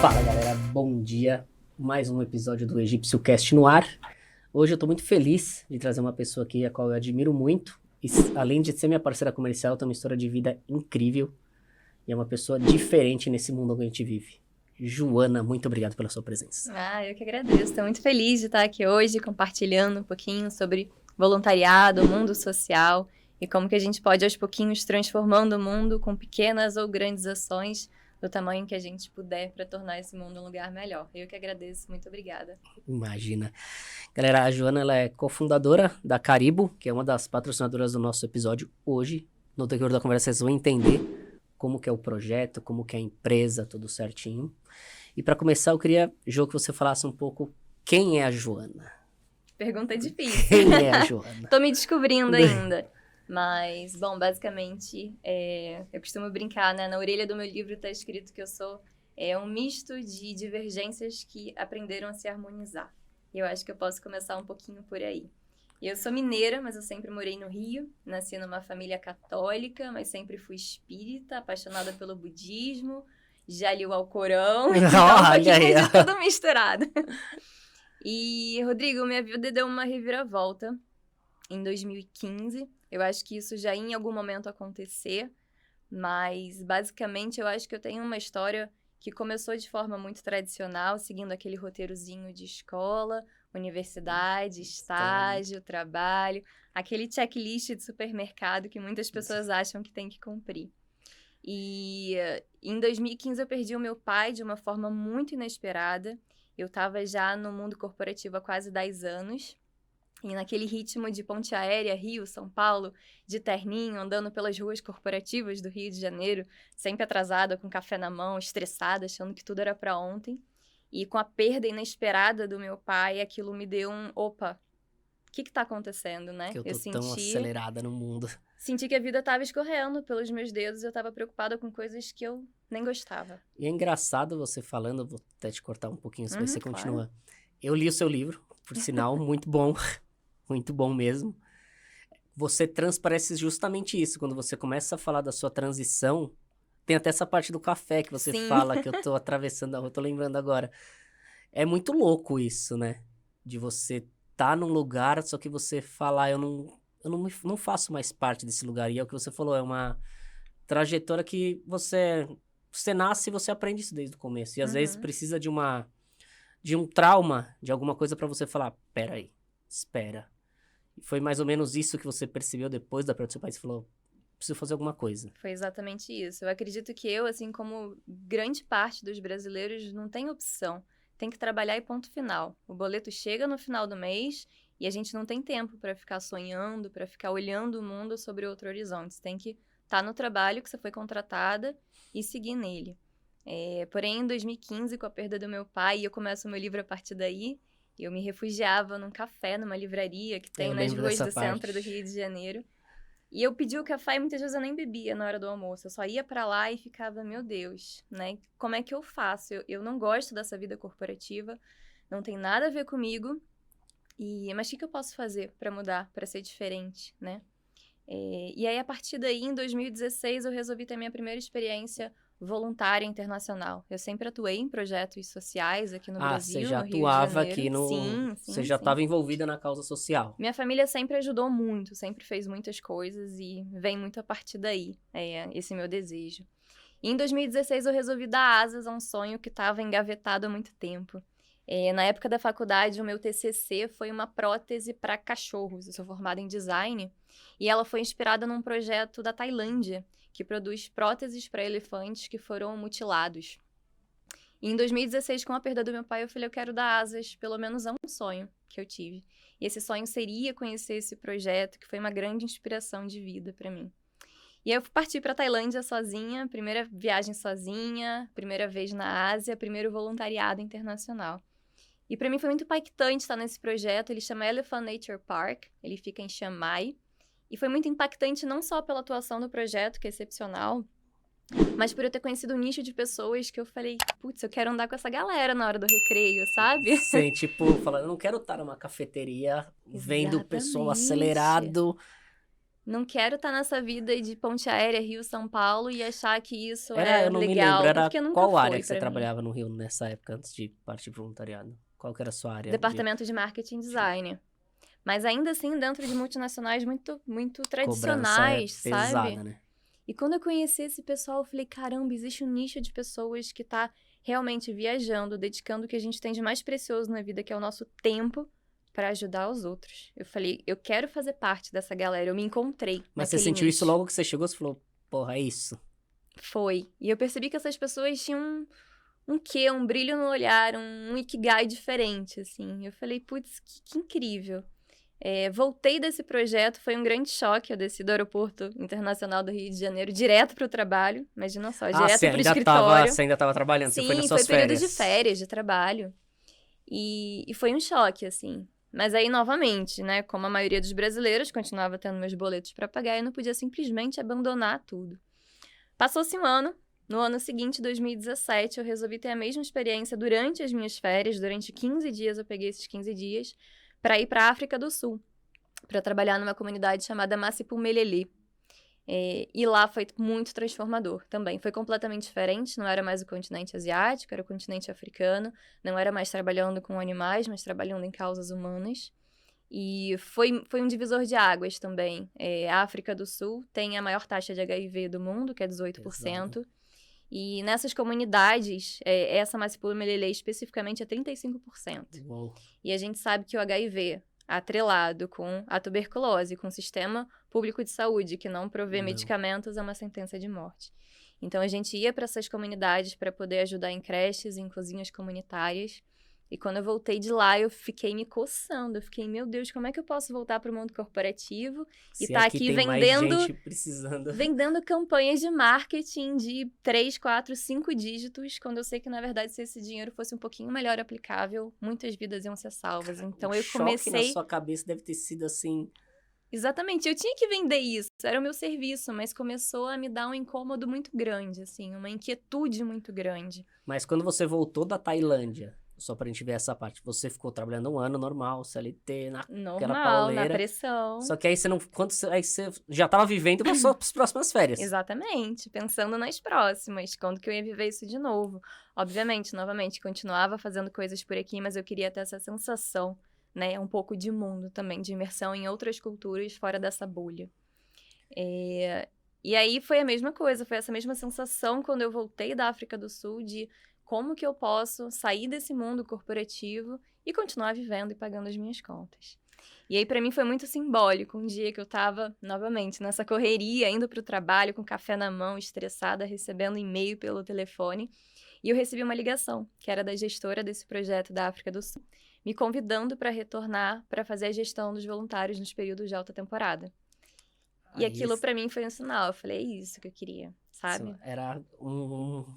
Fala galera, bom dia. Mais um episódio do Egípcio Cast no ar. Hoje eu tô muito feliz de trazer uma pessoa aqui a qual eu admiro muito. E além de ser minha parceira comercial, tem uma história de vida incrível. E é uma pessoa diferente nesse mundo que a gente vive. Joana, muito obrigado pela sua presença. Eu que agradeço. Estou muito feliz de estar aqui hoje compartilhando um pouquinho sobre voluntariado, mundo social e como que a gente pode aos pouquinhos transformando o mundo com pequenas ou grandes ações do tamanho que a gente puder para tornar esse mundo um lugar melhor. Eu que agradeço. Muito obrigada. Imagina. Galera, a Joana ela é cofundadora da Caribo, que é uma das patrocinadoras do nosso episódio hoje. No decorrer da conversa vocês vão entender como que é o projeto, como que é a empresa, tudo certinho. E para começar, eu queria, Jô, que você falasse um pouco quem é a Joana. Pergunta difícil. Quem é a Joana? Tô me descobrindo ainda. Mas, bom, basicamente, eu costumo brincar, né? Na orelha do meu livro tá escrito que eu sou um misto de divergências que aprenderam a se harmonizar. E eu acho que eu posso começar um pouquinho por aí. Eu sou mineira, mas eu sempre morei no Rio. Nasci numa família católica, mas sempre fui espírita, apaixonada pelo budismo. Já li o Alcorão, então um pouquinho de tudo misturado. E, Rodrigo, minha vida deu uma reviravolta em 2015. Eu acho que isso já ia em algum momento acontecer, mas basicamente eu acho que eu tenho uma história que começou de forma muito tradicional, seguindo aquele roteirozinho de escola, universidade, estágio, trabalho, aquele checklist de supermercado que muitas pessoas acham que tem que cumprir. E em 2015 eu perdi o meu pai de uma forma muito inesperada. Eu estava já no mundo corporativo há quase 10 anos. E naquele ritmo de ponte aérea, Rio, São Paulo, de terninho, andando pelas ruas corporativas do Rio de Janeiro, sempre atrasada, com café na mão, estressada, achando que tudo era para ontem. E com a perda inesperada do meu pai, aquilo me deu opa, o que tá acontecendo, né? Que eu tô tão acelerada no mundo. Senti que a vida tava escorrendo pelos meus dedos, eu tava preocupada com coisas que eu nem gostava. E é engraçado você falando, vou até te cortar um pouquinho, se você Claro. continua. Eu li o seu livro, por sinal, muito bom. Muito bom mesmo. Você transparece justamente isso. Quando você começa a falar da sua transição, tem até essa parte do café que você fala, que eu tô atravessando a rua, tô lembrando agora. É muito louco isso, né? De você tá num lugar, só que você falar, não faço mais parte desse lugar. E é o que você falou, é uma trajetória que você nasce e você aprende isso desde o começo. E às vezes precisa de um trauma, de alguma coisa pra você falar, peraí, espera. Foi mais ou menos isso que você percebeu depois da perda do seu pai? Você falou, preciso fazer alguma coisa. Foi exatamente isso. Eu acredito que eu, assim como grande parte dos brasileiros, não tem opção. Tem que trabalhar e ponto final. O boleto chega no final do mês e a gente não tem tempo para ficar sonhando, para ficar olhando o mundo sobre outro horizonte. Você tem que estar no trabalho que você foi contratada e seguir nele. Porém, em 2015, com a perda do meu pai, eu começo o meu livro a partir daí. Eu me refugiava num café, numa livraria que tem nas ruas do centro do Rio de Janeiro. E eu pedi o café e muitas vezes eu nem bebia na hora do almoço. Eu só ia pra lá e ficava, meu Deus, né? Como é que eu faço? Eu não gosto dessa vida corporativa, não tem nada a ver comigo. Mas o que eu posso fazer pra mudar, pra ser diferente, né? E aí, a partir daí, em 2016, eu resolvi ter minha primeira experiência voluntária internacional. Eu sempre atuei em projetos sociais aqui no Brasil, você já no Rio de atuava Janeiro. aqui no... Sim, Você já estava envolvida na causa social. Minha família sempre ajudou muito, sempre fez muitas coisas e vem muito a partir daí, esse meu desejo. E em 2016 eu resolvi dar asas a um sonho que estava engavetado há muito tempo. Na época da faculdade, o meu TCC foi uma prótese para cachorros. Eu sou formada em design e ela foi inspirada num projeto da Tailândia, que produz próteses para elefantes que foram mutilados. E em 2016, com a perda do meu pai, eu falei, eu quero dar asas, pelo menos a um sonho que eu tive. E esse sonho seria conhecer esse projeto, que foi uma grande inspiração de vida para mim. E aí eu parti para a Tailândia sozinha, primeira viagem sozinha, primeira vez na Ásia, primeiro voluntariado internacional. E para mim foi muito impactante estar nesse projeto, ele chama Elephant Nature Park, ele fica em Chiang Mai. E foi muito impactante não só pela atuação do projeto, que é excepcional, mas por eu ter conhecido um nicho de pessoas que eu falei, putz, eu quero andar com essa galera na hora do recreio, sabe? Sim, falando, eu não quero estar numa cafeteria vendo o pessoal acelerado. não quero estar nessa vida de ponte aérea Rio-São Paulo e achar que isso Eu não me legal, lembro, era porque nunca qual área foi que você pra mim. trabalhava no Rio nessa época, antes de partir pro voluntariado? Qual que era a sua área de Departamento de Marketing e Design. Mas ainda assim, dentro de multinacionais muito, muito cobrança tradicionais, sabe? pesada, né? E quando eu conheci esse pessoal, eu falei, caramba, existe um nicho de pessoas que tá realmente viajando, dedicando o que a gente tem de mais precioso na vida, que é o nosso tempo, para ajudar os outros. Eu falei, eu quero fazer parte dessa galera, eu me encontrei Mas você naquele sentiu isso nicho. logo que você chegou? Você falou, porra, é isso. Foi. E eu percebi que essas pessoas tinham um brilho no olhar, um ikigai diferente, assim. Eu falei, putz, que incrível. Voltei desse projeto, foi um grande choque. Eu desci do Aeroporto Internacional do Rio de Janeiro direto para o trabalho. Imagina só, direto para o escritório. Você ainda tava trabalhando, você foi nas Sim, foi suas período de férias. férias, de trabalho. E foi um choque, assim. Mas aí, novamente, né? Como a maioria dos brasileiros, continuava tendo meus boletos para pagar, eu não podia simplesmente abandonar tudo. Passou-se um ano. No ano seguinte, 2017, eu resolvi ter a mesma experiência durante as minhas férias. Durante 15 dias, eu peguei esses 15 dias para ir para a África do Sul, para trabalhar numa comunidade chamada Masipumelele. E lá foi muito transformador também. Foi completamente diferente, não era mais o continente asiático, era o continente africano. Não era mais trabalhando com animais, mas trabalhando em causas humanas. E foi um divisor de águas também. A África do Sul tem a maior taxa de HIV do mundo, que é 18%. Exato. E nessas comunidades, essa Masipumelele especificamente é 35%. Uou. E a gente sabe que o HIV, atrelado com a tuberculose, com o sistema público de saúde, que não provê Não. medicamentos, é uma sentença de morte. Então, a gente ia para essas comunidades para poder ajudar em creches, em cozinhas comunitárias. E quando eu voltei de lá, eu fiquei me coçando. Eu fiquei, meu Deus, como é que eu posso voltar para o mundo corporativo e Se tá aqui aqui tem mais gente precisando. vendendo campanhas de marketing de 3, 4, 5 dígitos, quando eu sei que, na verdade, se esse dinheiro fosse um pouquinho melhor aplicável, muitas vidas iam ser salvas. Então, O eu choque na comecei... sua cabeça deve ter sido assim. Exatamente, eu tinha que vender isso, era o meu serviço, mas começou a me dar um incômodo muito grande, assim, uma inquietude muito grande. Mas quando você voltou da Tailândia, só pra gente ver essa parte, você ficou trabalhando um ano normal, CLT, naquela Normal, na pauleira. pressão. Só que aí você não. Aí você já tava vivendo para suas próximas férias. Exatamente, pensando nas próximas, quando que eu ia viver isso de novo. Obviamente, novamente, continuava fazendo coisas por aqui, mas eu queria ter essa sensação, né, um pouco de mundo também, de imersão em outras culturas fora dessa bolha. E aí foi a mesma coisa, foi essa mesma sensação quando eu voltei da África do Sul de como que eu posso sair desse mundo corporativo e continuar vivendo e pagando as minhas contas. E aí, pra mim, foi muito simbólico. Um dia que eu tava, novamente, nessa correria, indo pro trabalho, com café na mão, estressada, recebendo e-mail pelo telefone. E eu recebi uma ligação, que era da gestora desse projeto da África do Sul, me convidando para retornar para fazer a gestão dos voluntários nos períodos de alta temporada. E aquilo, pra mim, foi um sinal. Eu falei, é isso que eu queria, sabe? Era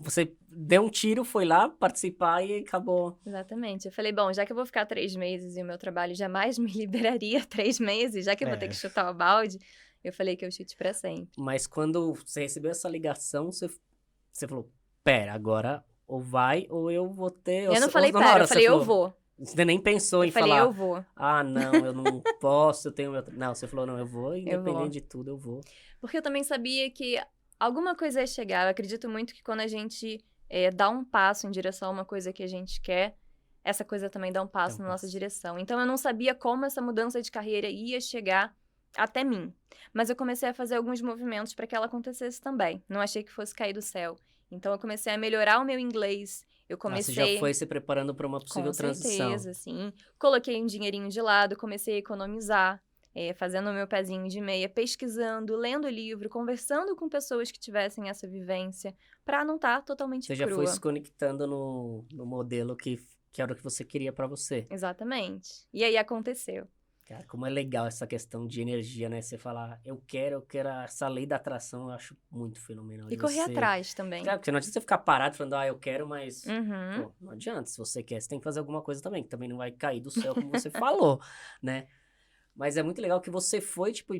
Você deu um tiro, foi lá participar e acabou. Exatamente. Eu falei, bom, já que eu vou ficar 3 meses e o meu trabalho jamais me liberaria 3 meses, já que eu vou ter que chutar o balde, eu falei que eu chute pra sempre. Mas quando você recebeu essa ligação, você falou, pera, agora ou vai ou eu vou ter... Eu não falei, pera, eu falei, eu vou. Você nem pensou em Eu falei, falar, eu vou. ah, não, eu não posso, eu tenho meu... Não, você falou, não, eu vou, independente de tudo, eu vou. Porque eu também sabia que alguma coisa ia chegar. Eu acredito muito que quando a gente dá um passo em direção a uma coisa que a gente quer, essa coisa também dá um passo na nossa direção. Então, eu não sabia como essa mudança de carreira ia chegar até mim. Mas eu comecei a fazer alguns movimentos para que ela acontecesse também. Não achei que fosse cair do céu. Então, eu comecei a melhorar o meu inglês. Eu comecei... Você já foi se preparando para uma possível transição. Com certeza, sim. Coloquei um dinheirinho de lado, comecei a economizar. Fazendo o meu pezinho de meia, pesquisando, lendo livro, conversando com pessoas que tivessem essa vivência, para não estar totalmente crua. Você já foi se conectando no modelo que era o que você queria para você. Exatamente. E aí aconteceu. Cara, como é legal essa questão de energia, né? Você falar, eu quero essa lei da atração, eu acho muito fenomenal. E correr atrás também. Claro, porque não adianta você ficar parado falando, eu quero, mas... Uhum. Pô, não adianta, se você quer, você tem que fazer alguma coisa também, que também não vai cair do céu, como você falou, né? Mas é muito legal que você foi, tipo,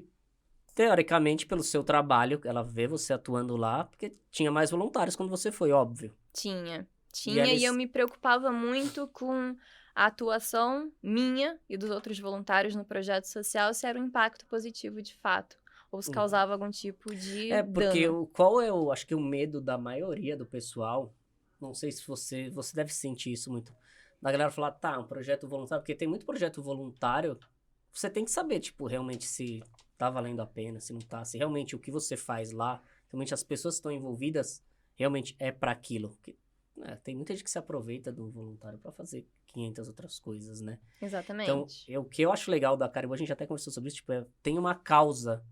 teoricamente, pelo seu trabalho, ela vê você atuando lá, porque tinha mais voluntários quando você foi, óbvio. Tinha, eles... e eu me preocupava muito com a atuação minha e dos outros voluntários no projeto social, se era um impacto positivo de fato, ou se causava algum tipo de porque dano. acho que o medo da maioria do pessoal, não sei se você deve sentir isso muito, da galera falar, tá, um projeto voluntário, porque tem muito projeto voluntário, você tem que saber, tipo, realmente se tá valendo a pena, se não tá, se realmente o que você faz lá, realmente as pessoas que estão envolvidas, realmente é para aquilo. Porque, tem muita gente que se aproveita do voluntário para fazer 500 outras coisas, né? Então, Exatamente. o que eu acho legal da Caribou, a gente até conversou sobre isso, tipo, tem uma causa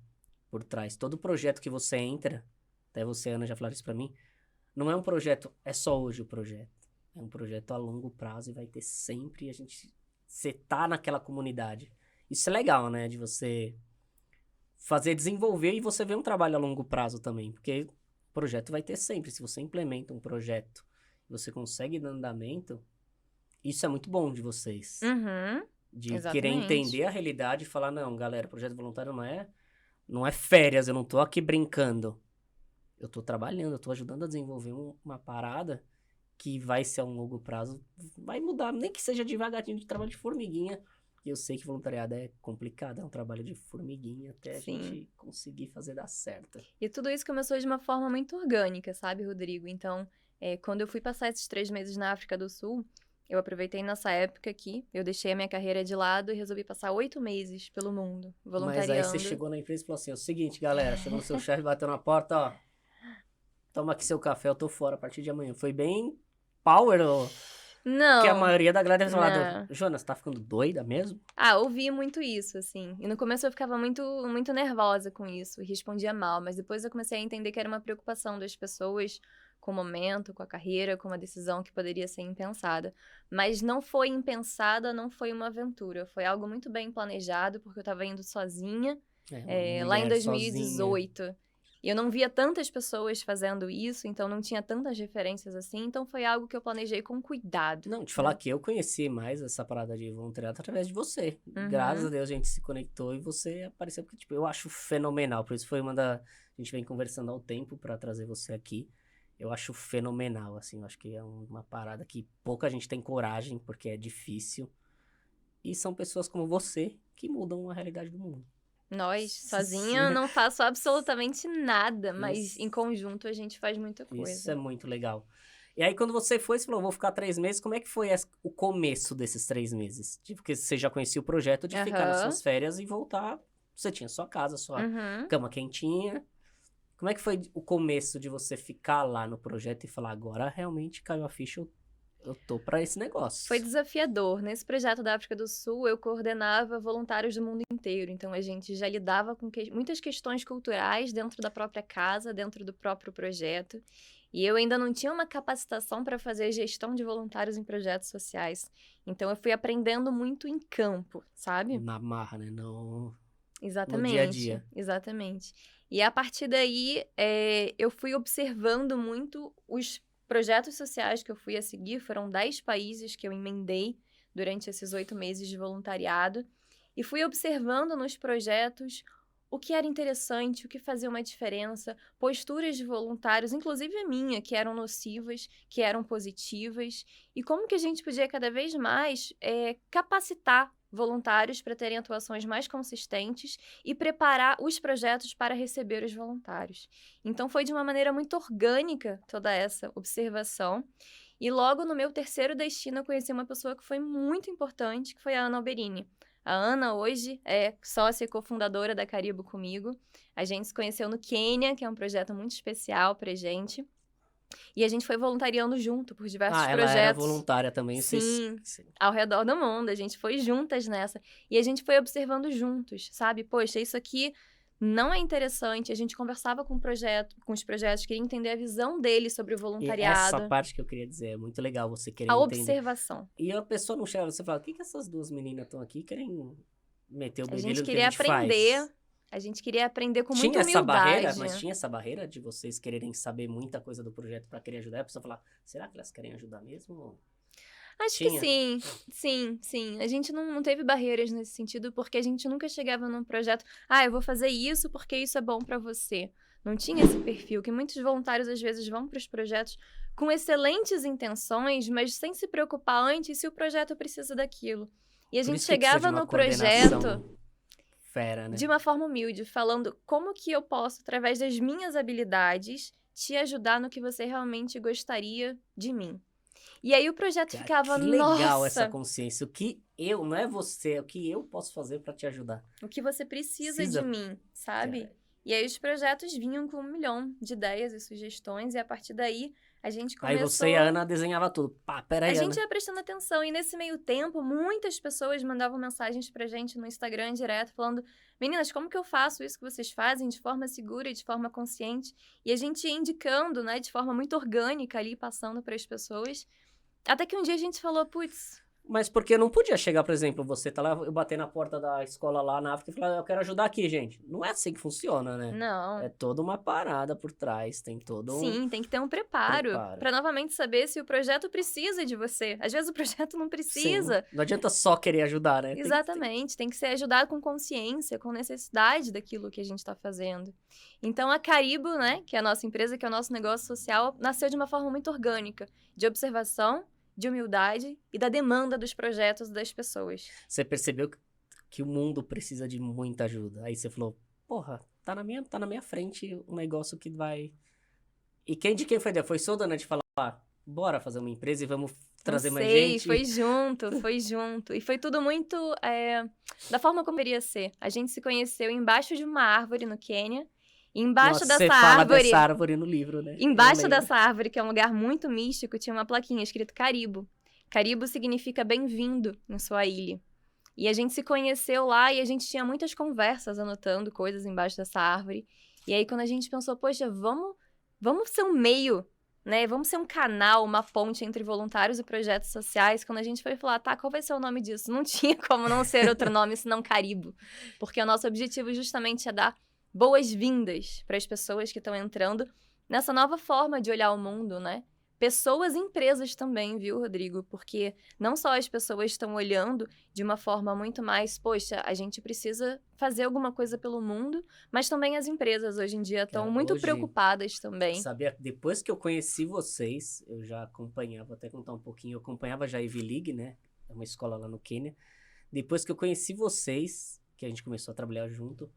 por trás. Todo projeto que você entra, até você, Ana, já falaram isso pra mim, não é um projeto, é só hoje o projeto. É um projeto a longo prazo e vai ter sempre você tá naquela comunidade. Isso é legal, né? De você fazer desenvolver e você ver um trabalho a longo prazo também. Porque o projeto vai ter sempre. Se você implementa um projeto e você consegue dar andamento, isso é muito bom de vocês. Uhum, De querer exatamente. entender a realidade e falar, não, galera, projeto voluntário não é férias, eu não tô aqui brincando. Eu tô trabalhando, eu tô ajudando a desenvolver uma parada que vai ser a um longo prazo, vai mudar, nem que seja devagarinho, de trabalho de formiguinha. E eu sei que voluntariado é complicado, é um trabalho de formiguinha até a Sim. gente conseguir fazer dar certo. E tudo isso começou de uma forma muito orgânica, sabe, Rodrigo? Então, quando eu fui passar esses 3 meses na África do Sul, eu aproveitei nessa época aqui, eu deixei a minha carreira de lado e resolvi passar 8 meses pelo mundo, Mas aí você voluntariando. chegou na empresa e falou assim, é o seguinte, galera, chegou no seu chefe, bateu na porta, ó, toma aqui seu café, eu tô fora a partir de amanhã. Foi bem power, ó, que a Não, maioria da galera deve ter falado, não. Jonas, tá ficando doida mesmo? Ah, ouvi muito isso, assim. E no começo eu ficava muito, muito nervosa com isso e respondia mal, mas depois eu comecei a entender que era uma preocupação das pessoas com o momento, com a carreira, com uma decisão que poderia ser impensada. Mas não foi impensada, não foi uma aventura. Foi algo muito bem planejado, porque eu estava indo sozinha, Uma lá em mulher sozinha. 2018. E eu não via tantas pessoas fazendo isso, então não tinha tantas referências assim, então foi algo que eu planejei com cuidado, Não, te falar né? que eu conheci mais essa parada de voluntariado através de você. Graças a Uhum. Deus a gente se conectou e você apareceu, porque, tipo, eu acho fenomenal. Por isso foi A gente vem conversando ao tempo pra trazer você aqui. Eu acho fenomenal, assim. Eu acho que é uma parada que pouca gente tem coragem, porque é difícil. E são pessoas como você que mudam a realidade do mundo. Nós, sozinha, eu não faço absolutamente nada, mas em Isso, conjunto a gente faz muita isso é coisa. muito legal. E aí, quando você falou, vou ficar 3 meses, como é que foi o começo desses 3 meses? Tipo, porque você já conhecia o projeto de ficar nas Aham. suas férias e voltar. Você tinha sua casa, sua Uhum. cama quentinha. Como é que foi o começo de você ficar lá no projeto e falar, agora realmente caiu a ficha, eu tô pra esse Foi negócio? desafiador. Nesse projeto da África do Sul, eu coordenava voluntários do mundo inteiro. Então, a gente já lidava com muitas questões culturais dentro da própria casa, dentro do próprio projeto. E eu ainda não tinha uma capacitação para fazer gestão de voluntários em projetos sociais. Então, eu fui aprendendo muito em campo, sabe? Na marra, né? No dia a Exatamente, dia. exatamente. E a partir daí, eu fui observando muito os projetos sociais que eu fui a seguir. Foram 10 países que eu emendei durante esses 8 meses de voluntariado. E fui observando nos projetos o que era interessante, o que fazia uma diferença, posturas de voluntários, inclusive a minha, que eram nocivas, que eram positivas, e como que a gente podia cada vez mais capacitar voluntários para terem atuações mais consistentes e preparar os projetos para receber os voluntários. Então foi de uma maneira muito orgânica toda essa observação. E logo no meu terceiro destino eu conheci uma pessoa que foi muito importante, que foi a Ana Alberini. A Ana hoje é sócia e cofundadora da Caribo comigo. A gente se conheceu no Quênia, que é um projeto muito especial pra gente. E a gente foi voluntariando junto por diversos Ah, ela era projetos. voluntária também, vocês... Sim, ao redor do mundo. A gente foi juntas nessa. E a gente foi observando juntos, sabe? Poxa, isso aqui não é interessante. A gente conversava com os projetos, queria entender a visão deles sobre o E essa voluntariado, parte que eu queria dizer, é muito legal você querer a entender. observação. E a pessoa não chega, você fala, o que que essas duas meninas estão aqui querem meter o A bedelho gente no que a queria gente aprender, faz? a gente queria aprender com muita Tinha essa barreira, humildade. mas tinha essa barreira de vocês quererem saber muita coisa do projeto pra querer ajudar. E a pessoa falar, será que elas querem ajudar mesmo? Acho que Tinha. sim, sim, sim. A gente não teve barreiras nesse sentido, porque a gente nunca chegava num projeto, eu vou fazer isso porque isso é bom pra você. Não tinha esse perfil, que muitos voluntários às vezes vão para os projetos com excelentes intenções, mas sem se preocupar antes se o projeto precisa daquilo. E a Por gente isso que precisa de chegava uma no projeto, coordenação fera, né? de uma forma humilde, falando como que eu posso, através das minhas habilidades, te ajudar no que você realmente gostaria de mim. E aí o projeto Cara, ficava, que legal essa nossa, consciência. O que eu, não é você, é o que eu posso fazer pra te ajudar. o que você precisa de Precisa, mim, sabe? cara. E aí os projetos vinham com 1 milhão de ideias e sugestões, e a partir daí a gente Aí você e a começou. Ana desenhava tudo. Pá, pera A aí, gente Ana. ia prestando atenção, e nesse meio tempo, muitas pessoas mandavam mensagens pra gente no Instagram direto, falando: meninas, como que eu faço isso que vocês fazem de forma segura e de forma consciente? E a gente ia indicando, né, de forma muito orgânica ali, passando para as pessoas. Até que um dia a gente falou: putz, Mas porque eu não podia chegar, por exemplo, você tá lá, eu bater na porta da escola lá na África e falar, eu quero ajudar aqui, gente. Não é assim que funciona, né? não. É toda uma parada por trás, tem todo um Sim, tem que ter um preparo preparo. para novamente saber se o projeto precisa de você. Às vezes o projeto não Sim, precisa. não adianta só querer ajudar, né? Exatamente, tem que ser ajudado com consciência, com necessidade daquilo que a gente está fazendo. Então, a Caribo, né, que é a nossa empresa, que é o nosso negócio social, nasceu de uma forma muito orgânica, de observação, de humildade e da demanda dos projetos das pessoas. Você percebeu que o mundo precisa de muita ajuda. Aí você falou, porra, tá na minha frente um negócio que vai... E de quem foi a ideia? Foi sua, dona, de falar, bora fazer uma empresa e vamos Não trazer mais sei, gente? foi junto, foi junto. E foi tudo muito da forma como deveria ser. A gente se conheceu embaixo de uma árvore no Quênia. E embaixo Nossa, você dessa fala árvore, dessa árvore no livro, né? Eu embaixo lembro. dessa árvore, que é um lugar muito místico, tinha uma plaquinha escrito Caribo. Caribo significa bem-vindo em sua ilha. E a gente se conheceu lá e a gente tinha muitas conversas anotando coisas embaixo dessa árvore. E aí quando a gente pensou, poxa, vamos ser um meio, né? Vamos ser um canal, uma ponte entre voluntários e projetos sociais. Quando a gente foi falar, tá, qual vai ser o nome disso? Não tinha como não ser outro nome senão Caribo. Porque o nosso objetivo justamente é dar boas-vindas para as pessoas que estão entrando nessa nova forma de olhar o mundo, né? Pessoas e empresas também, viu, Rodrigo? Porque não só as pessoas estão olhando de uma forma muito mais, poxa, a gente precisa fazer alguma coisa pelo mundo, mas também as empresas hoje em dia estão Cara, muito hoje, preocupadas também. sabia, depois que eu conheci vocês, eu já acompanhava, vou até contar um pouquinho, eu acompanhava já a Ivy League, né? É uma escola lá no Quênia. Depois que eu conheci vocês, que a gente começou a trabalhar junto,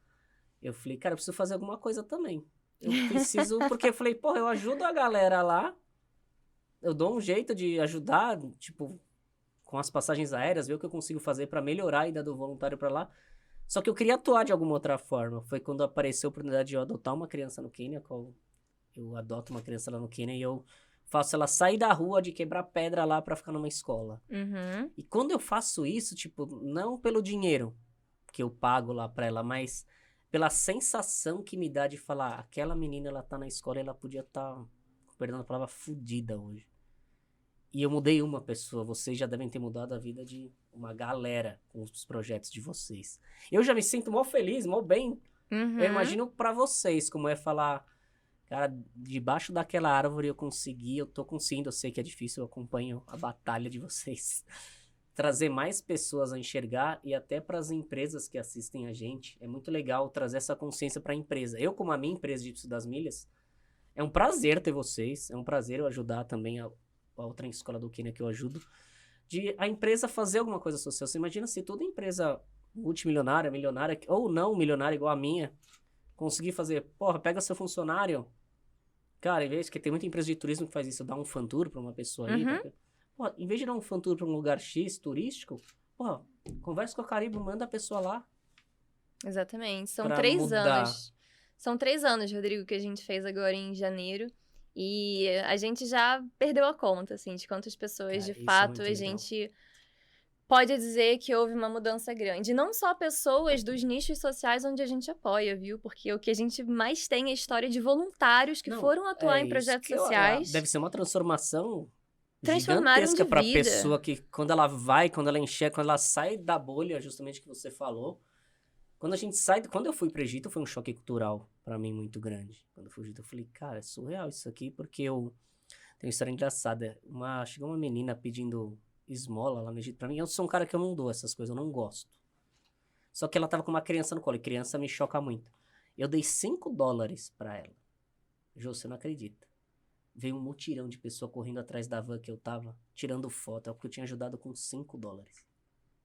eu falei, cara, eu preciso fazer alguma coisa também. Eu preciso, porque eu falei, pô, eu ajudo a galera lá, eu dou um jeito de ajudar, tipo, com as passagens aéreas, ver o que eu consigo fazer pra melhorar a ida do voluntário pra lá. Só que eu queria atuar de alguma outra forma. Foi quando apareceu a oportunidade de eu adotar uma criança no Quênia, eu adoto uma criança lá no Quênia e eu faço ela sair da rua de quebrar pedra lá pra ficar numa escola. Uhum. E quando eu faço isso, tipo, não pelo dinheiro que eu pago lá pra ela, mas pela sensação que me dá de falar, aquela menina, ela tá na escola e ela podia estar, perdão a palavra, fudida hoje. E eu mudei uma pessoa, vocês já devem ter mudado a vida de uma galera com os projetos de vocês. Eu já me sinto mó feliz, mó bem. Uhum. Eu imagino pra vocês como é falar, cara, debaixo daquela árvore eu consegui, eu tô conseguindo, eu sei que é difícil, eu acompanho a batalha de vocês. Trazer mais pessoas a enxergar e até para as empresas que assistem a gente, é muito legal trazer essa consciência para a empresa. Eu, como a minha empresa de das Milhas, é um prazer ter vocês, é um prazer eu ajudar também a outra escola do Quênia que eu ajudo, de a empresa fazer alguma coisa social. Você imagina se toda empresa multimilionária, milionária, ou não milionária igual a minha, conseguir fazer, porra, pega seu funcionário, cara, em vez que tem muita empresa de turismo que faz isso, dá um fan tour pra uma pessoa aí, Uhum. pô, em vez de dar um fan tour pra um lugar X turístico, pô, conversa com a Caribe, manda a pessoa lá Exatamente. São pra 3 mudar. anos. São 3 anos, Rodrigo, que a gente fez agora em janeiro. E a gente já perdeu a conta, assim, de quantas pessoas, Cara, de isso é fato, muito a legal. gente pode dizer que houve uma mudança grande. Não só pessoas dos nichos sociais onde a gente apoia, viu? Porque o que a gente mais tem é a história de voluntários que Não, foram atuar em isso projetos que sociais, deve ser uma transformação transformaram de gigantesca pra vida. pessoa que quando ela vai, quando ela enxerga, quando ela sai da bolha, justamente que você falou. Quando a gente sai, quando eu fui pro Egito, foi um choque cultural pra mim muito grande. Quando eu fui pro Egito, eu falei, cara, é surreal isso aqui, porque eu tenho uma história engraçada. Chegou uma menina pedindo esmola lá no Egito pra mim. Eu sou um cara que eu não dou essas coisas, eu não gosto. Só que ela tava com uma criança no colo, e criança me choca muito. Eu dei $5 pra ela. Jô, você não acredita. Veio um mutirão de pessoa correndo atrás da van que eu tava, tirando foto, porque eu tinha ajudado com $5.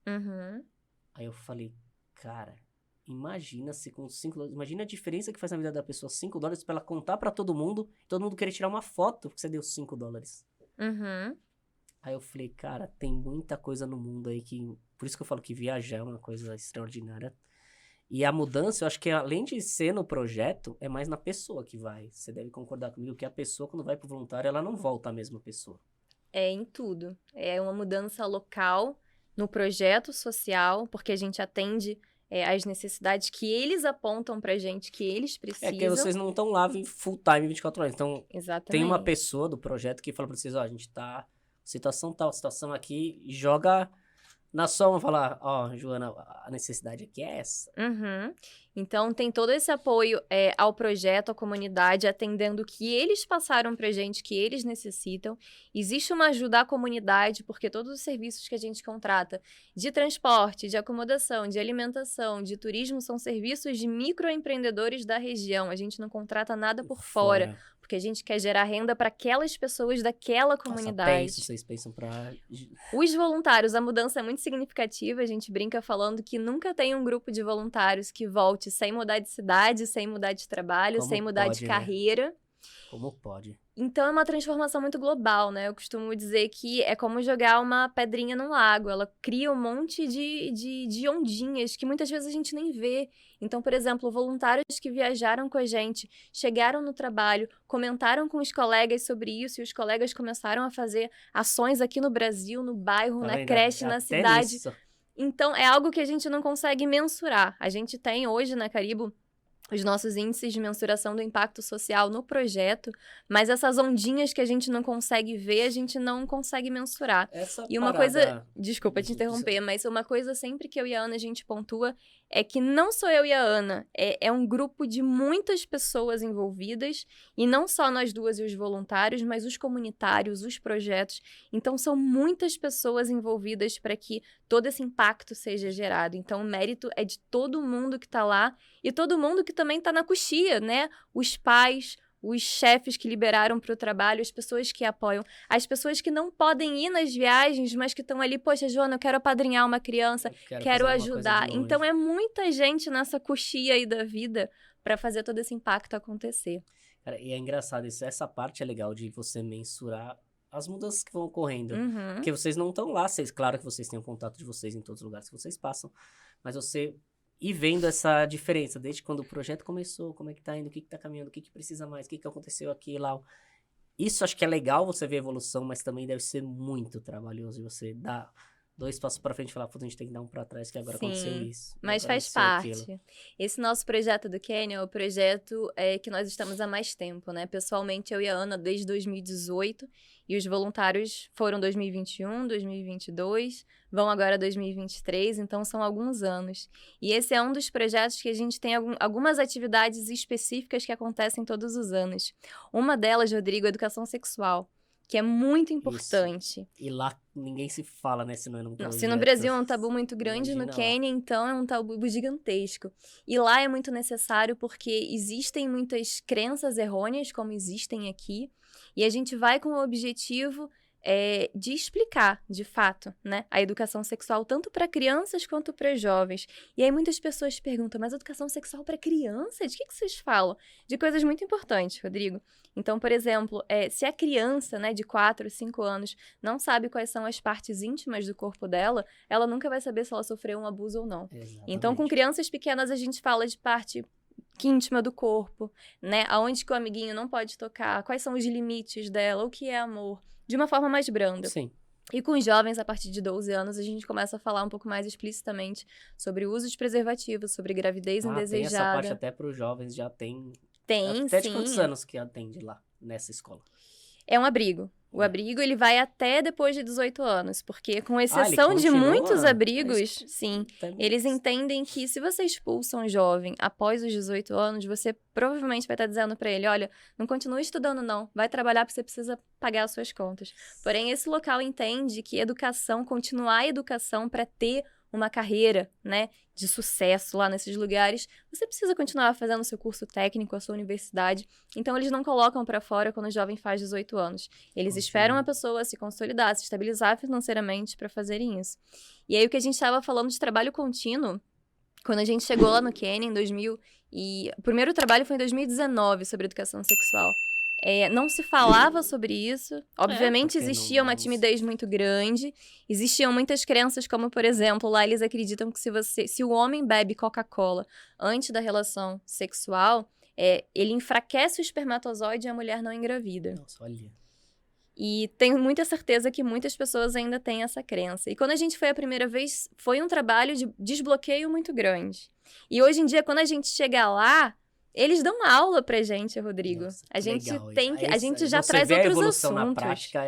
Uhum. Aí eu falei, cara, imagina se com $5, imagina a diferença que faz na vida da pessoa $5 pra ela contar pra todo mundo querer tirar uma foto que você deu $5. Uhum. Aí eu falei, cara, tem muita coisa no mundo aí que... Por isso que eu falo que viajar é uma coisa extraordinária. E a mudança, eu acho que além de ser no projeto, é mais na pessoa que vai. Você deve concordar comigo que a pessoa, quando vai pro voluntário, ela não volta a mesma pessoa. É em tudo. É uma mudança local no projeto social, porque a gente atende as necessidades que eles apontam pra gente, que eles É que precisam. vocês não estão lá full time 24 horas. Então, tem uma Exatamente. pessoa do projeto que fala pra vocês, ó, a gente tá... Situação tal, situação aqui, e joga na sua mão, falar, ó, Joana, a necessidade aqui é essa. Uhum. Então, tem todo esse apoio ao projeto, à comunidade, atendendo o que eles passaram pra gente, que eles necessitam. Existe uma ajuda à comunidade, porque todos os serviços que a gente contrata, de transporte, de acomodação, de alimentação, de turismo, são serviços de microempreendedores da região. A gente não contrata nada por fora, porque a gente quer gerar renda para aquelas pessoas daquela comunidade. Nossa, penso, vocês pensam pra... Os voluntários, a mudança é muito significativa. A gente brinca falando que nunca tem um grupo de voluntários que volte sem mudar de cidade, sem mudar de trabalho, Como sem mudar pode, de né? carreira. Como pode? Então, é uma transformação muito global, né? Eu costumo dizer que é como jogar uma pedrinha no lago. Ela cria um monte de ondinhas que muitas vezes a gente nem vê. Então, por exemplo, voluntários que viajaram com a gente, chegaram no trabalho, comentaram com os colegas sobre isso, e os colegas começaram a fazer ações aqui no Brasil, no bairro, Tá na vendo? creche, na Até cidade. nisso. Então, é algo que a gente não consegue mensurar. A gente tem hoje na Caribo os nossos índices de mensuração do impacto social no projeto, mas essas ondinhas que a gente não consegue ver, a gente não consegue mensurar. Essa E uma parada... coisa, desculpa te interromper, mas uma coisa sempre que eu e a Ana a gente pontua é que não sou eu e a Ana, é um grupo de muitas pessoas envolvidas, e não só nós duas e os voluntários, mas os comunitários, os projetos. Então, são muitas pessoas envolvidas para que todo esse impacto seja gerado. Então, o mérito é de todo mundo que está lá e todo mundo que também está na coxia, né? Os pais, os chefes que liberaram para o trabalho, as pessoas que apoiam, as pessoas que não podem ir nas viagens, mas que estão ali, poxa, Joana, eu quero apadrinhar uma criança, quero fazer alguma ajudar. coisa de longe. Então, é muita gente nessa coxia aí da vida para fazer todo esse impacto acontecer. Cara, e é engraçado isso. Essa parte é legal de você mensurar as mudanças que vão ocorrendo. Uhum. Porque vocês não estão lá, claro que vocês têm o contato de vocês em todos os lugares que vocês passam, mas você ir vendo essa diferença, desde quando o projeto começou, como é que tá indo, o que tá caminhando, o que precisa mais, o que aconteceu aqui e lá. Isso acho que é legal você ver a evolução, mas também deve ser muito trabalhoso você dar 2 passos pra frente e falar, pô, a gente tem que dar um pra trás, que agora aconteceu isso. Mas agora faz aconteceu aquilo. parte. Esse nosso projeto do Canyon é o projeto que nós estamos há mais tempo, né? Pessoalmente, eu e a Ana, desde 2018, e os voluntários foram 2021, 2022, vão agora 2023, então são alguns anos. E esse é um dos projetos que a gente tem algumas atividades específicas que acontecem todos os anos. Uma delas, Rodrigo, é educação sexual, que é muito importante. Isso. E lá ninguém se fala, né? Se não é num projeto. Se no Brasil é um tabu muito grande, Imagina no lá. Quênia, então, é um tabu gigantesco. E lá é muito necessário porque existem muitas crenças errôneas, como existem aqui, e a gente vai com o objetivo de explicar, de fato, né, a educação sexual, tanto para crianças quanto para jovens. E aí muitas pessoas perguntam, mas educação sexual para crianças? De que vocês falam? De coisas muito importantes, Rodrigo. Então, por exemplo, se a criança, né, de 4, 5 anos, não sabe quais são as partes íntimas do corpo dela, ela nunca vai saber se ela sofreu um abuso ou não. Exatamente. Então, com crianças pequenas, a gente fala de parte íntima do corpo, né, aonde que o amiguinho não pode tocar, quais são os limites dela, o que é amor, de uma forma mais branda. Sim. E com os jovens, a partir de 12 anos, a gente começa a falar um pouco mais explicitamente sobre o uso de preservativos, sobre gravidez Tem essa indesejada. parte até para os jovens, já tem... Tem, até sim. de quantos anos que atende lá, nessa escola? É um abrigo. O abrigo, ele vai até depois de 18 anos, porque com ele exceção de continua? muitos abrigos, Mas sim, também- eles entendem que se você expulsa um jovem após os 18 anos, você provavelmente vai estar dizendo pra ele, olha, não continue estudando não, vai trabalhar porque você precisa pagar as suas contas. Porém, esse local entende que educação, continuar a educação para ter uma carreira, né, de sucesso lá nesses lugares, você precisa continuar fazendo o seu curso técnico, a sua universidade. Então, eles não colocam para fora quando o jovem faz 18 anos. Eles esperam a pessoa se consolidar, se estabilizar financeiramente para fazerem isso. E aí, o que a gente estava falando de trabalho contínuo, Quando a gente chegou lá no Quênia, em 2000, e o primeiro trabalho foi em 2019 sobre educação sexual. Não se falava sobre isso. Obviamente, porque existia uma timidez muito grande. Existiam muitas crenças, como, por exemplo, lá eles acreditam que se o homem bebe Coca-Cola antes da relação sexual, ele enfraquece o espermatozoide e a mulher não engravida. Nossa, olha. E tenho muita certeza que muitas pessoas ainda têm essa crença. E quando a gente foi a primeira vez, foi um trabalho de desbloqueio muito grande. E hoje em dia, quando a gente chega lá, eles dão aula pra gente, Rodrigo. Nossa, A gente legal. a gente já Você traz vê a outros evolução na assuntos. prática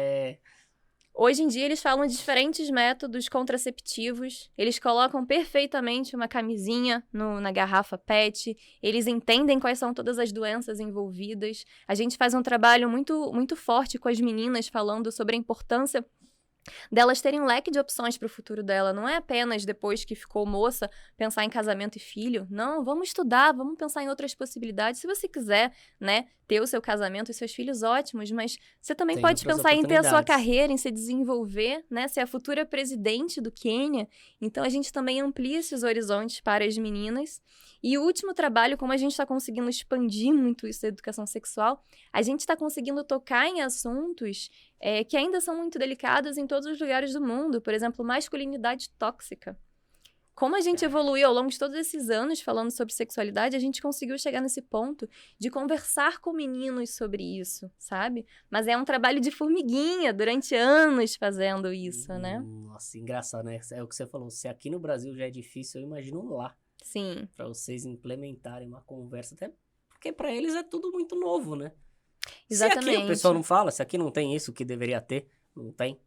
Hoje em dia, eles falam de diferentes métodos contraceptivos. Eles colocam perfeitamente uma camisinha na garrafa PET. Eles entendem quais são todas as doenças envolvidas. A gente faz um trabalho muito, muito forte com as meninas, falando sobre a importância delas terem um leque de opções para o futuro dela. Não é apenas depois que ficou moça pensar em casamento e filho. Não, vamos estudar, vamos pensar em outras possibilidades. Se você quiser, né, ter o seu casamento e seus filhos, ótimos, mas você também Tem pode outras pensar em ter a sua oportunidades. carreira, em se desenvolver, né, ser a futura presidente do Quênia. Então a gente também amplia esses horizontes para as meninas. E o último trabalho, como a gente está conseguindo expandir muito isso da educação sexual, a gente está conseguindo tocar em assuntos que ainda são muito delicados em todos os lugares do mundo. Por exemplo, masculinidade tóxica. Como a gente evoluiu ao longo de todos esses anos falando sobre sexualidade, a gente conseguiu chegar nesse ponto de conversar com meninos sobre isso, sabe? Mas é um trabalho de formiguinha, durante anos fazendo isso, né? Nossa, engraçado, né? É o que você falou. Se aqui no Brasil já é difícil, eu imagino lá. Sim. Pra vocês implementarem uma conversa. Até porque pra eles é tudo muito novo, né? Exatamente. Se aqui o pessoal não fala, se aqui não tem isso que deveria ter, não tem.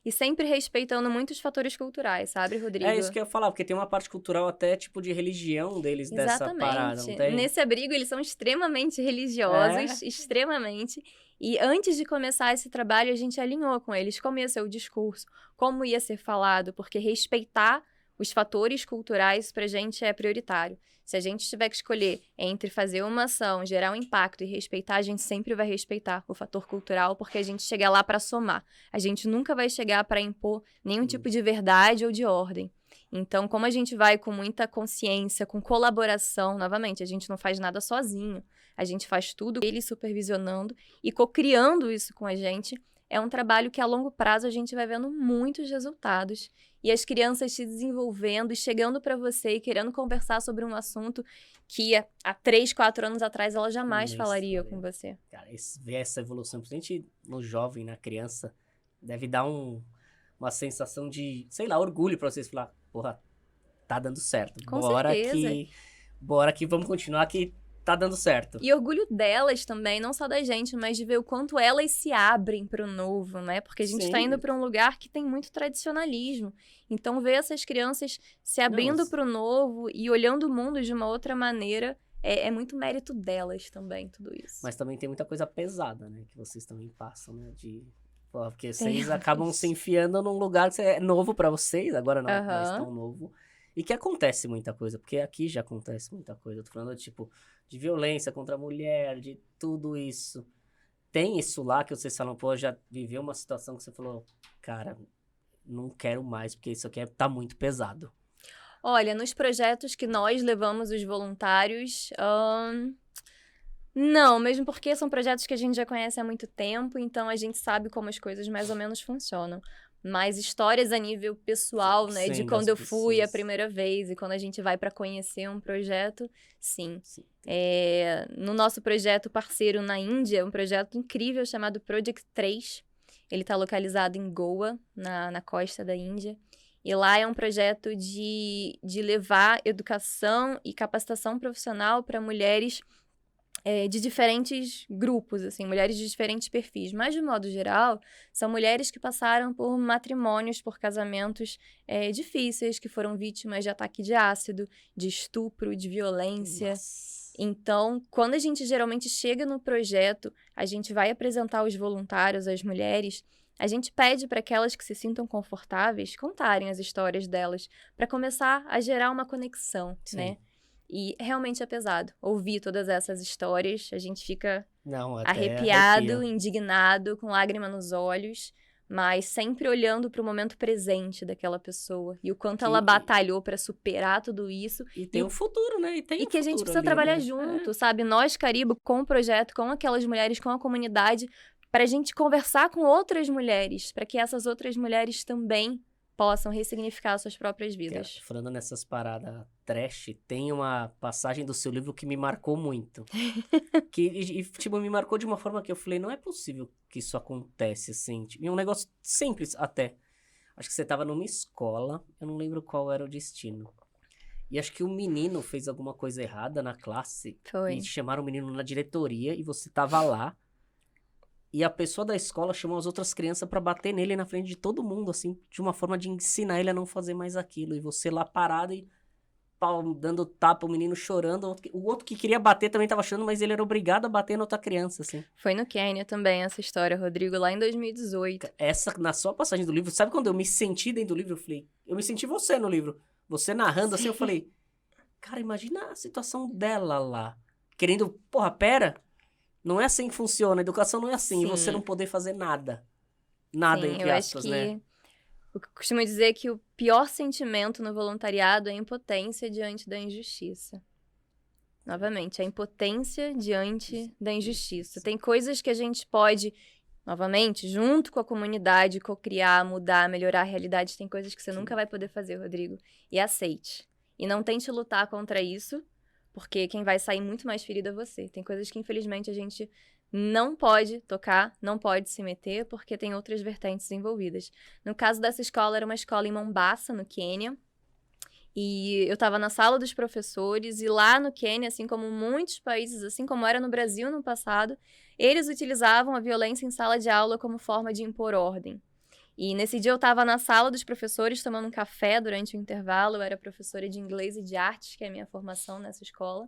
E sempre respeitando muitos fatores culturais, sabe, Rodrigo? É isso que eu ia falar, porque tem uma parte cultural até, tipo, de religião deles dessa parada, não tem? Nesse abrigo, eles são extremamente religiosos, extremamente. E antes de começar esse trabalho, a gente alinhou com eles como ia ser o discurso, como ia ser falado, porque respeitar os fatores culturais pra gente é prioritário. Se a gente tiver que escolher entre fazer uma ação, gerar um impacto e respeitar, a gente sempre vai respeitar o fator cultural, porque a gente chega lá para somar. A gente nunca vai chegar para impor nenhum tipo de verdade ou de ordem. Então, como a gente vai com muita consciência, com colaboração, novamente, a gente não faz nada sozinho. A gente faz tudo, eles supervisionando e co-criando isso com a gente. É um trabalho que a longo prazo a gente vai vendo muitos resultados. E as crianças se desenvolvendo e chegando para você e querendo conversar sobre um assunto que há 3, 4 anos atrás ela jamais falaria com você. Cara, ver essa evolução, principalmente no jovem, na criança, deve dar uma sensação de, sei lá, orgulho pra vocês falar, porra, tá dando certo. Com certeza. Bora que vamos continuar que tá dando certo. E orgulho delas também, não só da gente, mas de ver o quanto elas se abrem pro novo, né? Porque a gente tá indo pra um lugar que tem muito tradicionalismo. Então, ver essas crianças se abrindo pro novo e olhando o mundo de uma outra maneira é muito mérito delas também, tudo isso. Mas também tem muita coisa pesada, né? Que vocês também passam, né? Porque vocês acabam se enfiando num lugar que é novo pra vocês, agora não é mais tão novo. E que acontece muita coisa, porque aqui já acontece muita coisa. Eu tô falando, tipo, de violência contra a mulher, de tudo isso. Tem isso lá que vocês falam, pô, já viveu uma situação que você falou, cara, não quero mais, porque isso aqui tá muito pesado. Olha, nos projetos que nós levamos os voluntários, não, mesmo porque são projetos que a gente já conhece há muito tempo, então a gente sabe como as coisas mais ou menos funcionam. Mas histórias a nível pessoal, né? De quando eu fui a primeira vez e quando a gente vai para conhecer um projeto, sim. No nosso projeto parceiro na Índia, um projeto incrível chamado Project 3. Ele está localizado em Goa, na costa da Índia. E lá é um projeto de levar educação e capacitação profissional para mulheres de diferentes grupos, assim, mulheres de diferentes perfis. Mas, de modo geral, são mulheres que passaram por matrimônios, por casamentos difíceis, que foram vítimas de ataque de ácido, de estupro, de violência. Nossa. Então, quando a gente geralmente chega no projeto, a gente vai apresentar os voluntários, as mulheres, a gente pede para aquelas que se sintam confortáveis contarem as histórias delas, para começar a gerar uma conexão, né? E realmente é pesado. Ouvir todas essas histórias, a gente fica arrepiado, indignado, com lágrima nos olhos. mas sempre olhando para o momento presente daquela pessoa e o quanto ela Que- batalhou para superar tudo isso E tem o futuro, né? e que a gente futuro precisa ali, trabalhar né? junto, sabe? Nós, Caribe, com o projeto, com aquelas mulheres, com a comunidade, para a gente conversar com outras mulheres, para que essas outras mulheres também possam ressignificar suas próprias Cara, vidas. falando nessas paradas trash, tem uma passagem do seu livro que me marcou muito. Tipo, me marcou de uma forma que eu falei, não é possível que isso acontece, assim. Tipo, e um negócio simples até. Acho que você tava numa escola, eu não lembro qual era o destino. E acho que o menino fez alguma coisa errada na classe. Foi. E chamaram o menino na diretoria e você tava lá. E a pessoa da escola chamou as outras crianças pra bater nele na frente de todo mundo, assim, de uma forma de ensinar ele a não fazer mais aquilo. E você lá parado e pau, dando tapa, o menino chorando. O outro que queria bater também tava achando, mas ele era obrigado a bater na outra criança, assim. Foi no Quênia também essa história, Rodrigo, lá em 2018. Essa, na sua passagem do livro, sabe quando eu me senti dentro do livro? Eu falei, eu me senti você no livro. Você narrando assim, eu falei, cara, imagina a situação dela lá. Querendo, porra, pera. Não é assim que funciona, a educação não é assim. E você Sim. não poder fazer nada. Nada, Sim, entre eu aspas, acho que né? eu costumo dizer que o pior sentimento no voluntariado é a impotência diante da injustiça. Novamente, a impotência diante da injustiça. Tem coisas que a gente pode, novamente, junto com a comunidade, cocriar, mudar, melhorar a realidade. Tem coisas que você nunca vai poder fazer, Rodrigo. E aceite. E não tente lutar contra isso, porque quem vai sair muito mais ferido é você. Tem coisas que, infelizmente, a gente não pode tocar, não pode se meter, porque tem outras vertentes envolvidas. No caso dessa escola, era uma escola em Mombasa, no Quênia. E eu estava na sala dos professores, e lá no Quênia, assim como muitos países, assim como era no Brasil no passado, eles utilizavam a violência em sala de aula como forma de impor ordem. E nesse dia eu estava na sala dos professores tomando um café durante o intervalo, eu era professora de inglês e de artes, que é a minha formação nessa escola.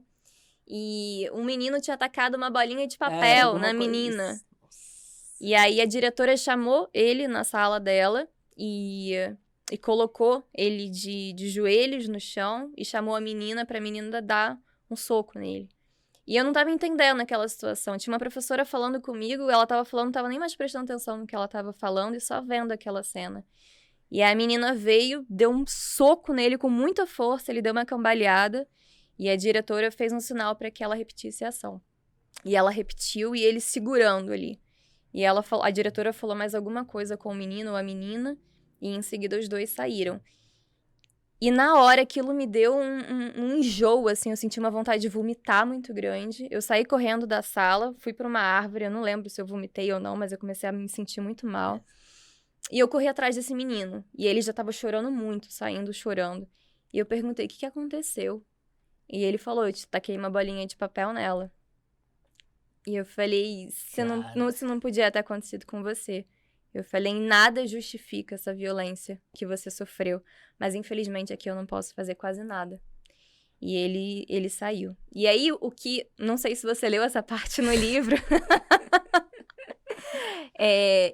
E um menino tinha atacado uma bolinha de papel na menina. E aí a diretora chamou ele na sala dela e colocou ele de joelhos no chão e chamou a menina pra menina dar um soco nele. E eu não tava entendendo aquela situação. Tinha uma professora falando comigo, ela tava falando, não tava nem mais prestando atenção no que ela tava falando e só vendo aquela cena. E a menina veio, deu um soco nele com muita força, ele deu uma cambaleada e a diretora fez um sinal pra que ela repetisse a ação. E ela repetiu e ele segurando ali. E a diretora falou mais alguma coisa com o menino ou a menina, e em seguida os dois saíram. E na hora aquilo me deu um enjoo, assim, eu senti uma vontade de vomitar muito grande. Eu saí correndo da sala, fui para uma árvore, eu não lembro se eu vomitei ou não, mas eu comecei a me sentir muito mal. E eu corri atrás desse menino, e ele já estava chorando muito, saindo chorando. E eu perguntei, o que aconteceu? E ele falou, eu te taquei uma bolinha de papel nela. E eu falei, se não podia ter acontecido com você. Eu falei, nada justifica essa violência que você sofreu. Mas infelizmente aqui eu não posso fazer quase nada. E ele saiu. E aí, não sei se você leu essa parte no livro.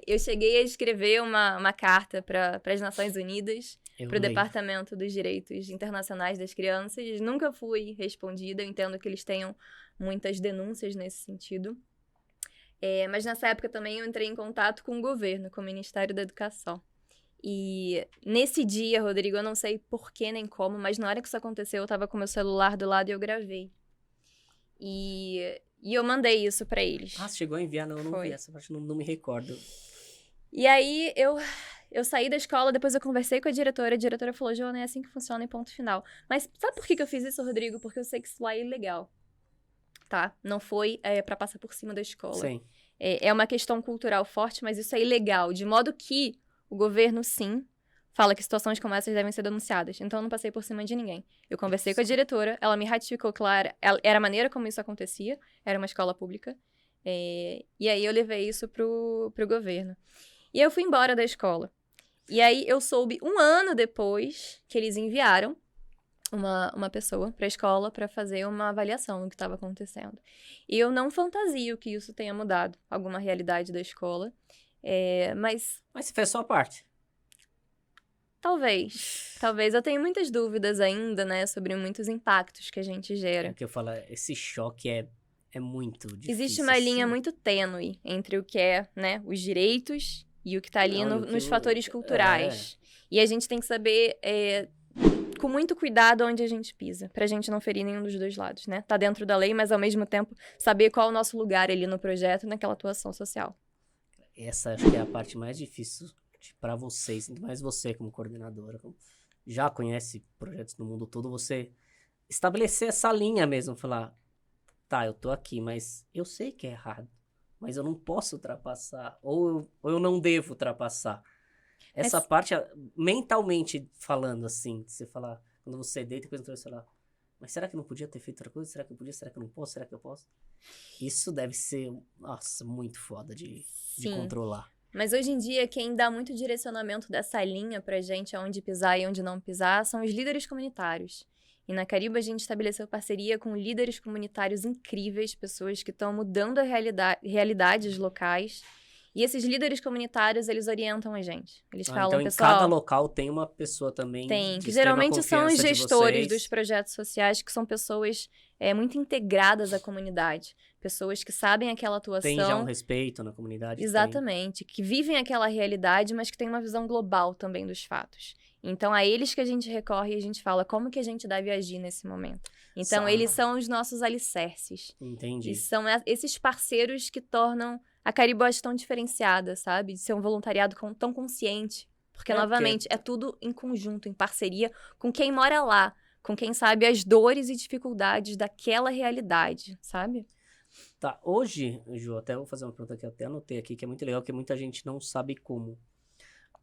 Eu cheguei a escrever uma carta para as Nações Unidas, para o Departamento dos Direitos Internacionais das Crianças. Nunca fui respondida. Eu entendo que eles tenham muitas denúncias nesse sentido. Mas nessa época também eu entrei em contato com o governo, com o Ministério da Educação. E nesse dia, Rodrigo, eu não sei porquê nem como, mas na hora que isso aconteceu, eu tava com meu celular do lado e eu gravei. E eu mandei isso pra eles. Ah, você chegou a enviar? Não, eu não vi essa parte, não me recordo. E aí, eu saí da escola, depois eu conversei com a diretora falou, Joana, é assim que funciona em ponto final. Mas sabe por que eu fiz isso, Rodrigo? Porque eu sei que isso lá é ilegal. Tá? Não foi pra passar por cima da escola. Sim. É uma questão cultural forte, mas isso é ilegal. De modo que o governo, sim, fala que situações como essas devem ser denunciadas. Então, eu não passei por cima de ninguém. Eu conversei com a diretora, ela me ratificou que era a maneira como isso acontecia, era uma escola pública. E aí, eu levei isso pro governo. E eu fui embora da escola. E aí, eu soube 1 ano depois que eles enviaram uma pessoa para a escola para fazer uma avaliação do que estava acontecendo. E eu não fantasio que isso tenha mudado alguma realidade da escola, mas você fez a sua parte. Talvez. Eu tenho muitas dúvidas ainda, né, sobre muitos impactos que a gente gera. É o que eu falo, esse choque é muito difícil. Existe uma linha muito tênue entre o que é, né, os direitos e o que tá ali Não, nos fatores culturais. E a gente tem que saber, com muito cuidado, onde a gente pisa, pra gente não ferir nenhum dos dois lados, né? Tá dentro da lei, mas ao mesmo tempo saber qual é o nosso lugar ali no projeto, naquela atuação social. Essa acho que é a parte mais difícil para vocês, ainda mais você como coordenadora, já conhece projetos no mundo todo, você estabelecer essa linha mesmo, falar, tá, eu tô aqui, mas eu sei que é errado, mas eu não posso ultrapassar, ou eu não devo ultrapassar. Essa parte, mentalmente falando assim, você falar, quando você deita, coisa você falar, mas será que eu não podia ter feito outra coisa? Será que eu podia? Será que eu não posso? Será que eu posso? Isso deve ser, nossa, muito foda de controlar. Mas hoje em dia, quem dá muito direcionamento dessa linha pra gente, aonde pisar e onde não pisar, são os líderes comunitários. E na Caribe, a gente estabeleceu parceria com líderes comunitários incríveis, pessoas que estão mudando a realidades locais. E esses líderes comunitários, eles orientam a gente. Eles falam, então, pessoal... em cada local tem uma pessoa também Tem, de que geralmente são os gestores vocês. dos projetos sociais, que são pessoas muito integradas à comunidade. Pessoas que sabem aquela atuação. Tem já um respeito na comunidade. Exatamente, que vivem aquela realidade, mas que tem uma visão global também dos fatos. Então, a eles que a gente recorre e a gente fala como que a gente deve agir nesse momento. Então, eles são os nossos alicerces. Entendi. E são esses parceiros que tornam a Caribe Oeste tão diferenciada, sabe? De ser um voluntariado tão consciente. Porque, novamente, é tudo em conjunto, em parceria com quem mora lá, com quem sabe as dores e dificuldades daquela realidade, sabe? Tá, hoje, Ju, até vou fazer uma pergunta que eu até anotei aqui, que é muito legal, que muita gente não sabe como.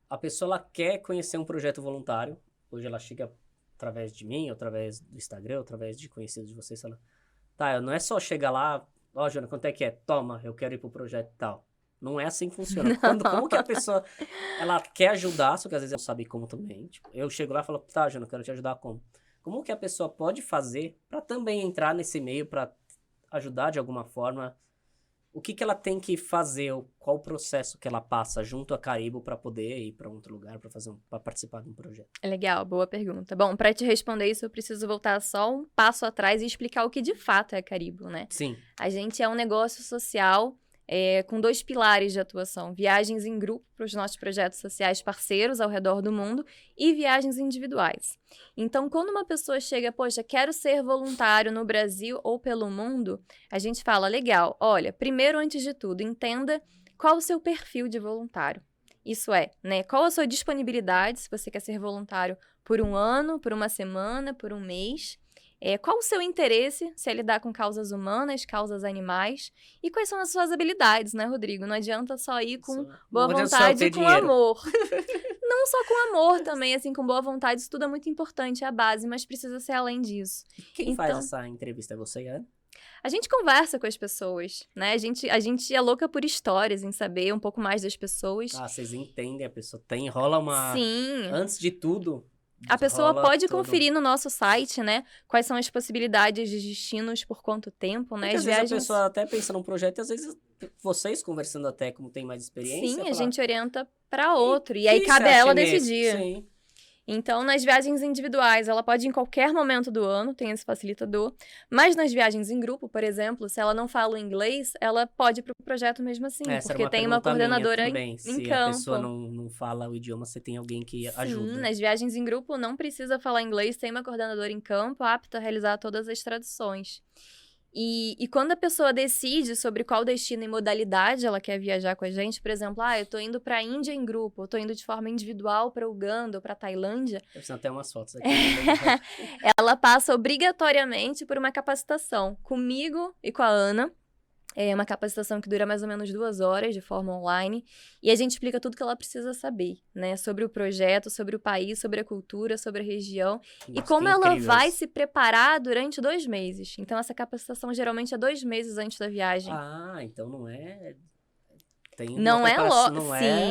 A pessoa, ela quer conhecer um projeto voluntário, hoje ela chega através de mim, ou através do Instagram, ou através de conhecidos de vocês, fala, tá, não é só chegar lá, ó, Jona, quanto é que é? Toma, eu quero ir pro projeto e tal. Não é assim que funciona. Como que a pessoa, ela quer ajudar, só que às vezes ela não sabe como também. Tipo, eu chego lá e falo, tá, Jona, eu quero te ajudar como? Como que a pessoa pode fazer pra também entrar nesse meio, pra ajudar de alguma forma? O que ela tem que fazer? Qual o processo que ela passa junto a Caribe para poder ir para outro lugar, para participar de um projeto? Legal, boa pergunta. Bom, para te responder isso, eu preciso voltar só um passo atrás e explicar o que de fato é a Caribe, né? Sim. A gente é um negócio social com 2 pilares de atuação. Viagens em grupo para os nossos projetos sociais parceiros ao redor do mundo e viagens individuais. Então, quando uma pessoa chega, poxa, quero ser voluntário no Brasil ou pelo mundo, a gente fala, legal, olha, primeiro, antes de tudo, entenda qual o seu perfil de voluntário. Isso é, né, qual a sua disponibilidade, se você quer ser voluntário por um ano, por uma semana, por um mês. Qual o seu interesse, se é lidar com causas humanas, causas animais, e quais são as suas habilidades, né, Rodrigo? Não adianta só ir com boa vontade e com amor. Não só com amor também, assim, com boa vontade, isso tudo é muito importante, é a base, mas precisa ser além disso. Quem faz essa entrevista? É você, Ana? A gente conversa com as pessoas, né? A gente é louca por histórias, em saber um pouco mais das pessoas. Ah, vocês entendem a pessoa. Rola uma... Sim. Antes de tudo... A pessoa pode conferir no nosso site, né? Quais são as possibilidades de destinos, por quanto tempo, né? Porque às vezes a pessoa até pensa num projeto e às vezes vocês conversando até como tem mais experiência... Sim, a gente orienta para outro. E aí cabe a ela decidir. Sim. Então, nas viagens individuais, ela pode ir em qualquer momento do ano, tem esse facilitador. Mas nas viagens em grupo, por exemplo, se ela não fala o inglês, ela pode ir para o projeto mesmo assim, porque tem uma coordenadora em campo. Se a pessoa não fala o idioma, você tem alguém que ajuda. Sim, nas viagens em grupo não precisa falar inglês, tem uma coordenadora em campo apta a realizar todas as traduções. E quando a pessoa decide sobre qual destino e modalidade ela quer viajar com a gente, por exemplo, eu tô indo pra Índia em grupo, eu tô indo de forma individual pra Uganda ou pra Tailândia. Eu preciso até umas fotos aqui. Ela passa obrigatoriamente por uma capacitação comigo e com a Ana. É uma capacitação que dura mais ou menos 2 horas, de forma online. E a gente explica tudo que ela precisa saber, né? Sobre o projeto, sobre o país, sobre a cultura, sobre a região. Nossa, e como ela vai se preparar durante 2 meses. Então, essa capacitação geralmente é 2 meses antes da viagem. Ah, então não é... Não é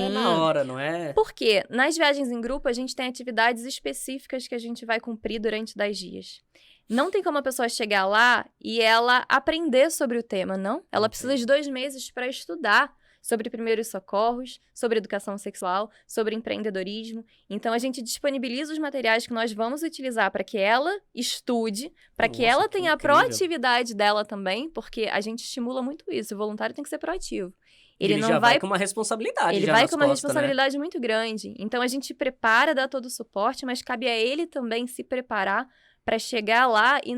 na hora, não é... Porque nas viagens em grupo, a gente tem atividades específicas que a gente vai cumprir durante 10 dias. Não tem como a pessoa chegar lá e ela aprender sobre o tema, não. Ela precisa de 2 meses para estudar sobre primeiros socorros, sobre educação sexual, sobre empreendedorismo. Então, a gente disponibiliza os materiais que nós vamos utilizar para que ela estude, para que ela tenha a proatividade dela também, porque a gente estimula muito isso. O voluntário tem que ser proativo. Ele não já vai com uma responsabilidade Ele já vai nas com uma costas, né? responsabilidade muito grande. Então, a gente prepara, dá todo o suporte, mas cabe a ele também se preparar para chegar lá e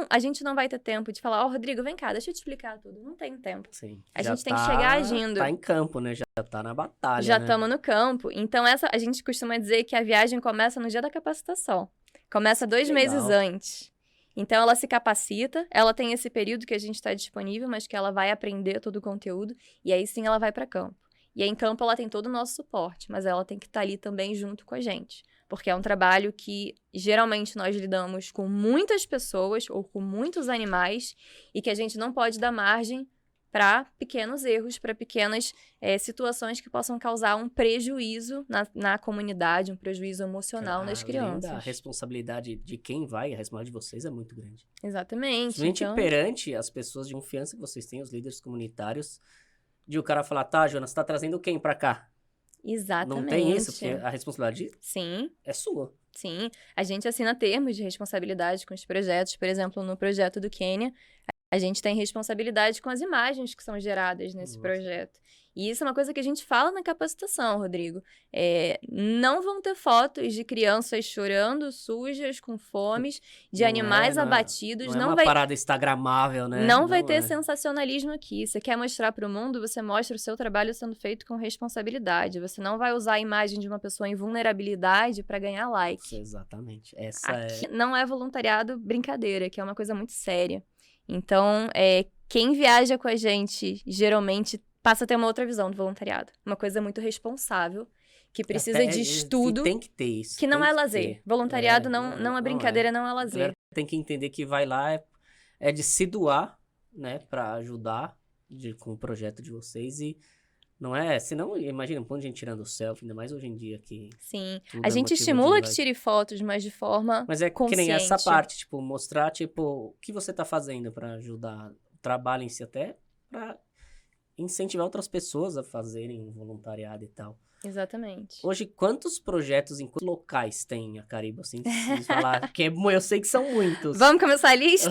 a gente não vai ter tempo de falar, Rodrigo, vem cá, deixa eu te explicar tudo. Não tem tempo. Sim. A Já gente tem que chegar agindo. tá em campo, né? Já tá na batalha, Já né? estamos no campo. Então, a gente costuma dizer que a viagem começa no dia da capacitação. Começa 2 meses Legal. antes. Então, ela se capacita, ela tem esse período que a gente está disponível, mas que ela vai aprender todo o conteúdo, e aí sim ela vai para campo. E aí, em campo, ela tem todo o nosso suporte, mas ela tem que estar ali também junto com a gente. Porque é um trabalho que, geralmente, nós lidamos com muitas pessoas ou com muitos animais e que a gente não pode dar margem para pequenos erros, para pequenas situações que possam causar um prejuízo na comunidade, um prejuízo emocional nas Além da crianças. responsabilidade de quem vai, a responsabilidade de vocês é muito grande. Exatamente. Principalmente Então, perante as pessoas de confiança que vocês têm, os líderes comunitários, de o cara falar, tá, Jonas, você tá trazendo quem pra cá? exatamente. Não tem isso, porque a responsabilidade Sim, é sua. sim. A gente assina termos de responsabilidade com os projetos. Por exemplo, no projeto do Quênia, a gente tem responsabilidade com as imagens que são geradas nesse Nossa. projeto. E isso é uma coisa que a gente fala na capacitação, Rodrigo. Não vão ter fotos de crianças chorando, sujas, com fomes, de animais abatidos. Não é uma parada instagramável, né? Não vai ter sensacionalismo aqui. Você quer mostrar para o mundo, você mostra o seu trabalho sendo feito com responsabilidade. Você não vai usar a imagem de uma pessoa em vulnerabilidade para ganhar like. Exatamente. Aqui não é voluntariado brincadeira, que é uma coisa muito séria. Então, quem viaja com a gente, geralmente, passa a ter uma outra visão do voluntariado. Uma coisa muito responsável, que precisa de estudo. Tem que ter isso. Que não é lazer. Voluntariado não é brincadeira, não é lazer. Tem que entender que vai lá é de se doar, né, pra ajudar com o projeto de vocês e não é, senão, imagina, um monte de gente tirando selfie, ainda mais hoje em dia que... Sim, tudo a é gente motivo estimula de que like. tire fotos, mas de forma Mas é consciente. que nem essa parte, tipo, mostrar, tipo, o que você tá fazendo pra ajudar o trabalho em si, até pra incentivar outras pessoas a fazerem um voluntariado e tal. Exatamente. Hoje, quantos projetos em quantos locais tem a Caribe, assim, se falar? Porque eu sei que são muitos. Vamos começar a lista?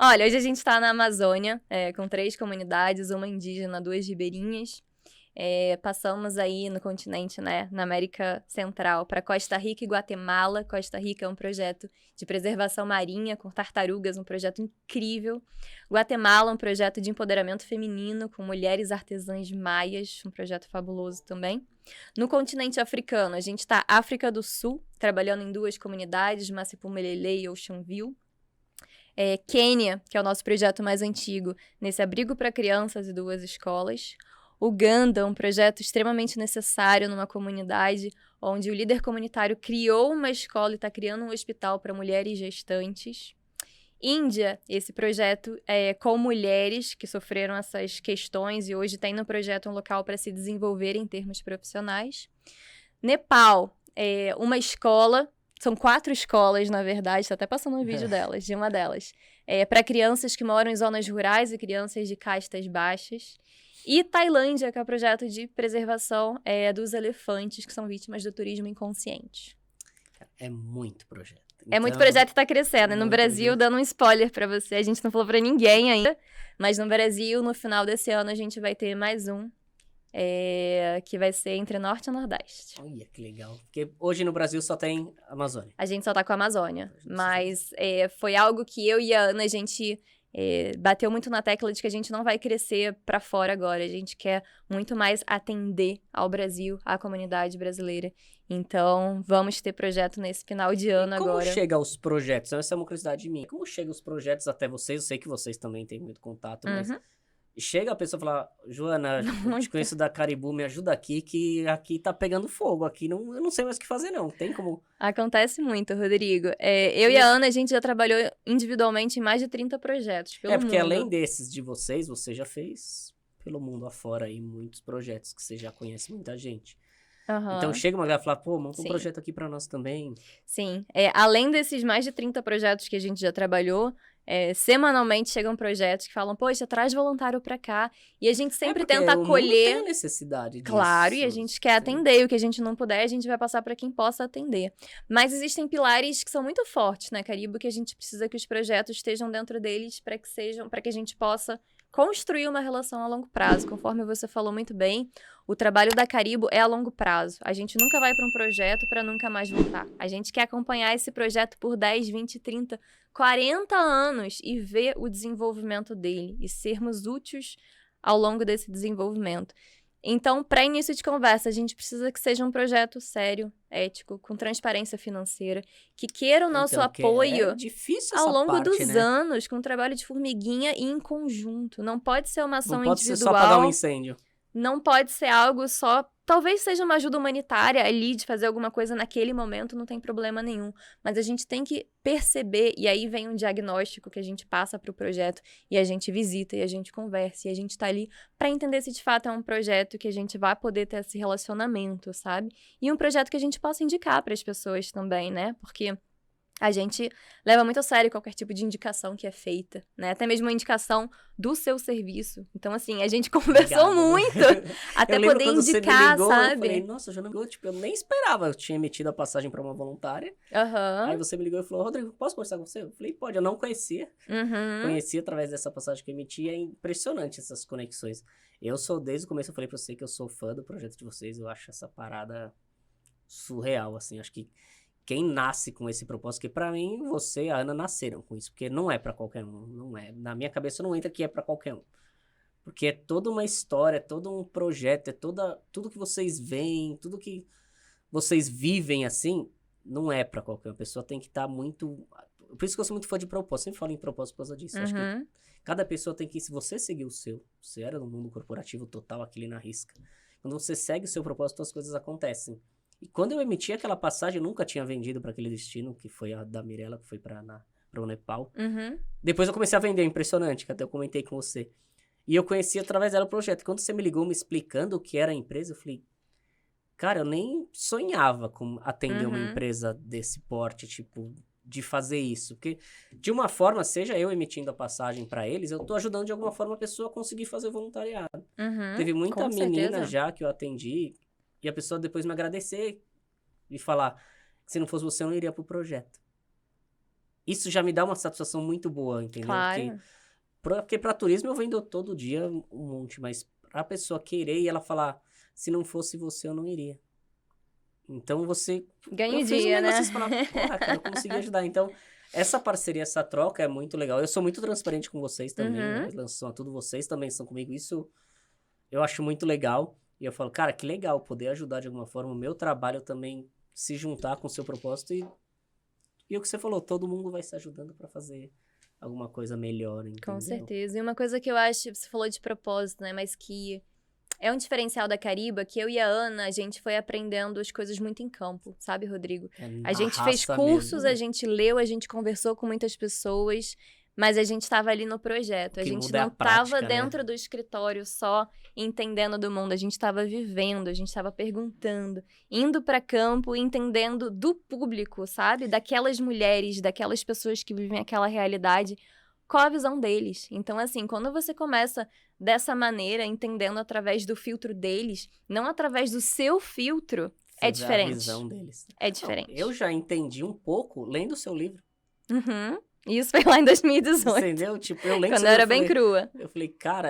Olha, hoje a gente está na Amazônia, com 3 comunidades, uma indígena, 2 ribeirinhas. Passamos aí no continente, né, na América Central, para Costa Rica e Guatemala. Costa Rica é um projeto de preservação marinha com tartarugas, um projeto incrível. Guatemala, um projeto de empoderamento feminino com mulheres artesãs maias, um projeto fabuloso também. No continente africano, a gente está África do Sul, trabalhando em 2 comunidades, Masipumelele e Oceanville. Quênia, que é o nosso projeto mais antigo, nesse abrigo para crianças e 2 escolas. Uganda, um projeto extremamente necessário numa comunidade onde o líder comunitário criou uma escola e está criando um hospital para mulheres gestantes. Índia, esse projeto com mulheres que sofreram essas questões e hoje tem no projeto um local para se desenvolver em termos profissionais. Nepal, uma escola, são 4 escolas, na verdade, está até passando um vídeo de uma delas, para crianças que moram em zonas rurais e crianças de castas baixas. E Tailândia, que é o projeto de preservação dos elefantes que são vítimas do turismo inconsciente. É muito projeto. É muito projeto e está crescendo. E no Brasil, dando um spoiler para você, a gente não falou para ninguém ainda, mas no Brasil, no final desse ano, a gente vai ter mais um, que vai ser entre Norte e Nordeste. Olha, que legal. Porque hoje no Brasil só tem Amazônia. A gente só tá com a Amazônia, mas foi algo que eu e a Ana, a gente... bateu muito na tecla de que a gente não vai crescer para fora agora, a gente quer muito mais atender ao Brasil, à comunidade brasileira. Então, vamos ter projeto nesse final de ano agora. Como chega os projetos? Essa é uma curiosidade minha. Como chega os projetos até vocês? Eu sei que vocês também têm muito contato, mas... Chega a pessoa e fala, Joana, eu te conheço da Caribu, me ajuda aqui, que aqui tá pegando fogo, aqui eu não sei mais o que fazer não, tem como... Acontece muito, Rodrigo. Eu e a Ana, a gente já trabalhou individualmente em mais de 30 projetos pelo mundo. Porque além desses de vocês, você já fez pelo mundo afora aí muitos projetos que você já conhece muita gente. Então chega uma galera e fala, pô, monta um projeto aqui pra nós também. Sim, além desses mais de 30 projetos que a gente já trabalhou, semanalmente chegam projetos que falam, poxa, traz voluntário pra cá. E a gente sempre tenta acolher. Tem a necessidade disso. Claro, e a gente quer atender. O que a gente não puder, a gente vai passar pra quem possa atender. Mas existem pilares que são muito fortes, né, Caribe, que a gente precisa que os projetos estejam dentro deles para que a gente possa construir uma relação a longo prazo. Conforme você falou muito bem, o trabalho da Caribo é a longo prazo. A gente nunca vai para um projeto para nunca mais voltar. A gente quer acompanhar esse projeto por 10, 20, 30, 40 anos e ver o desenvolvimento dele e sermos úteis ao longo desse desenvolvimento. Então, para início de conversa, a gente precisa que seja um projeto sério, ético, com transparência financeira, que queira o nosso apoio é difícil ao essa longo parte, dos né? anos, com trabalho de formiguinha e em conjunto. Não pode ser uma ação Não pode ser só individual. pra dar um incêndio. Não pode ser algo só... Talvez seja uma ajuda humanitária ali, de fazer alguma coisa naquele momento, não tem problema nenhum. Mas a gente tem que perceber, e aí vem um diagnóstico que a gente passa para o projeto, e a gente visita, e a gente conversa, e a gente tá ali para entender se de fato é um projeto que a gente vai poder ter esse relacionamento, sabe? E um projeto que a gente possa indicar para as pessoas também, né? Porque a gente leva muito a sério qualquer tipo de indicação que é feita, né? Até mesmo a indicação do seu serviço. Então, assim, a gente conversou Obrigado. muito até Eu lembro poder quando você me indicar, ligou, sabe? eu falei, nossa, já não ligou, tipo, eu nem esperava. Eu tinha emitido a passagem pra uma voluntária. Aí você me ligou e falou, Rodrigo, posso conversar com você? Eu falei, pode, eu não conhecia. Conheci através dessa passagem que eu emiti, é impressionante essas conexões. Eu sou, desde o começo eu falei pra você que eu sou fã do projeto de vocês, eu acho essa parada surreal, assim, acho que quem nasce com esse propósito, que pra mim, você e a Ana nasceram com isso, porque não é pra qualquer um, não é. Na minha cabeça não entra que é pra qualquer um. Porque é toda uma história, é todo um projeto, é tudo que vocês veem, tudo que vocês vivem assim, não é pra qualquer uma. A pessoa tem que estar muito... Por isso que eu sou muito fã de propósito, sempre falo em propósito por causa disso. Acho que cada pessoa tem que, se você seguir o seu, você era no mundo corporativo total, aquele na risca. Quando você segue o seu propósito, as coisas acontecem. E quando eu emiti aquela passagem, eu nunca tinha vendido para aquele destino, que foi a da Mirella, que foi para o Nepal. Depois eu comecei a vender, impressionante, que até eu comentei com você. E eu conheci através dela o projeto. Quando você me ligou me explicando o que era a empresa, eu falei, cara, eu nem sonhava com atender uma empresa desse porte, tipo, de fazer isso. Porque, de uma forma, seja eu emitindo a passagem para eles, eu tô ajudando de alguma forma a pessoa a conseguir fazer voluntariado. Teve muita com menina certeza. já que eu atendi, e a pessoa depois me agradecer e falar que se não fosse você, eu não iria pro projeto. Isso já me dá uma satisfação muito boa, entendeu? Claro. Porque pra turismo eu vendo todo dia um monte, mas pra pessoa querer e ela falar, se não fosse você, eu não iria. Então você... Ganha o eu fiz um dia, né? negócio e falar, porra, cara, eu consegui ajudar. Então, essa parceria, essa troca é muito legal. Eu sou muito transparente com vocês também, né? Em relação a tudo, vocês também estão comigo. Isso eu acho muito legal. E eu falo, cara, que legal poder ajudar de alguma forma. O meu trabalho também se juntar com o seu propósito. E o que você falou, todo mundo vai se ajudando pra fazer alguma coisa melhor, entendeu? Com certeza. E uma coisa que eu acho, você falou de propósito, né? Mas que é um diferencial da Cariba, que eu e a Ana, a gente foi aprendendo as coisas muito em campo, sabe, Rodrigo? A gente fez cursos, a gente leu, a gente conversou com muitas pessoas, mas a gente estava ali no projeto. A gente não estava dentro do escritório só entendendo do mundo, a gente estava vivendo, a gente estava perguntando, indo para campo, entendendo do público, sabe? Daquelas mulheres, daquelas pessoas que vivem aquela realidade, qual a visão deles. Então, assim, quando você começa dessa maneira, entendendo através do filtro deles, não através do seu filtro, é diferente. A visão deles. É diferente. Não, eu já entendi um pouco lendo o seu livro. Isso foi lá em 2018. Entendeu? Tipo, eu lembro... Quando eu era bem crua. Eu falei, cara,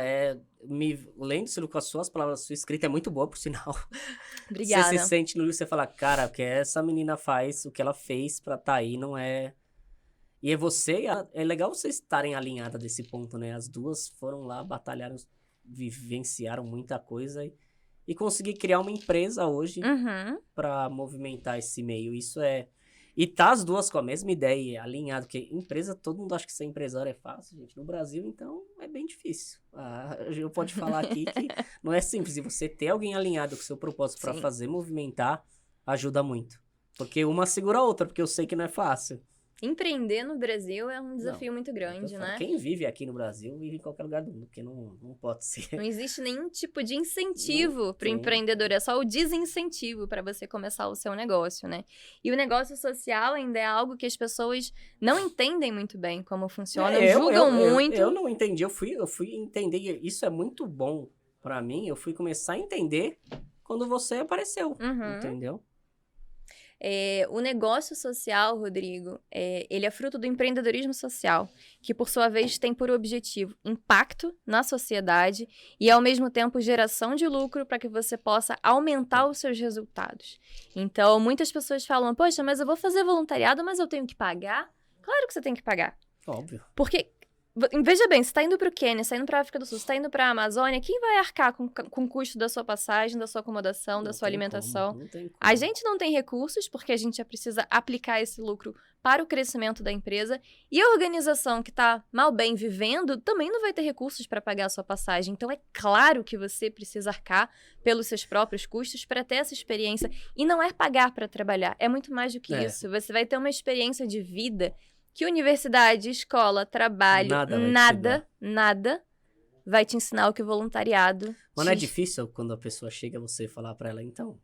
lendo isso com as suas palavras, a sua escrita é muito boa, por sinal. Obrigada. Você se sente no livro, você fala, cara, o que essa menina faz, o que ela fez pra tá aí, não é... E é legal vocês estarem alinhadas desse ponto, né? As duas foram lá, batalharam, vivenciaram muita coisa e conseguir criar uma empresa hoje pra movimentar esse meio. Isso é... E tá as duas com a mesma ideia, alinhado, porque empresa, todo mundo acha que ser empresário é fácil, gente. No Brasil, então, é bem difícil. Eu posso falar aqui que não é simples. E você ter alguém alinhado com o seu propósito pra fazer movimentar, ajuda muito. Porque uma segura a outra, porque eu sei que não é fácil. Empreender no Brasil é um desafio muito grande, né? Quem vive aqui no Brasil vive em qualquer lugar do mundo, porque não pode ser. Não existe nenhum tipo de incentivo para o empreendedor, é só o desincentivo para você começar o seu negócio, né? E o negócio social ainda é algo que as pessoas não entendem muito bem como funciona, julgam muito. Eu não entendi, eu fui entender, isso é muito bom para mim, eu fui começar a entender quando você apareceu, entendeu? O negócio social, Rodrigo, ele é fruto do empreendedorismo social, que, por sua vez, tem por objetivo impacto na sociedade e, ao mesmo tempo, geração de lucro para que você possa aumentar os seus resultados. Então, muitas pessoas falam, poxa, mas eu vou fazer voluntariado, mas eu tenho que pagar? Claro que você tem que pagar. Óbvio. Porque, veja bem, você está indo para o Quênia, você está indo para a África do Sul, você está indo para a Amazônia, quem vai arcar com o custo da sua passagem, da sua acomodação, da sua alimentação? Não tem como. A gente não tem recursos, porque a gente já precisa aplicar esse lucro para o crescimento da empresa, e a organização que está mal bem vivendo também não vai ter recursos para pagar a sua passagem. Então, é claro que você precisa arcar pelos seus próprios custos para ter essa experiência. E não é pagar para trabalhar, é muito mais do que isso. Você vai ter uma experiência de vida que universidade, escola, trabalho, nada vai te ensinar o que o voluntariado... Mas não é difícil quando a pessoa chega você falar pra ela, então...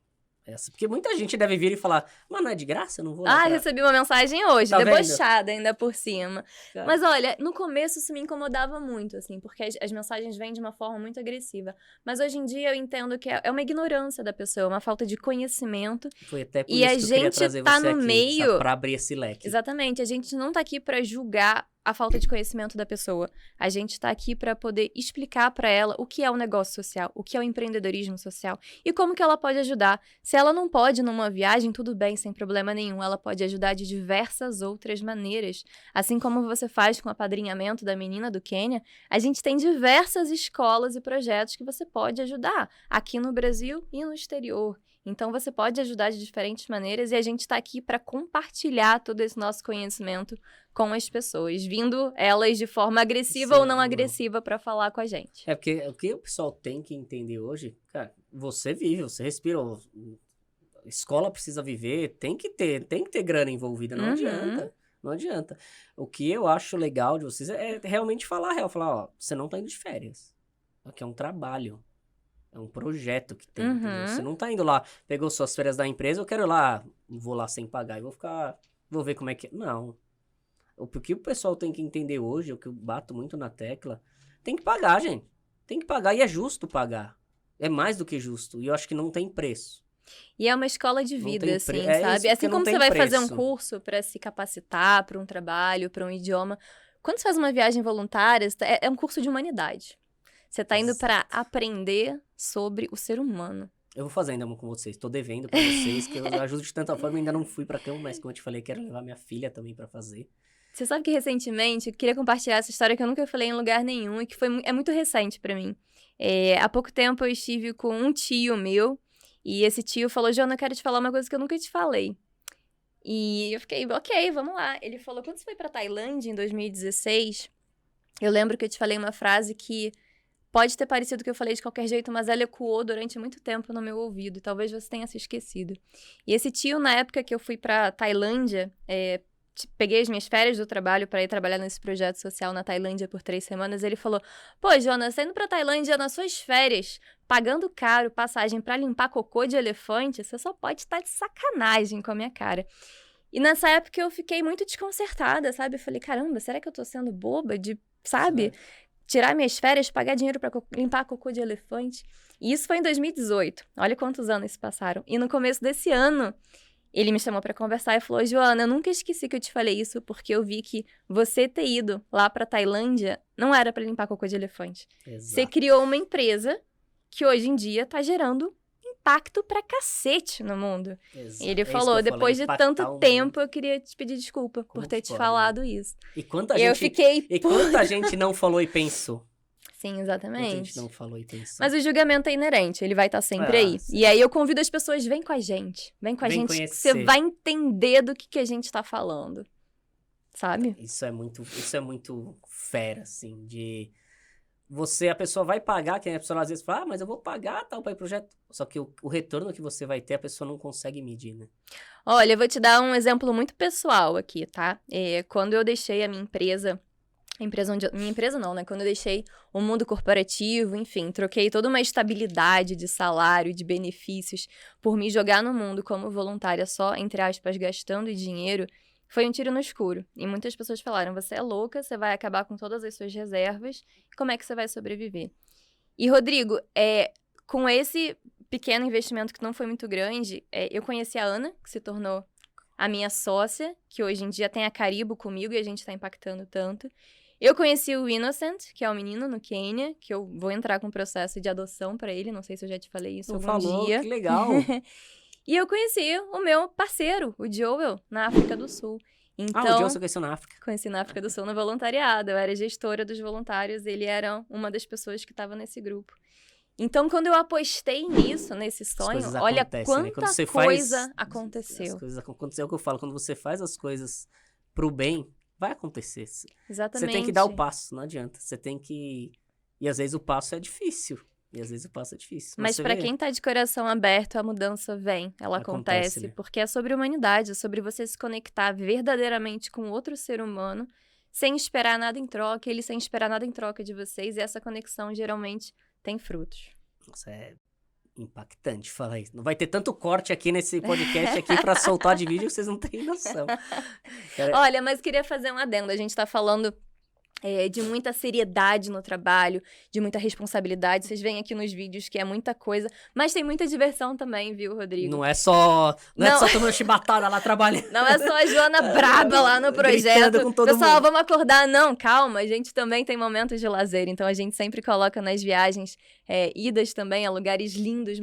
Porque muita gente deve vir e falar, mas não é de graça, eu não vou lá recebi uma mensagem hoje, tá debochada ainda por cima. Cara. Mas olha, no começo isso me incomodava muito, assim, porque as mensagens vêm de uma forma muito agressiva. Mas hoje em dia eu entendo que é uma ignorância da pessoa, uma falta de conhecimento. Foi até por e isso a que eu queria gente trazer tá você no aqui, meio... sabe, pra abrir esse leque. Exatamente, a gente não tá aqui pra julgar a falta de conhecimento da pessoa. A gente tá aqui pra poder explicar pra ela o que é o negócio social, o que é o empreendedorismo social e como que ela pode ajudar. Se ela não pode numa viagem, tudo bem, sem problema nenhum. Ela pode ajudar de diversas outras maneiras. Assim como você faz com o apadrinhamento da menina do Quênia, a gente tem diversas escolas e projetos que você pode ajudar aqui no Brasil e no exterior. Então, você pode ajudar de diferentes maneiras e a gente está aqui para compartilhar todo esse nosso conhecimento com as pessoas, vindo elas de forma agressiva ou não agressiva para falar com a gente. Porque o que o pessoal tem que entender hoje, cara, você vive, você respira, escola precisa viver, tem que ter grana envolvida, não adianta. Não adianta. O que eu acho legal de vocês é realmente falar a real, falar, ó, você não tá indo de férias. Aqui é um trabalho. É um projeto que tem, entendeu? Você não tá indo lá, pegou suas férias da empresa, eu quero ir lá, vou lá sem pagar e vou ver como é que é. Não. O que o pessoal tem que entender hoje, o que eu bato muito na tecla, tem que pagar, gente. Tem que pagar e é justo pagar. É mais do que justo. E eu acho que não tem preço. E é uma escola de vida, assim, É sabe? isso, Assim como você vai fazer um curso para se capacitar para um trabalho, para um idioma. Quando você faz uma viagem voluntária, é um curso de humanidade. Você tá indo para aprender sobre o ser humano. Eu vou fazer ainda com vocês. Tô devendo pra vocês, que eu ajudo de tanta forma. Ainda não fui pra cama, mas como eu te falei, quero levar minha filha também pra fazer. Você sabe que recentemente, eu queria compartilhar essa história que eu nunca falei em lugar nenhum e que é muito recente pra mim. Há pouco tempo eu estive com um tio meu e esse tio falou, Joana, eu quero te falar uma coisa que eu nunca te falei. E eu fiquei, ok, vamos lá. Ele falou, quando você foi pra Tailândia em 2016, eu lembro que eu te falei uma frase que pode ter parecido que eu falei de qualquer jeito, mas ela ecoou durante muito tempo no meu ouvido. E talvez você tenha se esquecido. E esse tio, na época que eu fui pra Tailândia, peguei as minhas férias do trabalho para ir trabalhar nesse projeto social na Tailândia por 3 semanas, ele falou, pô, Jonas, você indo pra Tailândia nas suas férias, pagando caro passagem pra limpar cocô de elefante, você só pode estar de sacanagem com a minha cara. E nessa época eu fiquei muito desconcertada, sabe? Eu falei, caramba, será que eu tô sendo boba de, sabe? Tirar minhas férias, pagar dinheiro pra limpar cocô de elefante. E isso foi em 2018. Olha quantos anos se passaram. E no começo desse ano, ele me chamou pra conversar e falou, Joana, eu nunca esqueci que eu te falei isso, porque eu vi que você ter ido lá pra Tailândia não era pra limpar cocô de elefante. Exato. Você criou uma empresa que hoje em dia tá gerando impacto pra cacete no mundo. Exato. E ele falou, depois de tanto tempo, eu queria te pedir desculpa por ter te falado isso. E quanta gente não falou e pensou. Sim, exatamente. Quanta gente não falou e pensou. Mas o julgamento é inerente, ele vai estar sempre aí. Sim. E aí eu convido as pessoas, vem com a gente. Vem com a gente, que você vai entender do que a gente tá falando. Sabe? Isso é muito fera, assim, de... a pessoa vai pagar, que a pessoa às vezes fala, mas eu vou pagar tal para ir projeto. Só que o retorno que você vai ter, a pessoa não consegue medir, né? Olha, eu vou te dar um exemplo muito pessoal aqui, tá? Quando eu deixei a minha empresa minha empresa não, né? Quando eu deixei o mundo corporativo, enfim, troquei toda uma estabilidade de salário, de benefícios, por me jogar no mundo como voluntária só, entre aspas, gastando dinheiro, foi um tiro no escuro. E muitas pessoas falaram, você é louca, você vai acabar com todas as suas reservas, como é que você vai sobreviver? E, Rodrigo, com esse pequeno investimento que não foi muito grande, eu conheci a Ana, que se tornou a minha sócia, que hoje em dia tem a Caribo comigo e a gente tá impactando tanto. Eu conheci o Innocent, que é um menino no Quênia, que eu vou entrar com um processo de adoção pra ele, não sei se eu já te falei isso algum dia. Que legal! E eu conheci o meu parceiro, o Joel, na África do Sul. Então, o Joel você conheceu na África? Conheci na África do Sul no voluntariado, eu era gestora dos voluntários, ele era uma das pessoas que estava nesse grupo. Então, quando eu apostei nisso, nesse sonho, olha quanta coisa aconteceu. As coisas acontecem, é o que eu falo, quando você faz as coisas pro bem, vai acontecer. Exatamente. Você tem que dar o passo, não adianta. Você tem que... E às vezes o passo é difícil. Mas pra quem tá de coração aberto, a mudança vem, ela acontece, né? Porque é sobre humanidade, é sobre você se conectar verdadeiramente com outro ser humano, sem esperar nada em troca, ele sem esperar nada em troca de vocês, e essa conexão geralmente tem frutos. Nossa, é impactante falar isso. Não vai ter tanto corte aqui nesse podcast aqui pra soltar de vídeo que vocês não têm noção. Olha, mas queria fazer um adendo. A gente tá falando de muita seriedade no trabalho, de muita responsabilidade. Vocês veem aqui nos vídeos que é muita coisa, mas tem muita diversão também, viu, Rodrigo? Não é só tomando chibatada lá trabalhando. Não é só a Joana braba lá no projeto. Com todo Pessoal, mundo. Vamos acordar. Não, calma, a gente também tem momentos de lazer, então a gente sempre coloca nas viagens idas também a lugares lindos,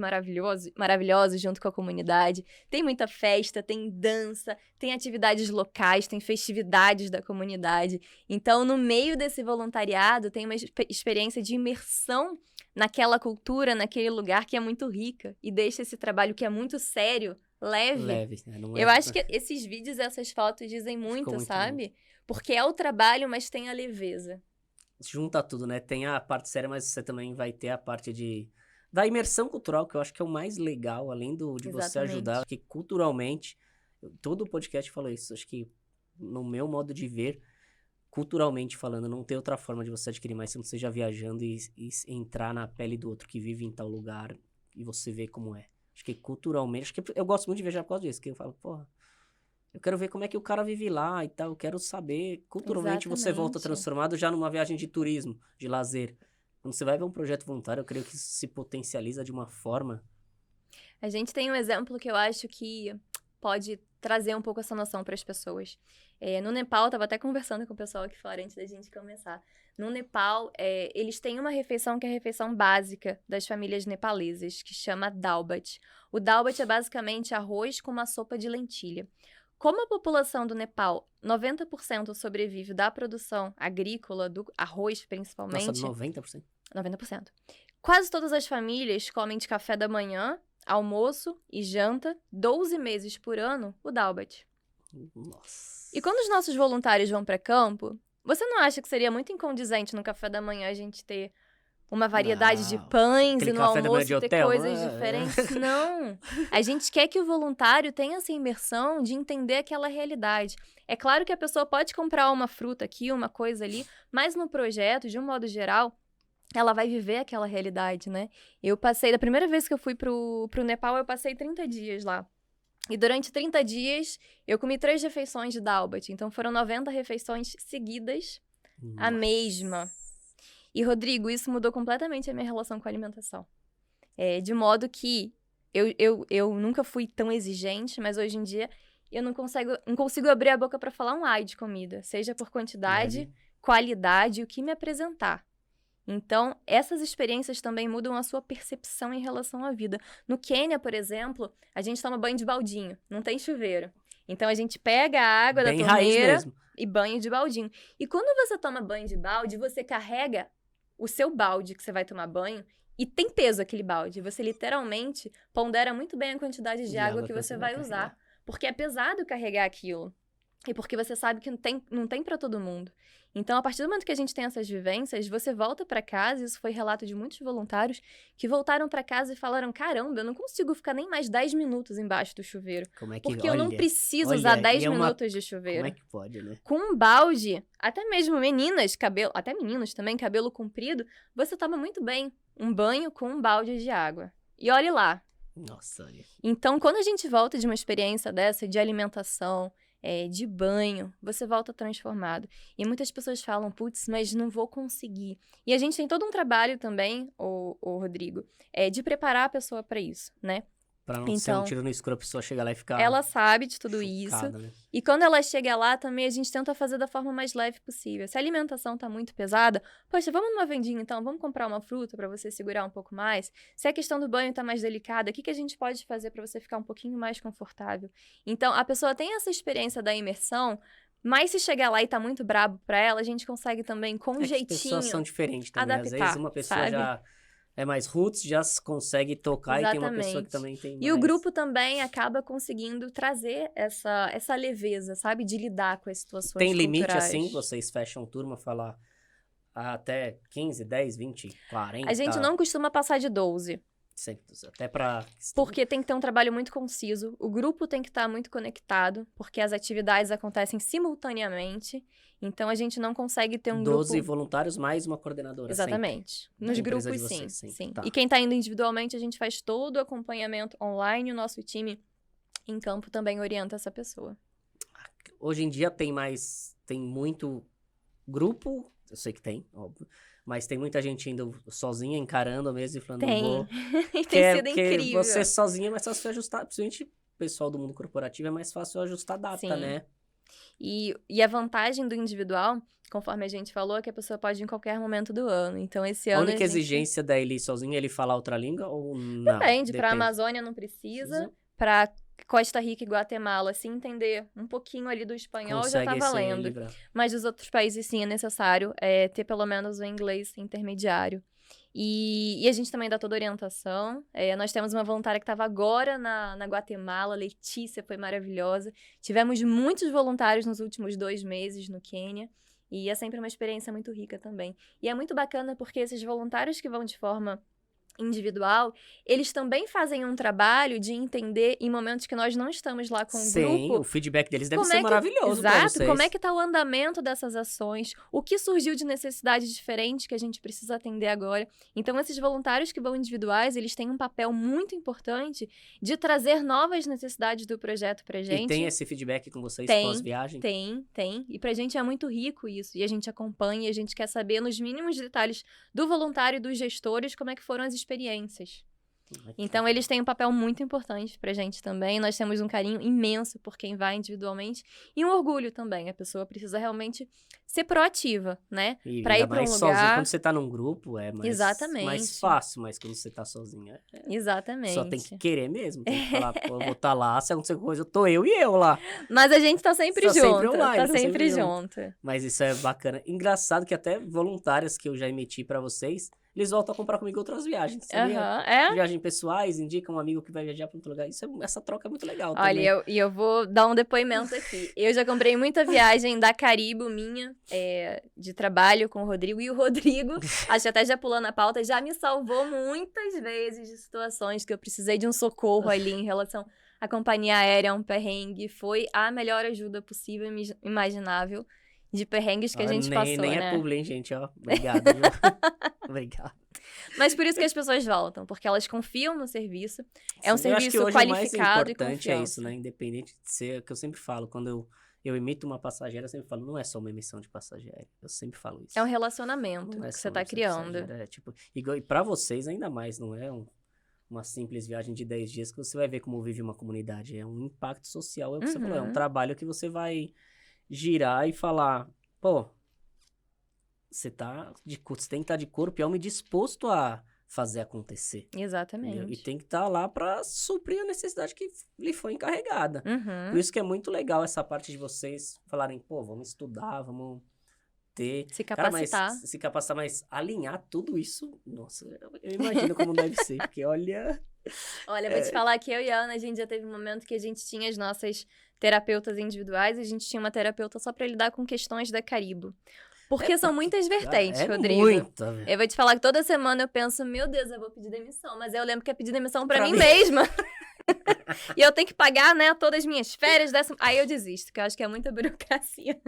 maravilhosos junto com a comunidade. Tem muita festa, tem dança, tem atividades locais, tem festividades da comunidade. Então, no meio desse voluntariado, tem uma experiência de imersão naquela cultura, naquele lugar que é muito rica e deixa esse trabalho que é muito sério, leve. Não é... Eu acho que esses vídeos, essas fotos dizem muito, sabe? Bom. Porque é o trabalho, mas tem a leveza. Junta tudo, né? Tem a parte séria, mas você também vai ter a parte da imersão cultural, que eu acho que é o mais legal, além de você ajudar, porque culturalmente, todo o podcast falou isso, acho que no meu modo de ver, culturalmente falando, não tem outra forma de você adquirir mais se não seja viajando e entrar na pele do outro que vive em tal lugar e você ver como é. Acho que culturalmente, acho que eu gosto muito de viajar por causa disso, que eu falo, porra, eu quero ver como é que o cara vive lá e tal, eu quero saber, culturalmente você volta transformado já numa viagem de turismo, de lazer. Quando você vai ver um projeto voluntário, eu creio que isso se potencializa de uma forma... A gente tem um exemplo que eu acho que pode trazer um pouco essa noção para as pessoas. No Nepal, eu estava até conversando com o pessoal aqui fora antes da gente começar. No Nepal, eles têm uma refeição que é a refeição básica das famílias nepalesas, que chama dalbat. O dalbat é basicamente arroz com uma sopa de lentilha. Como a população do Nepal, 90% sobrevive da produção agrícola, do arroz principalmente... Nossa, 90%? 90%. Quase todas as famílias comem de café da manhã, almoço e janta, 12 meses por ano, o dalbat. Nossa. E quando os nossos voluntários vão para campo, você não acha que seria muito incondizente no café da manhã a gente ter uma variedade de pães e no almoço ter coisas diferentes? Não. A gente quer que o voluntário tenha essa imersão de entender aquela realidade. É claro que a pessoa pode comprar uma fruta aqui, uma coisa ali, mas no projeto, de um modo geral, ela vai viver aquela realidade, né? Da primeira vez que eu fui pro Nepal, eu passei 30 dias lá. E durante 30 dias, eu comi 3 refeições de dalbat. Então, foram 90 refeições seguidas, a mesma. E, Rodrigo, isso mudou completamente a minha relação com a alimentação. De modo que eu nunca fui tão exigente, mas hoje em dia eu não consigo abrir a boca para falar um ai de comida. Seja por quantidade, qualidade, o que me apresentar. Então, essas experiências também mudam a sua percepção em relação à vida. No Quênia, por exemplo, a gente toma banho de baldinho, não tem chuveiro. Então, a gente pega a água da torneira e banho de baldinho. E quando você toma banho de balde, você carrega o seu balde que você vai tomar banho e tem peso aquele balde. Você literalmente pondera muito bem a quantidade de água que você vai usar. Porque é pesado carregar aquilo. E porque você sabe que não tem para todo mundo. Então, a partir do momento que a gente tem essas vivências, você volta para casa, isso foi relato de muitos voluntários, que voltaram para casa e falaram, caramba, eu não consigo ficar nem mais 10 minutos embaixo do chuveiro. Porque eu não preciso usar 10 minutos de chuveiro. Como é que pode, né? Com um balde, até mesmo meninos também, cabelo comprido, você toma muito bem um banho com um balde de água. E olhe lá. Nossa, olha. Então, quando a gente volta de uma experiência dessa, de alimentação, de banho, você volta transformado. E muitas pessoas falam, putz, mas não vou conseguir. E a gente tem todo um trabalho também, o Rodrigo, de preparar a pessoa para isso, né? Pra não ser um tiro no escuro, a pessoa chegar lá e ficar Ela sabe de tudo isso. chocada, né? E quando ela chega lá, também a gente tenta fazer da forma mais leve possível. Se a alimentação tá muito pesada, poxa, vamos numa vendinha então, vamos comprar uma fruta pra você segurar um pouco mais. Se a questão do banho tá mais delicada, o que a gente pode fazer pra você ficar um pouquinho mais confortável? Então, a pessoa tem essa experiência da imersão, mas se chegar lá e tá muito brabo pra ela, a gente consegue também, com um É que as pessoas jeitinho, são diferentes também. Às vezes adaptar, uma pessoa sabe? já é mais roots, já consegue tocar, e tem uma pessoa que Exatamente. também tem mais... E o grupo também acaba conseguindo trazer essa leveza, sabe? De lidar com as situações Tem limite, culturais. assim? Vocês fecham turma, falar até 15, 10, 20, 40... A gente não costuma passar de 12, Até pra... porque tem que ter um trabalho muito conciso, o grupo tem que estar muito conectado, porque as atividades acontecem simultaneamente, então a gente não consegue ter um 12 grupo... voluntários mais uma coordenadora. Exatamente. Sempre. Nos Da empresa grupos, de sim, vocês, sempre. sim. Tá. E quem tá indo individualmente, a gente faz todo o acompanhamento online, o nosso time em campo também orienta essa pessoa. Hoje em dia tem muito grupo, eu sei que tem, óbvio, mas tem muita gente indo sozinha, encarando mesmo e falando, não vou... E tem sido porque incrível. você sozinha é mais fácil ajustar, principalmente o pessoal do mundo corporativo, é mais fácil ajustar a data, Sim. né? E a vantagem do individual, conforme a gente falou, é que a pessoa pode ir em qualquer momento do ano. Então, esse A ano única a gente... exigência da Eli sozinha é ele falar outra língua ou não? Depende. Para a Amazônia não precisa. Para Costa Rica e Guatemala, se entender um pouquinho ali do espanhol, já tá valendo. Mas dos outros países, sim, é necessário ter pelo menos o inglês intermediário. E a gente também dá toda orientação. Nós temos uma voluntária que estava agora na Guatemala, Letícia, foi maravilhosa. Tivemos muitos voluntários nos últimos 2 meses no Quênia. E é sempre uma experiência muito rica também. E é muito bacana porque esses voluntários que vão de forma individual, eles também fazem um trabalho de entender em momentos que nós não estamos lá com o Sim, grupo. o feedback deles deve ser maravilhoso pra Exato, vocês. como é que tá o andamento dessas ações, o que surgiu de necessidade diferente que a gente precisa atender agora. Então, esses voluntários que vão individuais, eles têm um papel muito importante de trazer novas necessidades do projeto pra gente. E tem esse feedback com vocês pós-viagem? Tem. E pra gente é muito rico isso. E a gente acompanha, a gente quer saber nos mínimos detalhes do voluntário e dos gestores como é que foram as experiências. Então, eles têm um papel muito importante pra gente também. Nós temos um carinho imenso por quem vai individualmente e um orgulho também. A pessoa precisa realmente ser proativa, né? E pra ir pra um sozinho, lugar... quando você tá num grupo, é mais fácil, mas quando você tá sozinha... Exatamente. Só tem que querer mesmo. Tem que falar, pô, eu vou estar lá, se acontecer coisa, eu tô eu e eu lá. Mas a gente tá sempre junto. Sempre online, tá sempre junto. Mas isso é bacana. Engraçado que até voluntárias que eu já emiti pra vocês, eles voltam a comprar comigo outras viagens, sabia? Viagens pessoais, indicam um amigo que vai viajar pra outro lugar. Essa troca é muito legal também. Olha, eu vou dar um depoimento aqui. Eu já comprei muita viagem da Caribe, minha, de trabalho com o Rodrigo. E o Rodrigo, acho que até já pulando a pauta, já me salvou muitas vezes de situações que eu precisei de um socorro ali em relação à companhia aérea, um perrengue. Foi a melhor ajuda possível e imaginável de perrengues que a gente passou, nem né? é publi, hein, gente, ó. Obrigado, viu? Obrigado. Mas por isso que as pessoas voltam, porque elas confiam no serviço. É um Sim, serviço eu acho que hoje qualificado o mais e importante confiança. é isso, né? Independente de ser, o que eu sempre falo, quando eu emito uma passageira, eu sempre falo, não é só uma emissão de passageiro. Eu sempre falo isso. É um relacionamento que você tá criando. E pra vocês, ainda mais, não é uma simples viagem de 10 dias que você vai ver como vive uma comunidade. É um impacto social, é o que você falou. É um trabalho que você vai girar e falar, pô, você tem que estar de corpo e alma disposto a fazer acontecer. Exatamente. Entendeu? E tem que estar lá pra suprir a necessidade que lhe foi encarregada. Por isso que é muito legal essa parte de vocês falarem, pô, vamos estudar, vamos ter... Se capacitar. Se capacitar, mas alinhar tudo isso, nossa, eu imagino como deve ser, porque olha... Olha, vou te falar que eu e a Ana, a gente já teve um momento que a gente tinha as nossas terapeutas individuais, a gente tinha uma terapeuta só pra lidar com questões da Caribe. Porque são muitas vertentes, Rodrigo. Muita, eu vou te falar que toda semana eu penso, meu Deus, eu vou pedir demissão. Mas eu lembro que é pedir demissão pra mim mesma. E eu tenho que pagar, né, todas as minhas férias. Aí eu desisto, que eu acho que é muita burocracia.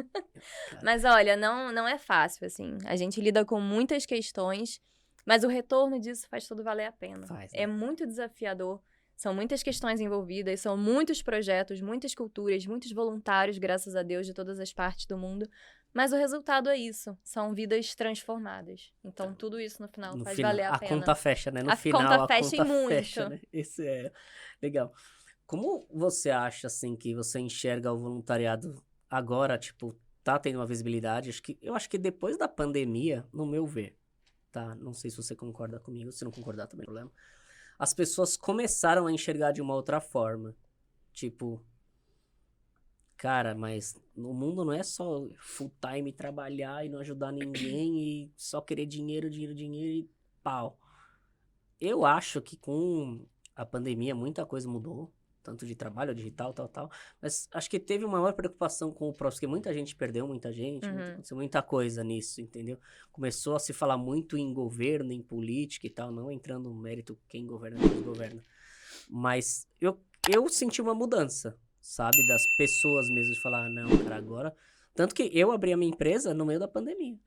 Mas olha, não é fácil, assim. A gente lida com muitas questões, mas o retorno disso faz tudo valer a pena. É muito desafiador São muitas questões envolvidas, são muitos projetos, muitas culturas, muitos voluntários, graças a Deus, de todas as partes do mundo. Mas o resultado é isso, são vidas transformadas. Então, tudo isso no final No faz final, valer a a pena. conta fecha, né? No A final, conta a fecha e conta muito. fecha, né? Esse é legal. Como você acha, assim, que você enxerga o voluntariado agora, tipo, tá tendo uma visibilidade? Eu acho que depois da pandemia, no meu ver, tá? Não sei se você concorda comigo, se não concordar também não tem problema. As pessoas começaram a enxergar de uma outra forma. Tipo, cara, mas no mundo não é só full time trabalhar e não ajudar ninguém e só querer dinheiro, dinheiro, dinheiro e pau. Eu acho que com a pandemia muita coisa mudou, tanto de trabalho, digital, tal, tal. Mas acho que teve uma maior preocupação com o próximo, porque muita gente perdeu muita gente, aconteceu muita coisa nisso, entendeu? Começou a se falar muito em governo, em política e tal, não entrando no mérito quem governa, quem desgoverna. Mas eu senti uma mudança, sabe? Das pessoas mesmo de falar, não, cara, agora... Tanto que eu abri a minha empresa no meio da pandemia.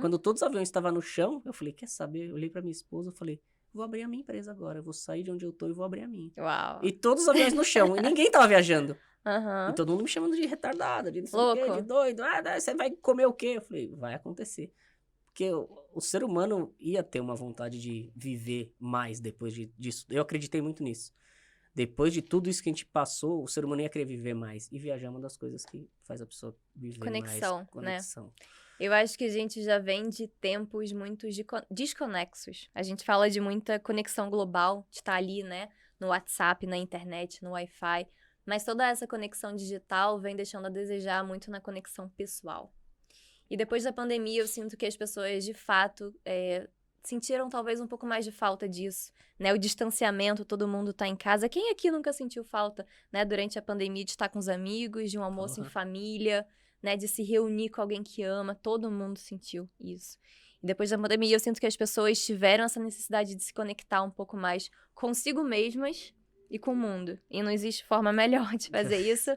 Quando todos os aviões estavam no chão, eu falei, quer saber? Eu olhei pra minha esposa e falei, vou abrir a minha empresa agora. Eu vou sair de onde eu tô e vou abrir a minha. Uau. E todos os aviões no chão. E ninguém tava viajando. E Aham. todo mundo me chamando de retardada, de não sei o quê, Louco. de doido. Ah, você vai comer o quê? Eu falei, vai acontecer. Porque o ser humano ia ter uma vontade de viver mais depois disso. Eu acreditei muito nisso. Depois de tudo isso que a gente passou, o ser humano ia querer viver mais. E viajar é uma das coisas que faz a pessoa viver Conexão, mais. Conexão. Eu acho que a gente já vem de tempos muito desconexos. A gente fala de muita conexão global, de estar ali, né, no WhatsApp, na internet, no Wi-Fi. Mas toda essa conexão digital vem deixando a desejar muito na conexão pessoal. E depois da pandemia, eu sinto que as pessoas, de fato, sentiram talvez um pouco mais de falta disso, né? O distanciamento, todo mundo tá em casa. Quem aqui nunca sentiu falta, né, durante a pandemia, de estar com os amigos, de um almoço em família, né, de se reunir com alguém que ama? Todo mundo sentiu isso. E depois da pandemia, eu sinto que as pessoas tiveram essa necessidade de se conectar um pouco mais consigo mesmas e com o mundo. E não existe forma melhor de fazer isso,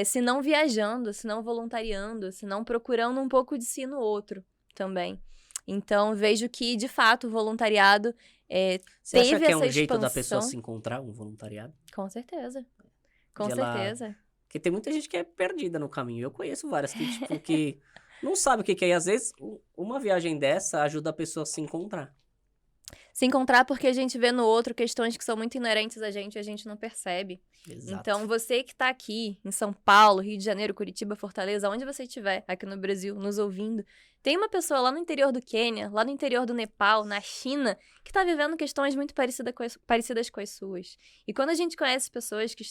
se não viajando, se não voluntariando, se não procurando um pouco de si no outro também. Então, vejo que, de fato, o voluntariado Você acha teve que é essa um jeito da pessoa expansão. se encontrar, um voluntariado? Com certeza. Com De ela- certeza. Porque tem muita gente que é perdida no caminho. Eu conheço várias que, tipo, que não sabe o que que é. E às vezes, uma viagem dessa ajuda a pessoa a se encontrar. Se encontrar porque a gente vê no outro questões que são muito inerentes a gente e a gente não percebe. Exato. Então, você que tá aqui em São Paulo, Rio de Janeiro, Curitiba, Fortaleza, onde você estiver aqui no Brasil nos ouvindo, tem uma pessoa lá no interior do Quênia, lá no interior do Nepal, na China, que tá vivendo questões muito parecidas com as suas. E quando a gente conhece pessoas que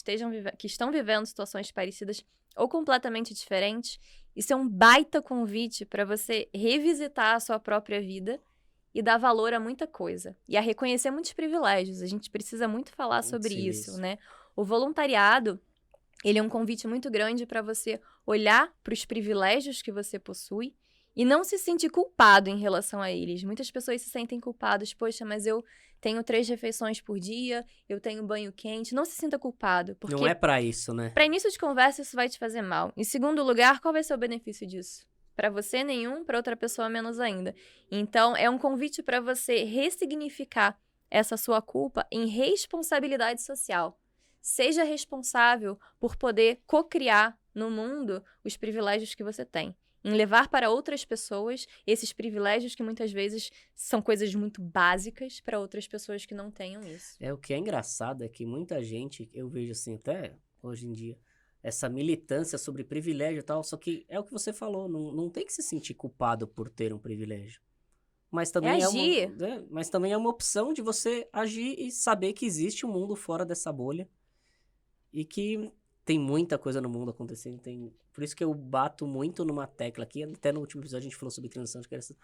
estão vivendo situações parecidas ou completamente diferentes, isso é um baita convite para você revisitar a sua própria vida e dar valor a muita coisa. E a reconhecer muitos privilégios. A gente precisa muito falar sobre isso, né? O voluntariado, ele é um convite muito grande para você olhar para os privilégios que você possui e não se sentir culpado em relação a eles. Muitas pessoas se sentem culpadas. Poxa, mas eu tenho 3 refeições por dia, eu tenho banho quente. Não se sinta culpado, porque Não é pra isso, né? para início de conversa isso vai te fazer mal. Em segundo lugar, qual vai ser o benefício disso? Para você, nenhum, para outra pessoa, menos ainda. Então, é um convite para você ressignificar essa sua culpa em responsabilidade social. Seja responsável por poder co-criar no mundo os privilégios que você tem. Em levar para outras pessoas esses privilégios que muitas vezes são coisas muito básicas para outras pessoas que não tenham isso. O que é engraçado é que muita gente, eu vejo assim, até hoje em dia, essa militância sobre privilégio e tal, só que é o que você falou, não tem que se sentir culpado por ter um privilégio. Mas também agir. Mas também é uma opção de você agir e saber que existe um mundo fora dessa bolha e que tem muita coisa no mundo acontecendo. Por isso que eu bato muito numa tecla aqui, até no último episódio a gente falou sobre transição de criança.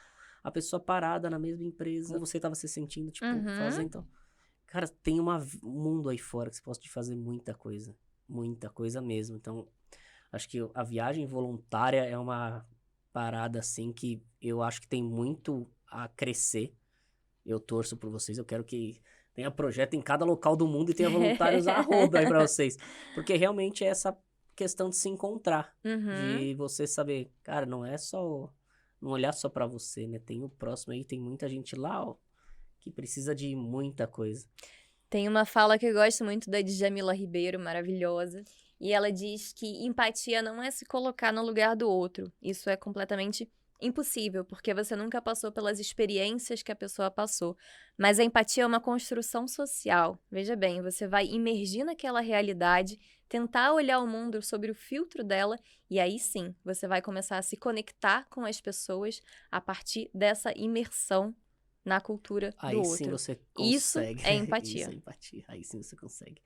A pessoa parada na mesma empresa, você tava se sentindo, tipo, fazendo então. Cara, tem um mundo aí fora que você pode fazer muita coisa. Muita coisa mesmo. Então, acho que a viagem voluntária é uma parada, assim, que eu acho que tem muito a crescer. Eu torço por vocês. Eu quero que tenha projeto em cada local do mundo e tenha voluntários a rodo aí pra vocês. Porque realmente é essa questão de se encontrar. De você saber, cara, não é só... Não olhar só pra você, né? Tem o próximo aí, tem muita gente lá, ó, que precisa de muita coisa. Tem uma fala que eu gosto muito da Djamila Ribeiro, maravilhosa. E ela diz que empatia não é se colocar no lugar do outro. Isso é completamente impossível, porque você nunca passou pelas experiências que a pessoa passou. Mas a empatia é uma construção social. Veja bem, você vai imergir naquela realidade, tentar olhar o mundo sobre o filtro dela, e aí sim, você vai começar a se conectar com as pessoas a partir dessa imersão na cultura do Aí sim outro. você Isso consegue. é Isso empatia. é empatia. Aí sim você consegue.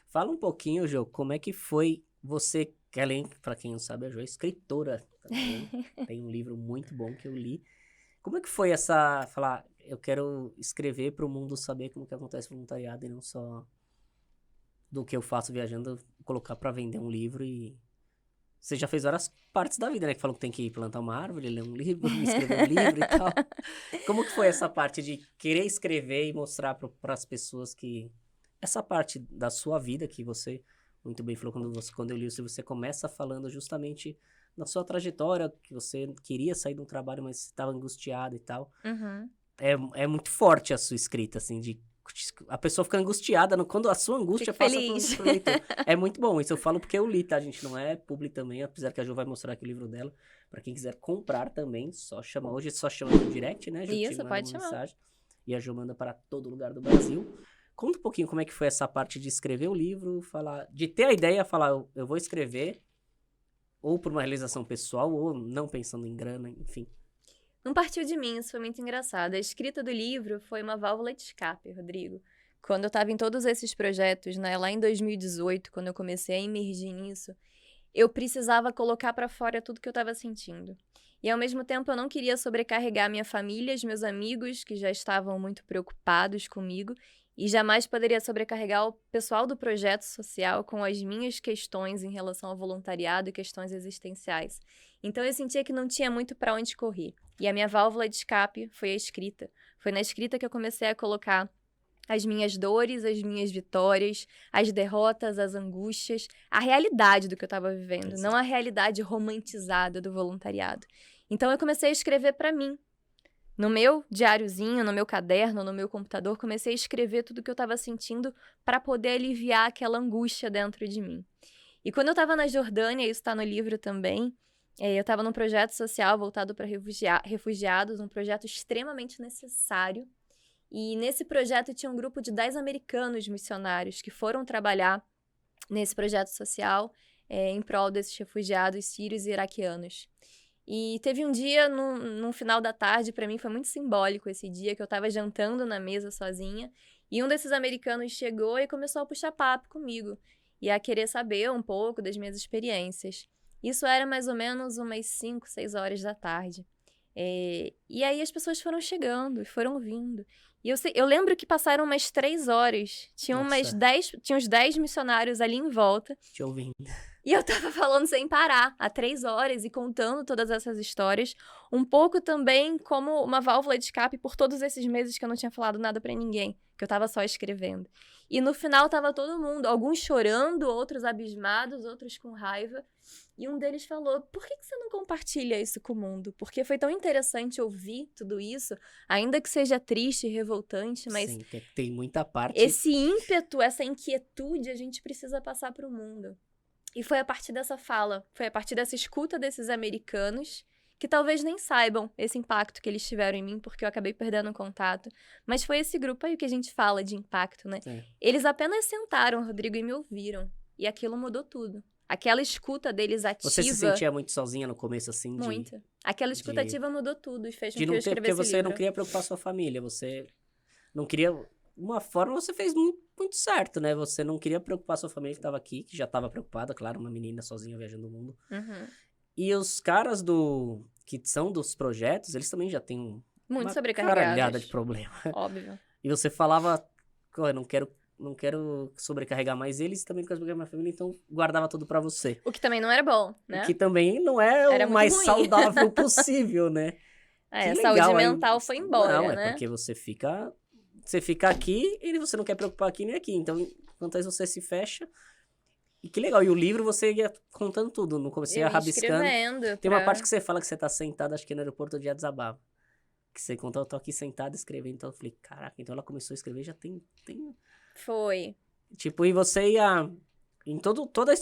Fala um pouquinho, Jô, como é que foi você, que além, pra quem não sabe, a Jô é escritora também. Tem um livro muito bom que eu li. Como é que foi falar, eu quero escrever para o mundo saber como que acontece voluntariado e não só do que eu faço viajando, colocar para vender um livro e... Você já fez várias partes da vida, né? Que falou que tem que plantar uma árvore, ler um livro, escrever um livro e tal. Como que foi essa parte de querer escrever e mostrar para as pessoas que... Essa parte da sua vida que você muito bem falou quando eu li o livro, você começa falando justamente na sua trajetória, que você queria sair de um trabalho, mas estava angustiado e tal. Uhum. É muito forte a sua escrita, assim, de... A pessoa fica angustiada quando a sua angústia Fico passa feliz. pro leitor. É muito bom, isso eu falo porque eu li, tá, gente? Não é publi também, apesar que a Ju vai mostrar aqui o livro dela. Pra quem quiser comprar também, só chama. Hoje só chama no direct, né? A Ju te Isso, manda pode uma chamar. mensagem. E a Ju manda para todo lugar do Brasil. Conta um pouquinho como é que foi essa parte de escrever o livro, falar... De ter a ideia, falar, eu vou escrever, ou por uma realização pessoal, ou não pensando em grana, enfim. Não partiu de mim, isso foi muito engraçado. A escrita do livro foi uma válvula de escape, Rodrigo. Quando eu estava em todos esses projetos, né, lá em 2018, quando eu comecei a imergir nisso, eu precisava colocar para fora tudo que eu estava sentindo. E ao mesmo tempo eu não queria sobrecarregar minha família, os meus amigos, que já estavam muito preocupados comigo, e jamais poderia sobrecarregar o pessoal do projeto social com as minhas questões em relação ao voluntariado e questões existenciais. Então eu sentia que não tinha muito para onde correr. E a minha válvula de escape foi a escrita. Foi na escrita que eu comecei a colocar as minhas dores, as minhas vitórias, as derrotas, as angústias, a realidade do que eu estava vivendo, não a realidade romantizada do voluntariado. Então eu comecei a escrever para mim. No meu diáriozinho, no meu caderno, no meu computador, comecei a escrever tudo que eu estava sentindo para poder aliviar aquela angústia dentro de mim. E quando eu estava na Jordânia, isso está no livro também, eu estava num projeto social voltado para refugiados, um projeto extremamente necessário. E nesse projeto tinha um grupo de 10 americanos missionários que foram trabalhar nesse projeto social em prol desses refugiados sírios e iraquianos. E teve um dia, no final da tarde, para mim foi muito simbólico esse dia, que eu estava jantando na mesa sozinha, e um desses americanos chegou e começou a puxar papo comigo, e a querer saber um pouco das minhas experiências. Isso era mais ou menos umas 5, 6 horas da tarde. E aí as pessoas foram chegando e foram vindo. E eu lembro que passaram umas 3 horas. Tinha uns 10 missionários ali em volta. Te ouvindo. E eu tava falando sem parar, há 3 horas, e contando todas essas histórias. Um pouco também como uma válvula de escape por todos esses meses que eu não tinha falado nada pra ninguém. Que eu tava só escrevendo. E no final tava todo mundo, alguns chorando, outros abismados, outros com raiva. E um deles falou, por que você não compartilha isso com o mundo? Porque foi tão interessante ouvir tudo isso, ainda que seja triste e revoltante, mas... Sim, tem muita parte... Esse ímpeto, essa inquietude, a gente precisa passar pro mundo. E foi a partir dessa fala, foi a partir dessa escuta desses americanos, que talvez nem saibam esse impacto que eles tiveram em mim, porque eu acabei perdendo o contato. Mas foi esse grupo aí que a gente fala de impacto, né? É. Eles apenas sentaram, Rodrigo, e me ouviram. E aquilo mudou tudo. Aquela escuta deles ativa... Você se sentia muito sozinha no começo, assim? Muito. Aquela escuta ativa mudou tudo e fez com que eu escrevesse porque você livro. não queria preocupar sua família, você não queria... Uma forma você fez muito, muito certo, né? Você não queria preocupar sua família que estava aqui, que já estava preocupada, claro, uma menina sozinha viajando o mundo. Uhum. E os caras que são dos projetos, eles também já têm Muito uma sobrecarregados. caralhada de problema. Óbvio. E você falava, eu não quero sobrecarregar mais eles, também não quero sobrecarregar minha família, então guardava tudo pra você. O que também não era bom, né? O que também não é Era o mais muito ruim. saudável possível, né? A Que saúde legal, mental aí, foi embora, não, né? é porque você fica aqui e você não quer preocupar aqui nem aqui. Então, enquanto isso você se fecha. E que legal. E o livro você ia contando tudo. No começo você ia rabiscando. Tem uma parte que você fala que você tá sentado, acho que no aeroporto de Addis Ababa. Que você conta, eu tô aqui sentado escrevendo. Então eu falei, caraca, então ela começou a escrever já tem Foi. Tipo, e você ia...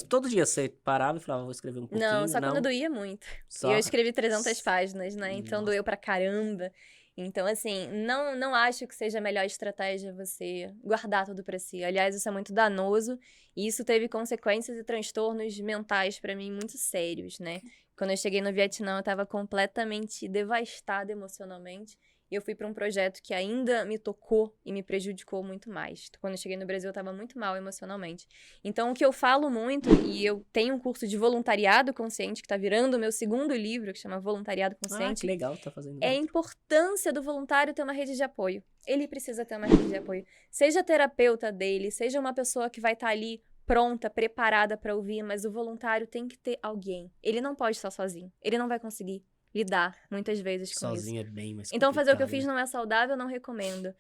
Todo dia você parava e falava, vou escrever um pouquinho, Não, só quando doía muito. E eu escrevi 300 páginas, né? Então Nossa. doeu pra caramba. Então, assim, não acho que seja a melhor estratégia você guardar tudo pra si. Aliás, isso é muito danoso. E isso teve consequências e transtornos mentais pra mim muito sérios, né? Quando eu cheguei no Vietnã, eu tava completamente devastada emocionalmente. E eu fui pra um projeto que ainda me tocou e me prejudicou muito mais. Quando eu cheguei no Brasil, eu tava muito mal emocionalmente. Então, o que eu falo muito, e eu tenho um curso de voluntariado consciente, que tá virando o meu segundo livro, que chama Voluntariado Ah, que Consciente, legal, tá fazendo é a outro. importância do voluntário ter uma rede de apoio. Ele precisa ter uma rede de apoio. Seja terapeuta dele, seja uma pessoa que vai estar ali pronta, preparada para ouvir, mas o voluntário tem que ter alguém. Ele não pode estar sozinho. Ele não vai conseguir lidar muitas vezes com isso. Sozinho é bem mais Então, fazer o que eu complicado, fiz né? não é saudável, não recomendo.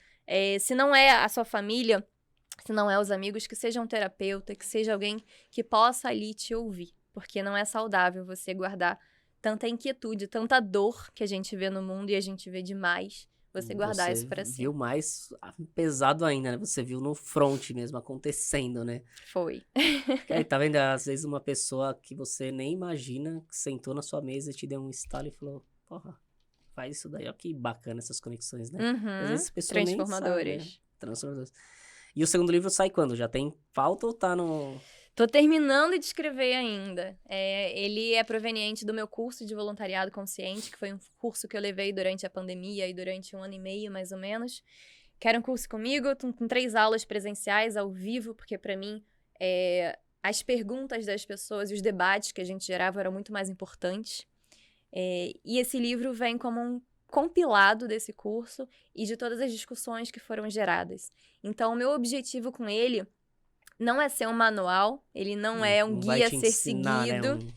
Se não é a sua família, se não é os amigos, que seja um terapeuta, que seja alguém que possa ali te ouvir. Porque não é saudável você guardar tanta inquietude, tanta dor que a gente vê no mundo e a gente vê demais. Você guardar isso pra si. Viu mais pesado ainda, né? Você viu no front mesmo acontecendo, né? Foi. Que aí, tá vendo? Às vezes uma pessoa que você nem imagina que sentou na sua mesa e te deu um estalo e falou, porra, faz isso daí. Olha que bacana essas conexões, né? Às vezes a pessoa nem sabe, né? Transformadores. Transformadores. E o segundo livro sai quando? Já tem pauta ou tá no... Tô terminando de escrever ainda. Ele é proveniente do meu curso de voluntariado consciente, que foi um curso que eu levei durante a pandemia e durante 1 ano e meio, mais ou menos. Quero um curso comigo, com 3 aulas presenciais ao vivo, porque pra mim as perguntas das pessoas e os debates que a gente gerava eram muito mais importantes. E esse livro vem como um compilado desse curso e de todas as discussões que foram geradas. Então, o meu objetivo com ele não é ser um manual, ele não é um Não vai guia a te ser ensinar, né? seguido,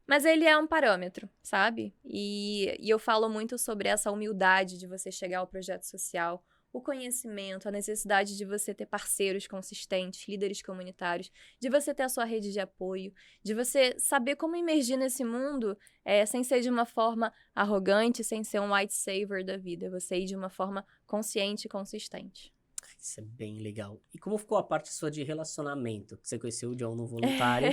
mas ele é um parâmetro, sabe? E eu falo muito sobre essa humildade de você chegar ao projeto social, o conhecimento, a necessidade de você ter parceiros consistentes, líderes comunitários, de você ter a sua rede de apoio, de você saber como emergir nesse mundo sem ser de uma forma arrogante, sem ser um white savior da vida, você ir de uma forma consciente e consistente. Isso é bem legal. E como ficou a parte sua de relacionamento? Que você conheceu o John no voluntário.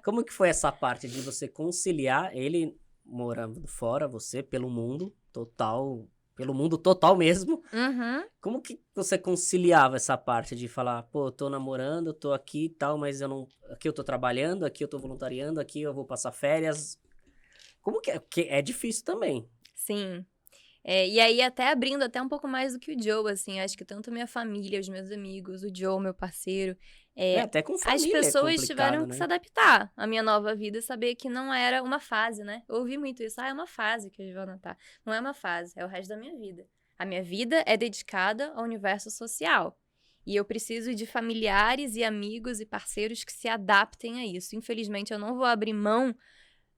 Como que foi essa parte de você conciliar ele morando fora, você, pelo mundo total mesmo? Uhum. Como que você conciliava essa parte de falar, pô, eu tô namorando, tô aqui e tal, mas eu não... Aqui eu tô trabalhando, aqui eu tô voluntariando, aqui eu vou passar férias. Como que é? Porque é difícil também. Sim. E aí, até abrindo até um pouco mais do que o Joe, assim, acho que tanto minha família, os meus amigos, o Joe, meu parceiro, Até com as família é pessoas complicado, tiveram que né? se adaptar à minha nova vida e saber que não era uma fase, né? Eu ouvi muito isso, é uma fase que a Giovana tá. Não é uma fase, é o resto da minha vida. A minha vida é dedicada ao universo social. E eu preciso de familiares e amigos e parceiros que se adaptem a isso. Infelizmente, eu não vou abrir mão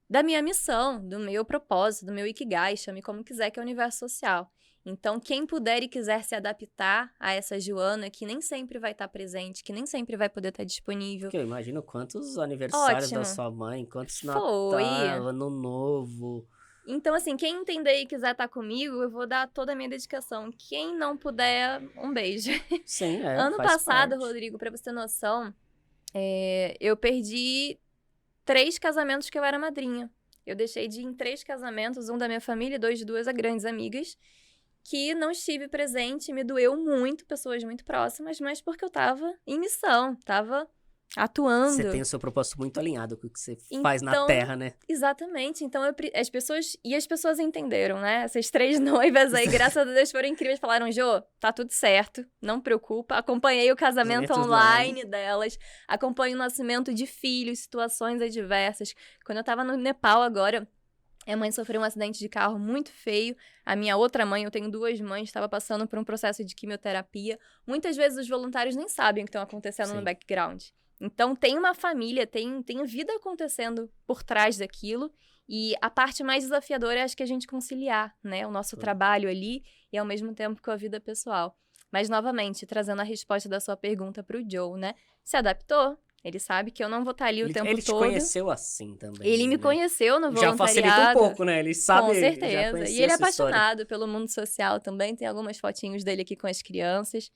da minha missão, do meu propósito, do meu Ikigai, chame como quiser, que é o universo social. Então, quem puder e quiser se adaptar a essa Joana, que nem sempre vai estar presente, que nem sempre vai poder estar disponível. Porque eu imagino quantos aniversários da Ótimo. sua mãe, quantos Foi. Natal, Ano Novo. Então, assim, quem entender e quiser estar comigo, eu vou dar toda a minha dedicação. Quem não puder, um beijo. Sim, Ano faz passado, parte. Rodrigo, pra você ter noção, eu perdi 3 casamentos que eu era madrinha. Eu deixei de ir em 3 casamentos, um da minha família e 2 de 2 grandes amigas, que não estive presente, me doeu muito, pessoas muito próximas, mas porque eu tava em missão, tava atuando. Você tem o seu propósito muito alinhado com o que você faz na Então, Terra, né? Exatamente. Então, as pessoas entenderam, né? Essas 3 noivas aí, graças a Deus, foram incríveis. Falaram, Jô, tá tudo certo, não preocupa. Acompanhei o casamento Casamentos online delas. Acompanho o nascimento de filhos, situações adversas. Quando eu tava no Nepal agora, a mãe sofreu um acidente de carro muito feio. A minha outra mãe, eu tenho 2 mães, estava passando por um processo de quimioterapia. Muitas vezes os voluntários nem sabem o que está acontecendo no background. Então, tem uma família, tem vida acontecendo por trás daquilo. E a parte mais desafiadora é, acho que, a gente conciliar, né? O nosso trabalho ali e, ao mesmo tempo, com a vida pessoal. Mas, novamente, trazendo a resposta da sua pergunta para o Joe, né? Se adaptou. Ele sabe que eu não vou estar ali o tempo todo. Ele te conheceu assim também. Ele me conheceu no voluntariado. Já facilita um pouco, né? Ele sabe. Com certeza. E ele é apaixonado história. pelo mundo social também. Tem algumas fotinhos dele aqui com as crianças.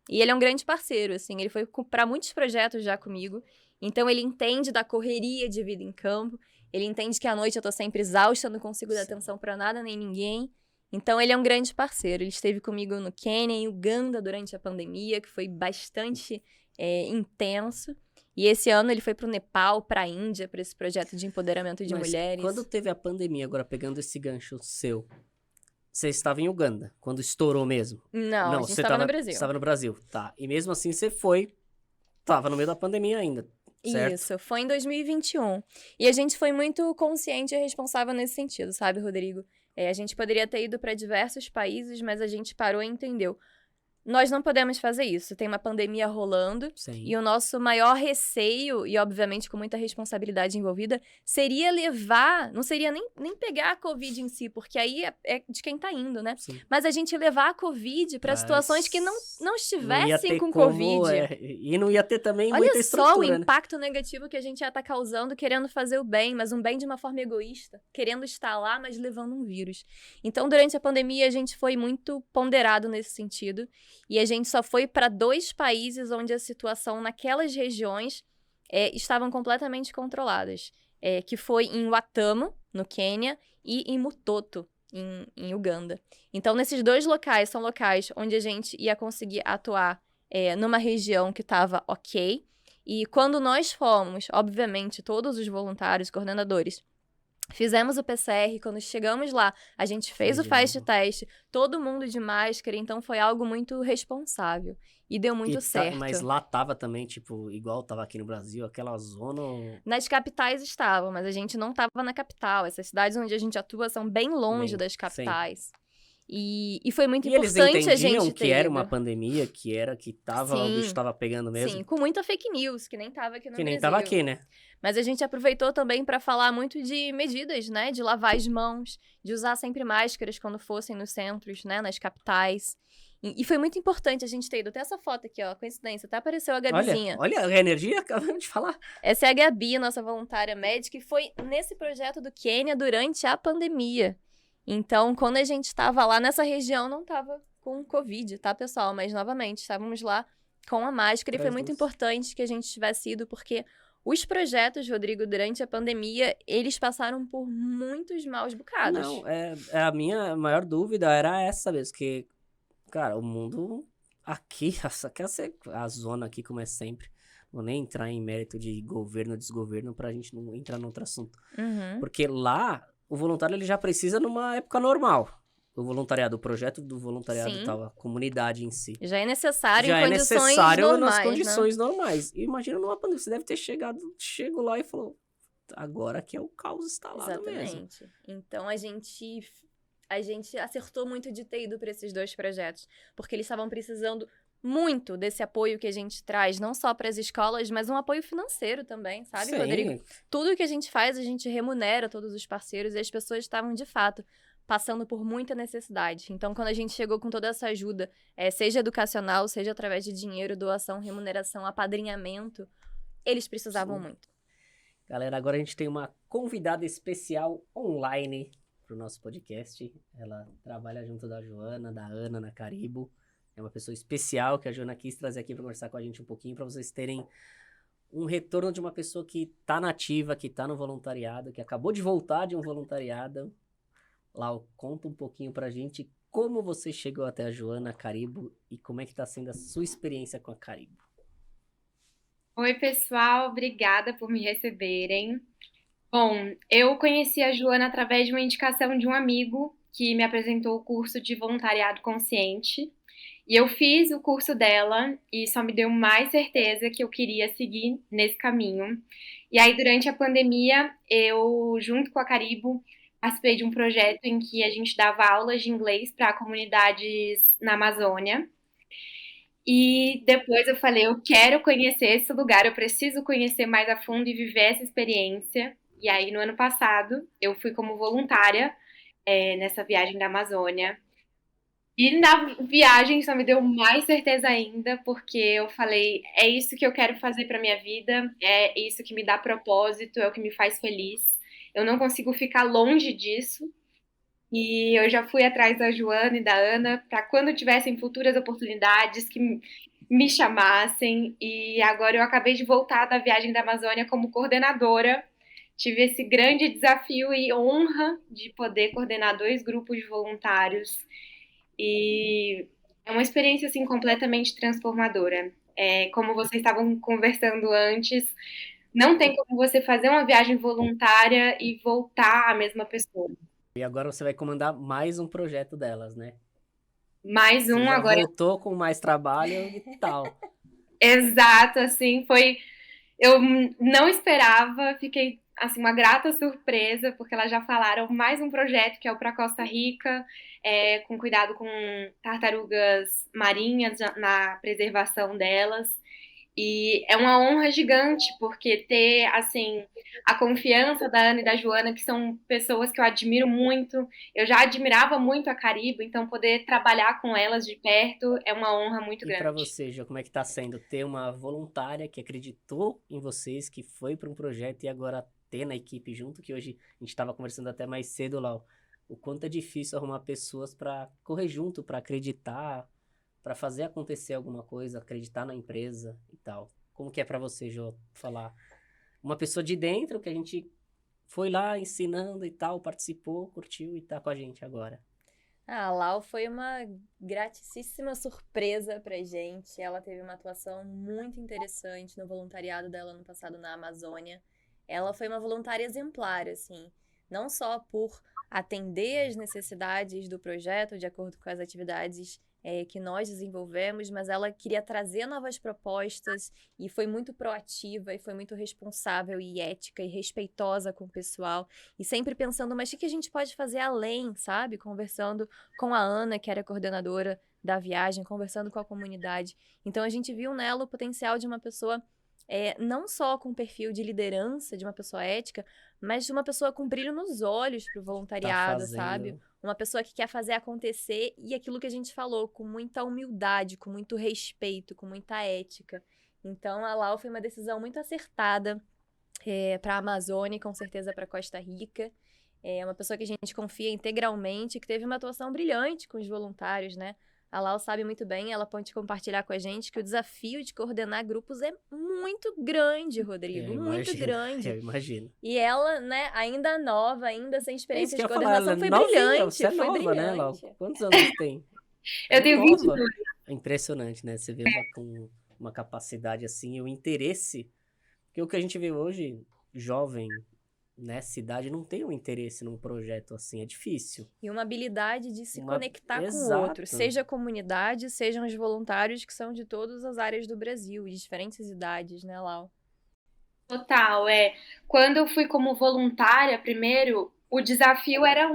E ele é um grande parceiro, assim, ele foi para muitos projetos já comigo. Então, ele entende da correria de vida em campo. Ele entende que à noite eu tô sempre exausta, não consigo dar atenção para nada nem ninguém. Então, ele é um grande parceiro. Ele esteve comigo no Quênia, em Uganda, durante a pandemia, que foi bastante intenso. E esse ano ele foi pro Nepal, pra Índia, para esse projeto de empoderamento de Mas mulheres. quando teve a pandemia, agora pegando esse gancho seu, você estava em Uganda, quando estourou mesmo? Não, a gente estava no Brasil. Você estava no Brasil, tá. E mesmo assim você tava no meio da pandemia ainda, certo? Isso, foi em 2021. E a gente foi muito consciente e responsável nesse sentido, sabe, Rodrigo? A gente poderia ter ido para diversos países, mas a gente parou e entendeu. Nós não podemos fazer isso. Tem uma pandemia rolando. Sim. E o nosso maior receio, e obviamente com muita responsabilidade envolvida, seria levar... Não seria nem pegar a Covid em si, porque aí é de quem tá indo, né? Sim. Mas a gente levar a Covid para situações que não estivessem com Covid. E não ia ter também Olha muita estrutura, só o né? impacto negativo que a gente ia estar causando querendo fazer o bem, mas um bem de uma forma egoísta. Querendo estar lá, mas levando um vírus. Então, durante a pandemia, a gente foi muito ponderado nesse sentido. E a gente só foi para 2 países onde a situação naquelas regiões estavam completamente controladas. Que foi em Watamu, no Quênia, e em Mutoto, em Uganda. Então, nesses 2 locais, são locais onde a gente ia conseguir atuar numa região que estava ok. E quando nós fomos, obviamente, todos os voluntários, coordenadores, fizemos o PCR, quando chegamos lá, a gente fez o fast test, todo mundo de máscara, então foi algo muito responsável. E deu muito certo. Mas lá tava também, tipo, igual tava aqui no Brasil, aquela zona... Nas capitais estavam, mas a gente não tava na capital. Essas cidades onde a gente atua são bem longe das capitais. E foi muito importante a gente ter eles entendiam que era ido. uma pandemia, o bicho tava pegando mesmo? Sim, com muita fake news, que nem tava aqui no Brasil. Que nem tava aqui, né? Mas a gente aproveitou também para falar muito de medidas, né? De lavar as mãos, de usar sempre máscaras quando fossem nos centros, né? Nas capitais. E foi muito importante a gente ter ido. Até essa foto aqui, ó, coincidência, até apareceu a Gabizinha. Olha a energia, acabamos de falar. Essa é a Gabi, nossa voluntária médica, e foi nesse projeto do Quênia durante a pandemia. Então, quando a gente estava lá nessa região, não estava com Covid, tá, pessoal? Mas, novamente, estávamos lá com a máscara e foi muito importante que a gente tivesse ido, porque os projetos, Rodrigo, durante a pandemia, eles passaram por muitos maus bocados. Não, a minha maior dúvida era essa mesmo, que, cara, o mundo aqui, essa quer ser a zona aqui, como é sempre. Vou nem entrar em mérito de governo ou desgoverno pra gente não entrar no outro assunto. Uhum. Porque lá, o voluntário ele já precisa numa época normal. O voluntariado, o projeto do voluntariado e tal, a comunidade em si. Já é necessário Já em condições normais, nas condições né? normais. E imagina numa pandemia, você deve ter chegou lá e falou, agora que é o caos instalado mesmo. Exatamente. Então, a gente acertou muito de ter ido para esses 2 projetos, porque eles estavam precisando muito desse apoio que a gente traz, não só para as escolas, mas um apoio financeiro também, sabe, Sim. Rodrigo? Tudo que a gente faz, a gente remunera todos os parceiros e as pessoas estavam, de fato, passando por muita necessidade. Então, quando a gente chegou com toda essa ajuda, seja educacional, seja através de dinheiro, doação, remuneração, apadrinhamento, eles precisavam muito. Galera, agora a gente tem uma convidada especial online pro nosso podcast. Ela trabalha junto da Joana, da Ana, na Caribo. É uma pessoa especial que a Joana quis trazer aqui para conversar com a gente um pouquinho, para vocês terem um retorno de uma pessoa que tá nativa, que tá no voluntariado, que acabou de voltar de um voluntariado. Lau, conta um pouquinho pra gente como você chegou até a Joana, a Caribo, e como é que tá sendo a sua experiência com a Caribo. Oi, pessoal, obrigada por me receberem. Bom, eu conheci a Joana através de uma indicação de um amigo que me apresentou o curso de voluntariado consciente. E eu fiz o curso dela e só me deu mais certeza que eu queria seguir nesse caminho. E aí, durante a pandemia, eu, junto com a Caribo, participei de um projeto em que a gente dava aulas de inglês para comunidades na Amazônia. E depois eu falei, eu quero conhecer esse lugar, eu preciso conhecer mais a fundo e viver essa experiência. E aí, no ano passado, eu fui como voluntária nessa viagem da Amazônia. E na viagem só me deu mais certeza ainda, porque eu falei, é isso que eu quero fazer para minha vida, é isso que me dá propósito, é o que me faz feliz. Eu não consigo ficar longe disso. E eu já fui atrás da Joana e da Ana para quando tivessem futuras oportunidades, que me chamassem. E agora eu acabei de voltar da viagem da Amazônia como coordenadora. Tive esse grande desafio e honra de poder coordenar 2 grupos de voluntários. E é uma experiência assim completamente transformadora. Como vocês estavam conversando antes, não tem como você fazer uma viagem voluntária e voltar a mesma pessoa. E agora você vai comandar mais um projeto delas, né? Mais Você um já agora. voltou com mais trabalho e tal. Exato, assim, foi. Eu não esperava, fiquei assim uma grata surpresa, porque elas já falaram mais um projeto que é o para Costa Rica, com cuidado com tartarugas marinhas na preservação delas. E é uma honra gigante, porque ter, assim, a confiança da Ana e da Joana, que são pessoas que eu admiro muito. Eu já admirava muito a Caribe, então poder trabalhar com elas de perto é uma honra muito E pra grande. você, Jo, como é que tá sendo ter uma voluntária que acreditou em vocês, que foi para um projeto e agora ter na equipe junto, que hoje a gente estava conversando até mais cedo lá, o quanto é difícil arrumar pessoas para correr junto, para acreditar, para fazer acontecer alguma coisa, acreditar na empresa e tal. Como que é para você, Jo, falar uma pessoa de dentro que a gente foi lá ensinando e tal, participou, curtiu e tá com a gente agora. A Lau foi uma gratíssima surpresa pra gente. Ela teve uma atuação muito interessante no voluntariado dela no passado na Amazônia. Ela foi uma voluntária exemplar, assim, não só por atender as necessidades do projeto de acordo com as atividades que nós desenvolvemos, mas ela queria trazer novas propostas e foi muito proativa e foi muito responsável e ética e respeitosa com o pessoal e sempre pensando, mas o que a gente pode fazer além, sabe? Conversando com a Ana, que era coordenadora da viagem, conversando com a comunidade. Então a gente viu nela o potencial de uma pessoa não só com perfil de liderança, de uma pessoa ética, mas de uma pessoa com brilho nos olhos pro Tá voluntariado, sabe? fazendo. Uma pessoa que quer fazer acontecer e aquilo que a gente falou, com muita humildade, com muito respeito, com muita ética. Então a Lau foi uma decisão muito acertada para a Amazônia e com certeza para Costa Rica. É uma pessoa que a gente confia integralmente, que teve uma atuação brilhante com os voluntários, né? A Lau sabe muito bem, ela pode compartilhar com a gente que o desafio de coordenar grupos é muito grande, Rodrigo, Eu muito imagino, grande. eu imagino. E ela, né, ainda nova, ainda sem É isso experiência que eu de ia falar, ela é coordenação, foi novinha, você brilhante, é foi nova, né, Lau? brilhante. Quantos anos você tem? Eu É tenho nova. 22. É impressionante, né? Você vê ela com uma capacidade assim, e o interesse. Porque o que a gente vê hoje, jovem, né, cidade, não tem um interesse num projeto assim, é difícil. E uma habilidade de se Uma... conectar com o outro, Exato. seja a comunidade, sejam os voluntários que são de todas as áreas do Brasil, de diferentes idades, né, Lau? Total, é. Quando eu fui como voluntária, primeiro, o desafio era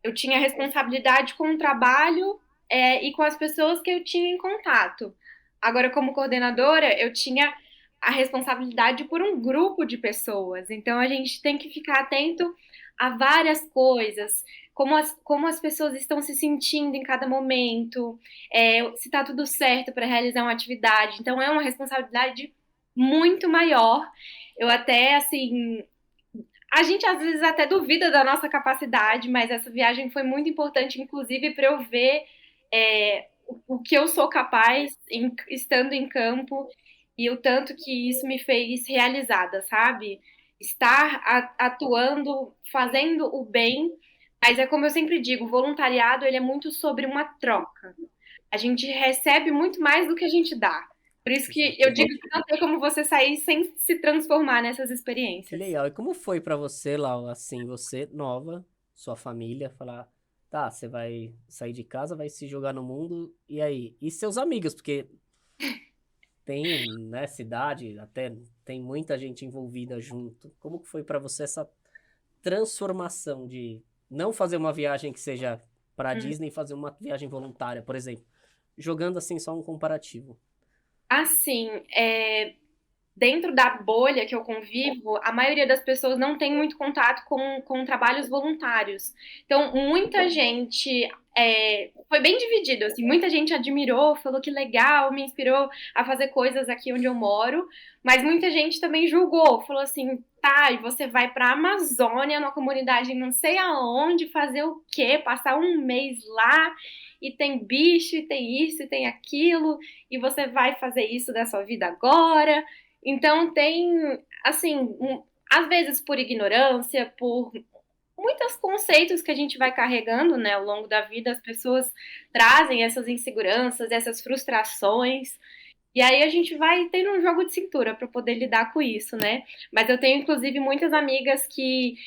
eu tinha responsabilidade com o trabalho, e com as pessoas que eu tinha em contato. Agora, como coordenadora, eu tinha a responsabilidade por um grupo de pessoas. Então, a gente tem que ficar atento a várias coisas, como as pessoas estão se sentindo em cada momento, se está tudo certo para realizar uma atividade. Então, é uma responsabilidade muito maior. Eu até, assim, a gente às vezes até duvida da nossa capacidade, mas essa viagem foi muito importante, inclusive, para eu ver o que eu sou capaz estando em campo e o tanto que isso me fez realizada, sabe? Estar atuando, fazendo o bem, mas é como eu sempre digo, o voluntariado ele é muito sobre uma troca. A gente recebe muito mais do que a gente dá. Por isso que eu digo que não tem como você sair sem se transformar nessas Que experiências. legal. E como foi pra você, Lau, assim, você nova, sua família, falar, tá, você vai sair de casa, vai se jogar no mundo, e aí? E seus amigos, porque tem, né, cidade, até tem muita gente envolvida junto. Como que foi pra você essa transformação de não fazer uma viagem que seja pra Hum. Disney e fazer uma viagem voluntária, por exemplo? Jogando assim só um comparativo. Assim, dentro da bolha que eu convivo, a maioria das pessoas não tem muito contato com trabalhos voluntários. Então, muita gente foi bem dividido, assim, muita gente admirou, falou que legal, me inspirou a fazer coisas aqui onde eu moro, mas muita gente também julgou, falou assim, tá, e você vai para a Amazônia, numa comunidade não sei aonde, fazer o quê? Passar um mês lá, e tem bicho, e tem isso, e tem aquilo, e você vai fazer isso da sua vida agora? Então tem, assim, às vezes por ignorância, por muitos conceitos que a gente vai carregando, né, ao longo da vida, as pessoas trazem essas inseguranças, essas frustrações, e aí a gente vai tendo um jogo de cintura para poder lidar com isso, né? Mas eu tenho inclusive muitas amigas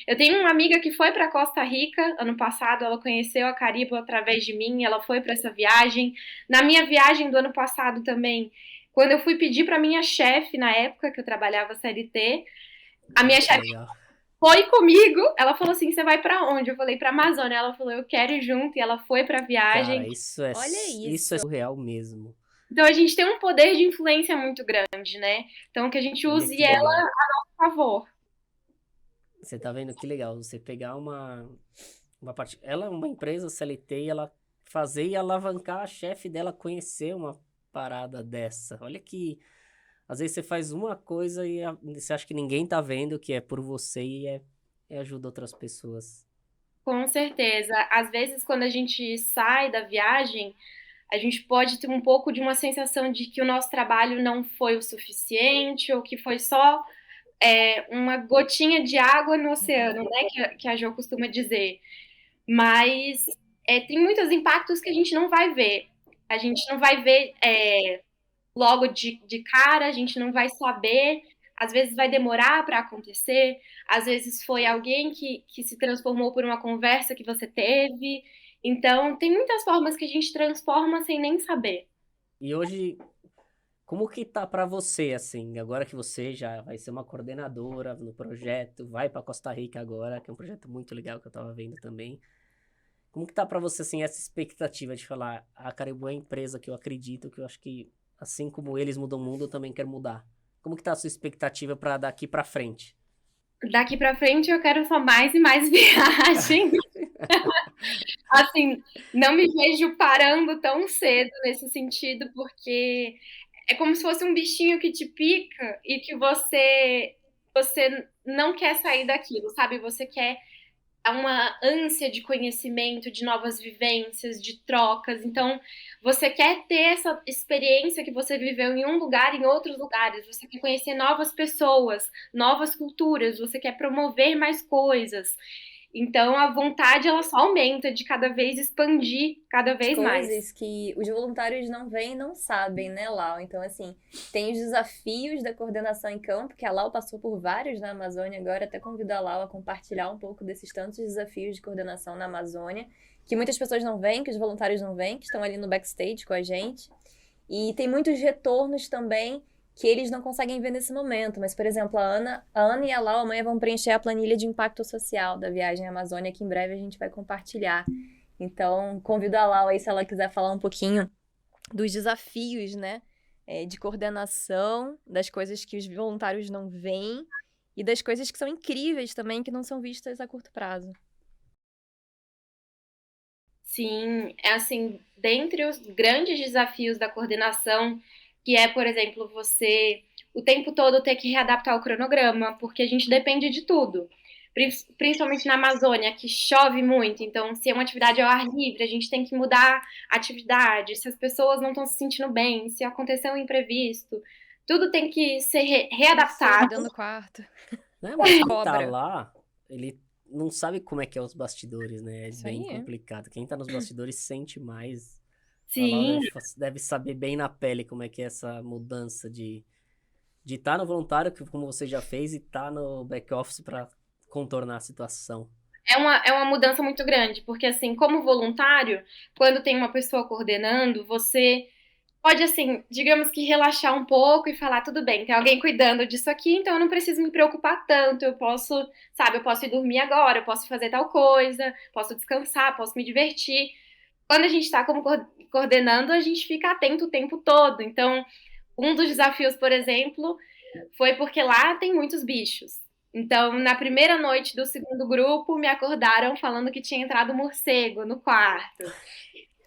eu tenho uma amiga que foi para Costa Rica ano passado, ela conheceu a Caribe através de mim, ela foi para essa viagem. Na minha viagem do ano passado também, quando eu fui pedir para minha chefe na época que eu trabalhava CLT, a minha chefe Legal. foi comigo. Ela falou assim: "Você vai para onde?" Eu falei: "Para Amazônia". Ela falou: "Eu quero ir junto", e ela foi para a viagem. Cara, Olha isso é isso. surreal mesmo. Então a gente tem um poder de influência muito grande, né? Então que a gente Olha use que ela legal. a favor. Você tá vendo que legal? Você pegar uma parte. Ela é uma empresa CLT e ela fazer e alavancar a chefe dela conhecer uma parada dessa. Olha que. Às vezes você faz uma coisa e você acha que ninguém tá vendo, que é por você e ajuda outras pessoas. Com certeza. Às vezes, quando a gente sai da viagem, a gente pode ter um pouco de uma sensação de que o nosso trabalho não foi o suficiente ou que foi só uma gotinha de água no oceano, né? Que a Jo costuma dizer. Mas tem muitos impactos que a gente não vai ver. A gente não vai ver logo de cara, a gente não vai saber. Às vezes vai demorar para acontecer, às vezes foi alguém que se transformou por uma conversa que você teve. Então, tem muitas formas que a gente transforma sem nem saber. E hoje, como que tá pra você, assim, agora que você já vai ser uma coordenadora no projeto, vai pra Costa Rica agora, que é um projeto muito legal que eu tava vendo também. Como que tá pra você, assim, essa expectativa de falar, a Caribou é a empresa que eu acredito, que eu acho que, assim como eles mudam o mundo, eu também quero mudar. Como que tá a sua expectativa pra daqui pra frente? Daqui para frente eu quero só mais e mais viagem. Assim, não me vejo parando tão cedo nesse sentido, porque é como se fosse um bichinho que te pica e que você não quer sair daquilo, sabe? Você quer uma ânsia de conhecimento, de novas vivências, de trocas. Então, você quer ter essa experiência que você viveu em um lugar, em outros lugares. Você quer conhecer novas pessoas, novas culturas. Você quer promover mais coisas. Então, a vontade ela só aumenta de cada vez expandir cada As vez mais. coisas que os voluntários não veem e não sabem, né, Lau? Então, assim, tem os desafios da coordenação em campo, que a Lau passou por vários na Amazônia agora, até convido a Lau a compartilhar um pouco desses tantos desafios de coordenação na Amazônia, que muitas pessoas não veem, que os voluntários não veem, que estão ali no backstage com a gente. E tem muitos retornos também que eles não conseguem ver nesse momento. Mas, por exemplo, a Ana e a Lau amanhã vão preencher a planilha de impacto social da viagem à Amazônia, que em breve a gente vai compartilhar. Então, convido a Lau aí, se ela quiser falar um pouquinho dos desafios, né, de coordenação, das coisas que os voluntários não veem e das coisas que são incríveis também, que não são vistas a curto prazo. Sim, é assim, dentre os grandes desafios da coordenação, que é, por exemplo, você o tempo todo ter que readaptar o cronograma, porque a gente depende de tudo. Principalmente na Amazônia, que chove muito, então se é uma atividade ao ar livre, a gente tem que mudar a atividade, se as pessoas não estão se sentindo bem, se aconteceu um imprevisto, tudo tem que ser readaptado. Dentro do quarto. Né? Mas quem tá Cobra. lá, ele não sabe como é que é os bastidores, né? É Isso bem aí. complicado. Quem tá nos bastidores sente mais. A Laura Sim, deve saber bem na pele como é que é essa mudança de estar no voluntário, que como você já fez, e estar no back-office para contornar a situação. é uma mudança muito grande, porque assim, como voluntário, quando tem uma pessoa coordenando, você pode, assim, digamos que relaxar um pouco e falar, tudo bem, tem alguém cuidando disso aqui, então eu não preciso me preocupar tanto, eu posso, sabe, eu posso ir dormir agora, eu posso fazer tal coisa, posso descansar, posso me divertir. Quando a gente está como coordenando, a gente fica atento o tempo todo. Então, um dos desafios, por exemplo, foi porque lá tem muitos bichos. Então, na primeira noite do segundo grupo, me acordaram falando que tinha entrado morcego no quarto.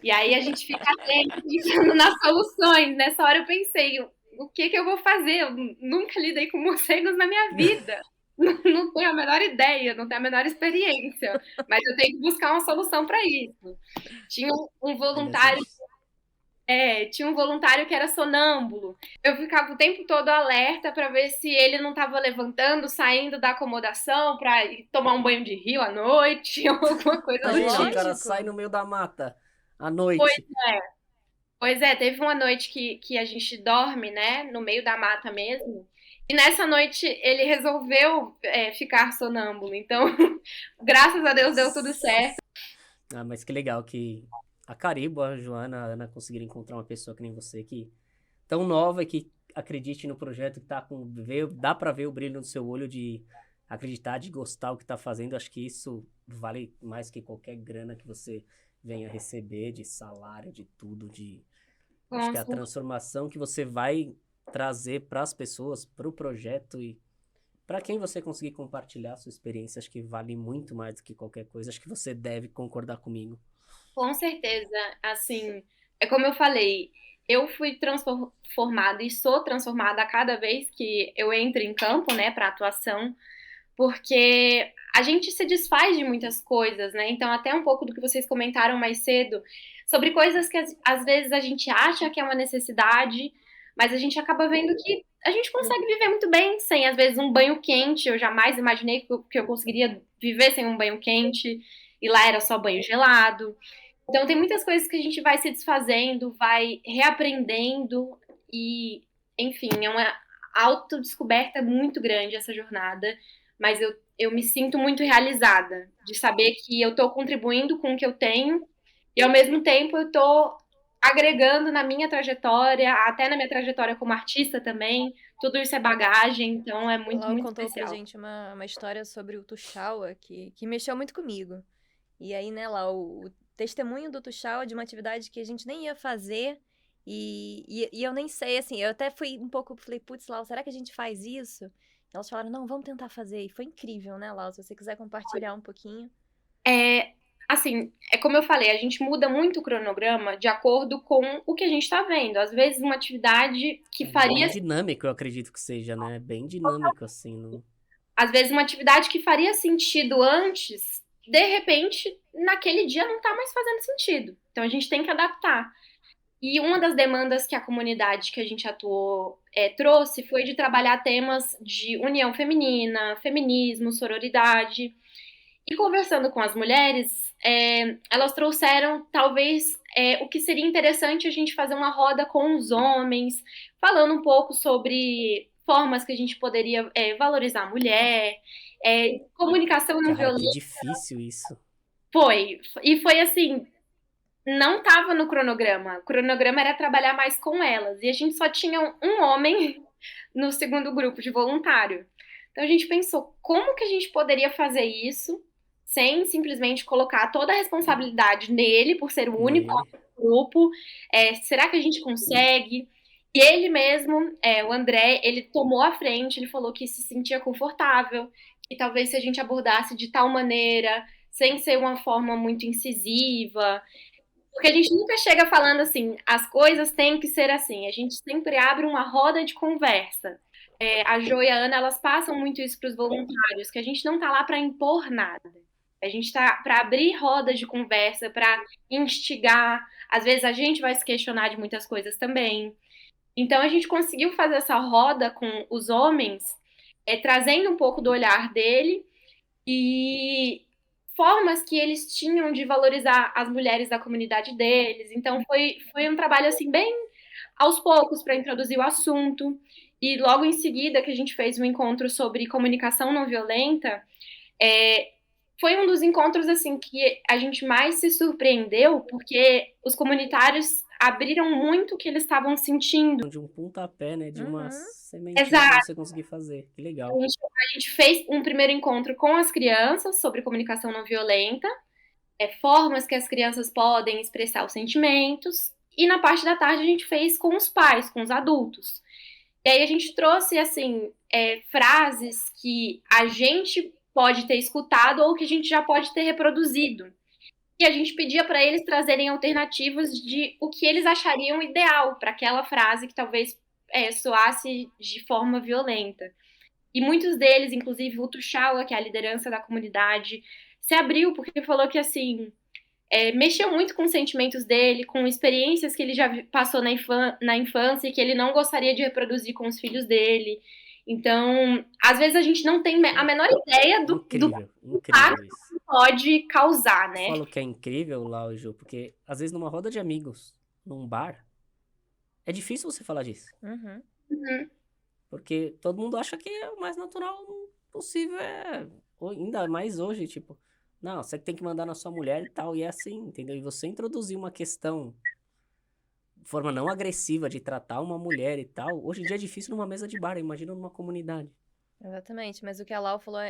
E aí a gente fica sempre pensando nas soluções. Nessa hora eu pensei, o que que eu vou fazer? Eu nunca lidei com morcegos na minha vida. Não tenho a menor ideia, não tenho a menor experiência. Mas eu tenho que buscar uma solução para isso. Tinha um Aí dessa... voluntário tinha um voluntário que era sonâmbulo. Eu ficava o tempo todo alerta para ver se ele não estava levantando, saindo da acomodação para ir tomar um banho de rio à noite, ou alguma coisa do Imagina, o tipo. cara Lógico. sai no meio da mata à Pois noite. Pois é, teve uma noite que a gente dorme, né, no meio da mata mesmo. E nessa noite ele resolveu ficar sonâmbulo. Então, graças a Deus deu tudo certo. Ah, mas que legal que a Caribo, a Joana, a Ana conseguiram encontrar uma pessoa que nem você, que tão nova e que acredite no projeto, que tá com, dá pra ver o brilho no seu olho de acreditar, de gostar do que tá fazendo. Acho que isso vale mais que qualquer grana que você venha receber, de salário, de tudo, de... Acho que é a Nossa, transformação que você vai trazer para as pessoas, para o projeto e para quem você conseguir compartilhar a sua experiência, acho que vale muito mais do que qualquer coisa. Acho que você deve concordar comigo. com certeza, assim, é como eu falei, eu fui transformada e sou transformada a cada vez que eu entro em campo, né, para atuação, porque a gente se desfaz de muitas coisas, né? Então, até um pouco do que vocês comentaram mais cedo, sobre coisas que às vezes a gente acha que é uma necessidade, mas a gente acaba vendo que a gente consegue viver muito bem sem, às vezes, um banho quente. Eu jamais imaginei que eu conseguiria viver sem um banho quente, e lá era só banho gelado. Então, tem muitas coisas que a gente vai se desfazendo, vai reaprendendo, e, enfim, é uma autodescoberta muito grande essa jornada, mas eu me sinto muito realizada de saber que eu estou contribuindo com o que eu tenho e, ao mesmo tempo, eu estou agregando na minha trajetória, até na minha trajetória como artista também. Tudo isso é bagagem, então é O muito, Lau muito contou pra especial. gente uma história sobre o Tuxaua que mexeu muito comigo. E aí, né, Lau, o testemunho do Tuxaua de uma atividade que a gente nem ia fazer e eu nem sei, assim, eu até fui um pouco, falei, putz, Lau, será que a gente faz isso? E elas falaram, não, vamos tentar fazer. E foi incrível, né, Lau? Se você quiser compartilhar um pouquinho. É, assim, é como eu falei, a gente muda muito o cronograma de acordo com o que a gente está vendo. Às vezes, uma atividade que É bem faria, dinâmico, eu acredito que seja, né? Bem dinâmico, assim. Não... às vezes, uma atividade que faria sentido antes, de repente, naquele dia não está mais fazendo sentido. Então, a gente tem que adaptar. E uma das demandas que a comunidade que a gente atuou trouxe foi de trabalhar temas de união feminina, feminismo, sororidade. E conversando com as mulheres, elas trouxeram talvez o que seria interessante a gente fazer uma roda com os homens, falando um pouco sobre formas que a gente poderia valorizar a mulher, comunicação não Cara, que violenta. difícil isso. Foi assim, não estava no cronograma. O cronograma era trabalhar mais com elas. E a gente só tinha um homem no segundo grupo de voluntário. Então a gente pensou, como que a gente poderia fazer isso sem simplesmente colocar toda a responsabilidade nele, por ser o único Nele. grupo? Será que a gente consegue? E ele mesmo, o André, ele tomou a frente, ele falou que se sentia confortável, que talvez se a gente abordasse de tal maneira, sem ser uma forma muito incisiva, porque a gente nunca chega falando assim, as coisas têm que ser assim. A gente sempre abre uma roda de conversa. A Jo e a Ana, elas passam muito isso para os voluntários, que a gente não tá lá para impor nada. A gente tá para abrir rodas de conversa, para instigar. Às vezes a gente vai se questionar de muitas coisas também. Então a gente conseguiu fazer essa roda com os homens, trazendo um pouco do olhar dele e formas que eles tinham de valorizar as mulheres da comunidade deles. Então foi um trabalho assim bem aos poucos para introduzir o assunto. E logo em seguida que a gente fez um encontro sobre comunicação não violenta, é, foi um dos encontros assim que a gente mais se surpreendeu, porque os comunitários abriram muito o que eles estavam sentindo. De um pontapé, né? De uma Uhum. sementinha pra Exato. você conseguir fazer. Que A legal. gente, a gente fez um primeiro encontro com as crianças sobre comunicação não violenta, formas que as crianças podem expressar os sentimentos. E na parte da tarde a gente fez com os pais, com os adultos. E aí a gente trouxe, assim, frases que a gente pode ter escutado ou que a gente já pode ter reproduzido. E a gente pedia para eles trazerem alternativas de o que eles achariam ideal para aquela frase que talvez soasse de forma violenta. E muitos deles, inclusive o Tuchala, que é a liderança da comunidade, se abriu porque falou que, assim, mexeu muito com os sentimentos dele, com experiências que ele já passou na infância e que ele não gostaria de reproduzir com os filhos dele. Então, às vezes a gente não tem a menor ideia do Incrível, impacto incrível isso. que pode causar, Eu né? falo que é incrível, Lau e Ju, porque às vezes numa roda de amigos, num bar, é difícil você falar disso. Uhum. Uhum. Porque todo mundo acha que é o mais natural possível, ainda mais hoje, tipo, não, você que tem que mandar na sua mulher e tal, e é assim, entendeu? E você introduzir uma questão de forma não agressiva de tratar uma mulher e tal, hoje em dia é difícil numa mesa de bar, imagina numa comunidade. Exatamente, mas o que a Lau falou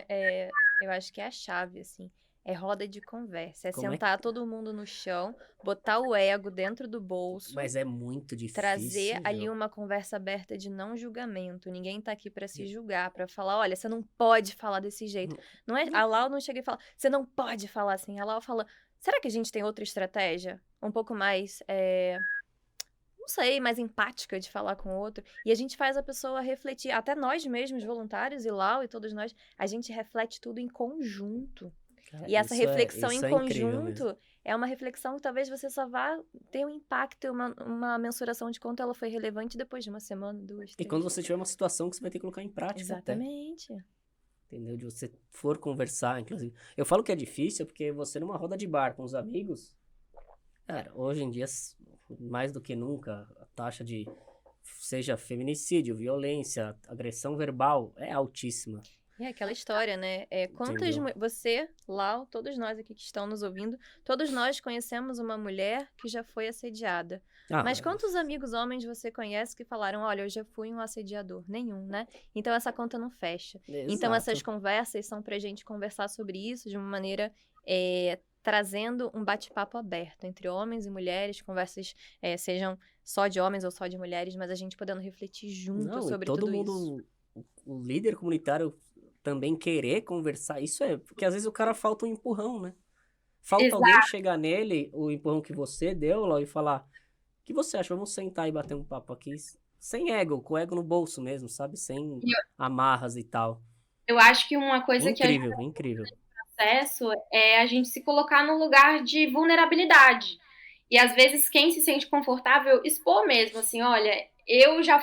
eu acho que é a chave, assim. É roda de conversa, é Como é sentar todo mundo no chão, botar o ego dentro do bolso, Mas é muito trazer difícil, ali Ju. uma conversa aberta de não julgamento. Ninguém tá aqui pra se julgar, pra falar, olha, você não pode falar desse jeito. Não é, a Lau não chega e fala, você não pode falar assim. A Lau fala, será que a gente tem outra estratégia? Um pouco mais, não sei, mais empática de falar com o outro. E a gente faz a pessoa refletir. Até nós mesmos, voluntários, e Lau e todos nós, a gente reflete tudo em conjunto. Cara, E essa reflexão em isso é incrível mesmo. conjunto é uma reflexão que talvez você só vá ter um impacto, uma mensuração de quanto ela foi relevante depois de uma semana, duas, E três. quando você tiver uma situação que você vai ter que colocar em prática até. Exatamente. Entendeu? De você for conversar, inclusive. Eu falo que é difícil porque você numa roda de bar com os amigos, cara, hoje em dia, mais do que nunca, a taxa de, seja feminicídio, violência, agressão verbal, é altíssima. É aquela história, né? Quantas Entendeu? você, Lau, todos nós aqui que estão nos ouvindo, todos nós conhecemos uma mulher que já foi assediada. Ah, Mas quantos amigos homens você conhece que falaram, olha, eu já fui um assediador? Nenhum, né? Então essa conta não fecha. Então essas exato. conversas são pra gente conversar sobre isso de uma maneira trazendo um bate-papo aberto entre homens e mulheres, conversas sejam só de homens ou só de mulheres, mas a gente podendo refletir junto Não, e sobre todo tudo isso. mundo, o líder comunitário também querer conversar, isso porque às vezes o cara falta um empurrão, né? Falta alguém Exato. chegar nele, o empurrão que você deu, Lau, e falar: o que você acha? Vamos sentar e bater um papo aqui. Sem ego, com o ego no bolso mesmo, sabe? Sem amarras e tal. Eu acho que uma coisa que ajuda Incrível, incrível. o processo é a gente se colocar no lugar de vulnerabilidade. E às vezes quem se sente confortável expor mesmo, assim, olha, eu já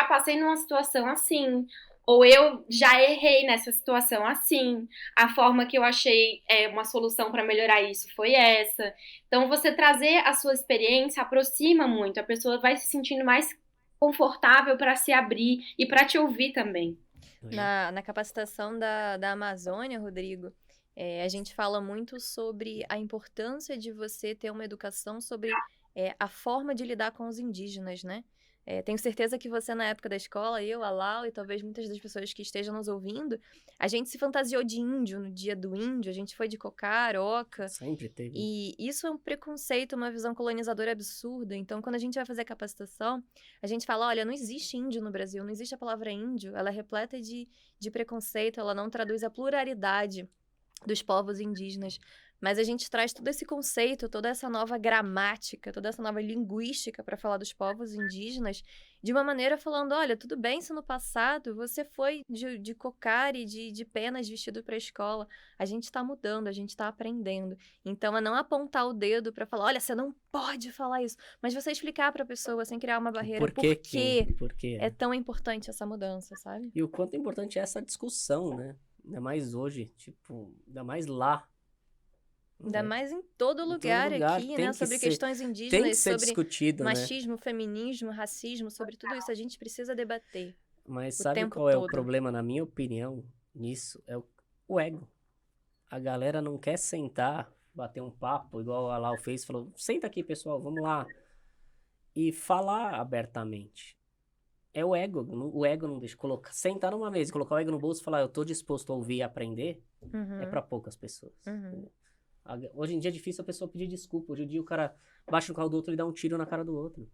passei numa situação assim, ou eu já errei nessa situação assim, a forma que eu achei uma solução para melhorar isso foi essa. Então você trazer a sua experiência aproxima muito, a pessoa vai se sentindo mais confortável para se abrir e para te ouvir também. Na capacitação da Amazônia, Rodrigo, a gente fala muito sobre a importância de você ter uma educação sobre a forma de lidar com os indígenas, né? Tenho certeza que você, na época da escola, eu, a Lau e talvez muitas das pessoas que estejam nos ouvindo, a gente se fantasiou de índio no dia do índio, a gente foi de cocaroca. Sempre teve. E isso é um preconceito, uma visão colonizadora absurda. Então, quando a gente vai fazer capacitação, a gente fala, olha, não existe índio no Brasil, não existe a palavra índio, ela é repleta de preconceito, ela não traduz a pluralidade dos povos indígenas. Mas a gente traz todo esse conceito, toda essa nova gramática, toda essa nova linguística para falar dos povos indígenas, de uma maneira falando, olha, tudo bem se no passado você foi de cocar e de penas vestido para a escola. A gente está mudando, a gente está aprendendo. Então, é não apontar o dedo para falar, olha, você não pode falar isso. Mas você explicar para a pessoa, sem criar uma barreira, por que Por quê? é tão importante essa mudança, sabe? E o quanto é importante é essa discussão, né? Ainda mais hoje, tipo, ainda mais lá. Ainda né? mais em todo Em todo lugar lugar aqui, tem né? que Sobre ser, questões tem que indígenas, ser sobre discutido, né? machismo, feminismo, racismo, sobre tudo isso. A gente precisa debater Mas o sabe tempo qual é o todo. problema, na minha opinião, nisso? É o ego. A galera não quer sentar, bater um papo, igual a Lau fez, falou, senta aqui, pessoal, vamos lá. E falar abertamente. É o ego não deixa. Sentar numa mesa e colocar o ego no bolso e falar, eu tô disposto a ouvir e aprender, é Uhum, pra poucas pessoas. uhum. Hoje em dia é difícil a pessoa pedir desculpa. Hoje em dia o cara baixa no carro do outro e dá um tiro na cara do outro.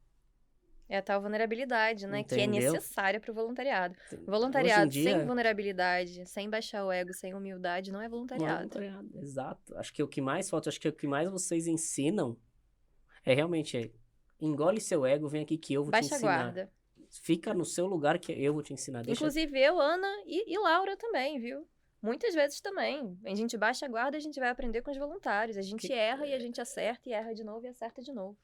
É a tal vulnerabilidade, né? Que é Entendeu? necessária para o voluntariado. Hoje em Voluntariado sem dia, vulnerabilidade, sem baixar o ego, sem humildade, não é não é voluntariado. voluntariado, exato. Acho que o que mais falta, acho que o que mais vocês ensinam é realmente engole seu ego, vem aqui que eu vou te Baixa a ensinar. guarda. Fica no seu lugar que eu vou te ensinar. Deixa... Inclusive eu, Ana e Laura também, viu? Muitas vezes também. A gente baixa a guarda e a gente vai aprender com os voluntários. A gente erra e a gente acerta, e erra de novo e acerta de novo.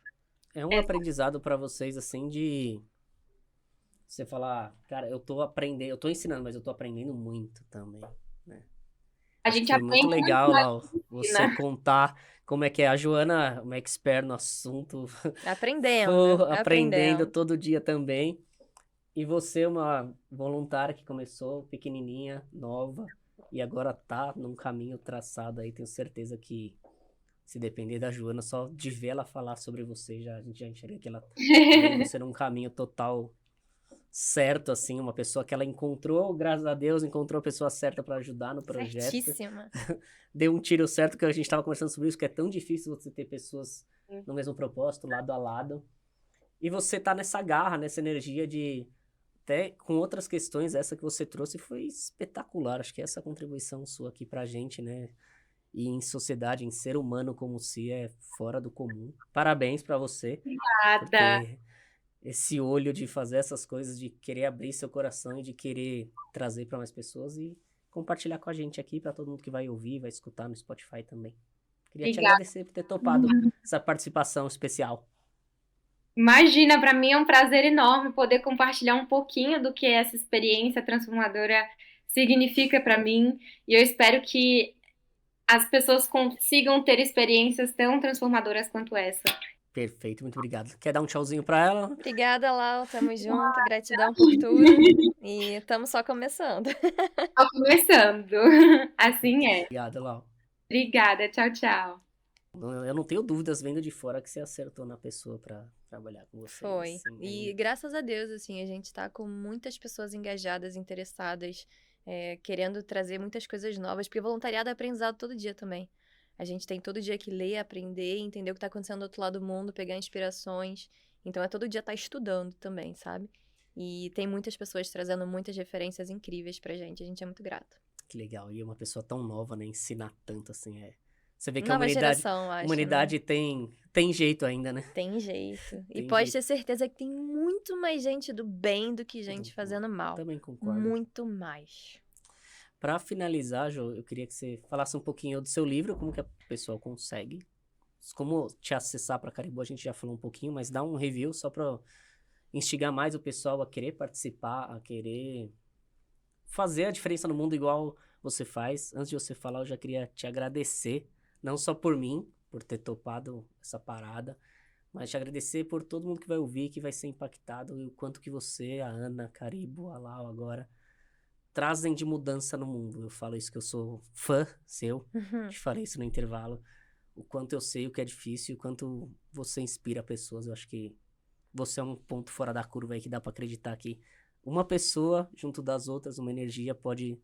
É um aprendizado pra vocês, assim, de você falar, cara, eu tô aprendendo, eu tô ensinando, mas eu tô aprendendo muito também, né? A Acho que gente foi muito aprende legal, muito, Lau, você contar como é que é. A Joana, uma expert no assunto, Aprendendo, aprendendo aprendendo. todo dia também. E você, uma voluntária que começou pequenininha, nova, e agora tá num caminho traçado aí. Tenho certeza que, se depender da Joana, só de ver ela falar sobre você, a gente já enxerga que ela tá vendo você num caminho total certo, assim, uma pessoa que ela encontrou, graças a Deus, encontrou a pessoa certa para ajudar no projeto. Certíssima. Deu um tiro certo, que a gente tava conversando sobre isso, que é tão difícil você ter pessoas no mesmo propósito, lado a lado. E você tá nessa garra, nessa energia de... Até com outras questões, essa que você trouxe foi espetacular. Acho que essa contribuição sua aqui pra gente, né? E em sociedade, em ser humano como se é fora do comum. Parabéns pra você por Nada. ter esse olho de fazer essas coisas, de querer abrir seu coração e de querer trazer pra mais pessoas e compartilhar com a gente aqui, pra todo mundo que vai ouvir, vai escutar no Spotify também. Queria te Obrigada. agradecer por ter topado essa participação especial. Imagina, para mim é um prazer enorme poder compartilhar um pouquinho do que essa experiência transformadora significa para mim. E eu espero que as pessoas consigam ter experiências tão transformadoras quanto essa. Perfeito, muito obrigado. Quer dar um tchauzinho pra ela? Obrigada, Lau. Tamo junto. Gratidão por tudo. E estamos só começando. Estou começando. Assim é. Obrigado, Lau. Obrigada. Tchau, tchau. Eu não tenho dúvidas, vendo de fora, que você acertou na pessoa pra trabalhar com você. Foi. Assim, E graças a Deus, assim, a gente tá com muitas pessoas engajadas, interessadas, querendo trazer muitas coisas novas, porque voluntariado é aprendizado todo dia também. A gente tem todo dia que ler, aprender, entender o que tá acontecendo do outro lado do mundo, pegar inspirações. Então é todo dia estar estudando também, sabe? E tem muitas pessoas trazendo muitas referências incríveis pra gente. A gente é muito grato. Que legal. E uma pessoa tão nova, né? Ensinar tanto, assim, Você vê que a Nova geração, acho, né? humanidade tem jeito ainda, né? Tem jeito. E Tem pode jeito. ter certeza que tem muito mais gente do bem do que gente fazendo mal. Também concordo. Muito mais. Pra finalizar, Jo, eu queria que você falasse um pouquinho do seu livro, como que a pessoa consegue. Como te acessar pra Caribu, a gente já falou um pouquinho, mas dá um review só pra instigar mais o pessoal a querer participar, a querer fazer a diferença no mundo igual você faz. Antes de você falar, eu já queria te agradecer, não só por mim, por ter topado essa parada, mas te agradecer por todo mundo que vai ouvir, que vai ser impactado, e o quanto que você, a Ana, Caribu, a Lau agora, trazem de mudança no mundo. Eu falo isso que eu sou fã seu, te falei isso no intervalo, o quanto eu sei o que é difícil, o quanto você inspira pessoas. Eu acho que você é um ponto fora da curva aí que dá pra acreditar que uma pessoa, junto das outras, uma energia pode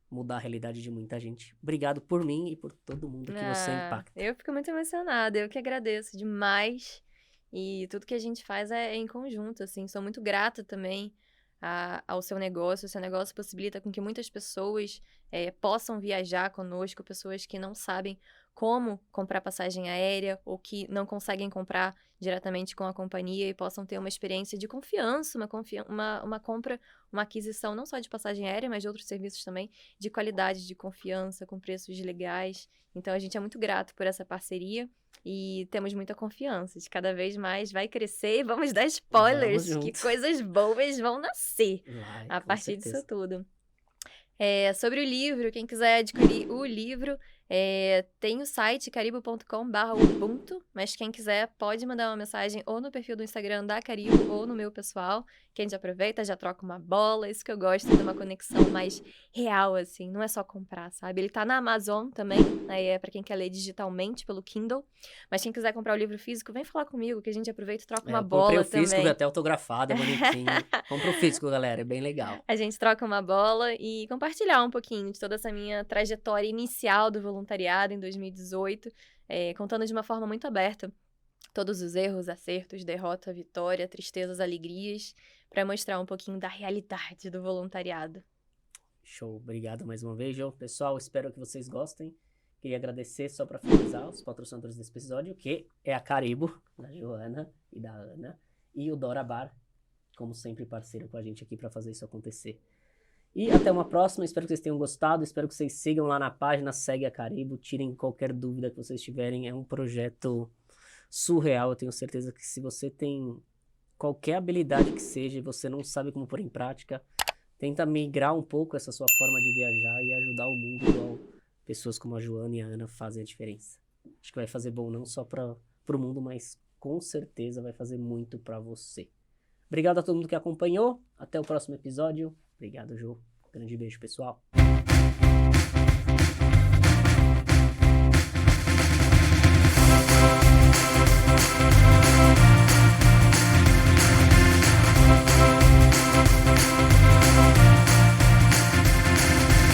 mudar a realidade de muita gente. Obrigado por mim e por todo mundo que você impacta. Eu fico muito emocionada, eu que agradeço demais. E tudo que a gente faz é em conjunto, assim. Sou muito grata também ao seu negócio. O seu negócio possibilita com que muitas pessoas possam viajar conosco, pessoas que não sabem como comprar passagem aérea ou que não conseguem comprar diretamente com a companhia e possam ter uma experiência de confiança, uma compra, uma aquisição não só de passagem aérea, mas de outros serviços também, de qualidade, de confiança, com preços legais. Então, a gente é muito grato por essa parceria e temos muita confiança de cada vez mais vai crescer e vamos dar spoilers, Vamos que junto. coisas boas vão nascer Vai, a com partir certeza. disso tudo. Sobre o livro, quem quiser adquirir o livro, tem o site caribo.com/ubuntu, mas quem quiser pode mandar uma mensagem ou no perfil do Instagram da Caribo ou no meu pessoal, que a gente aproveita, já troca uma bola, isso que eu gosto, de uma conexão mais real, assim, não é só comprar, sabe? Ele tá na Amazon também, aí é pra quem quer ler digitalmente pelo Kindle, mas quem quiser comprar o livro físico, vem falar comigo, que a gente aproveita e troca uma Eu comprei bola o físico, também. até autografado, é bonitinho. Compra o físico, galera, é bem legal. A gente troca uma bola e compartilhar um pouquinho de toda essa minha trajetória inicial do voluntariado em 2018, contando de uma forma muito aberta todos os erros, acertos, derrota, vitória, tristezas, alegrias, para mostrar um pouquinho da realidade do voluntariado. Show, obrigado mais uma vez, Jô. Pessoal, espero que vocês gostem. Queria agradecer, só para finalizar, os patrocinadores desse episódio, que é a Caribo, da Joana e da Ana, e o Dora Bar, como sempre parceiro com a gente aqui para fazer isso acontecer. E até uma próxima, espero que vocês tenham gostado, espero que vocês sigam lá na página, segue a Caribo, tirem qualquer dúvida que vocês tiverem, é um projeto surreal, eu tenho certeza que se você tem qualquer habilidade que seja e você não sabe como pôr em prática, tenta migrar um pouco essa sua forma de viajar e ajudar o mundo igual pessoas como a Joana e a Ana fazem a diferença. Acho que vai fazer bom não só para o mundo, mas com certeza vai fazer muito para você. Obrigado a todo mundo que acompanhou. Até o próximo episódio. Obrigado, Jô. Grande beijo, pessoal.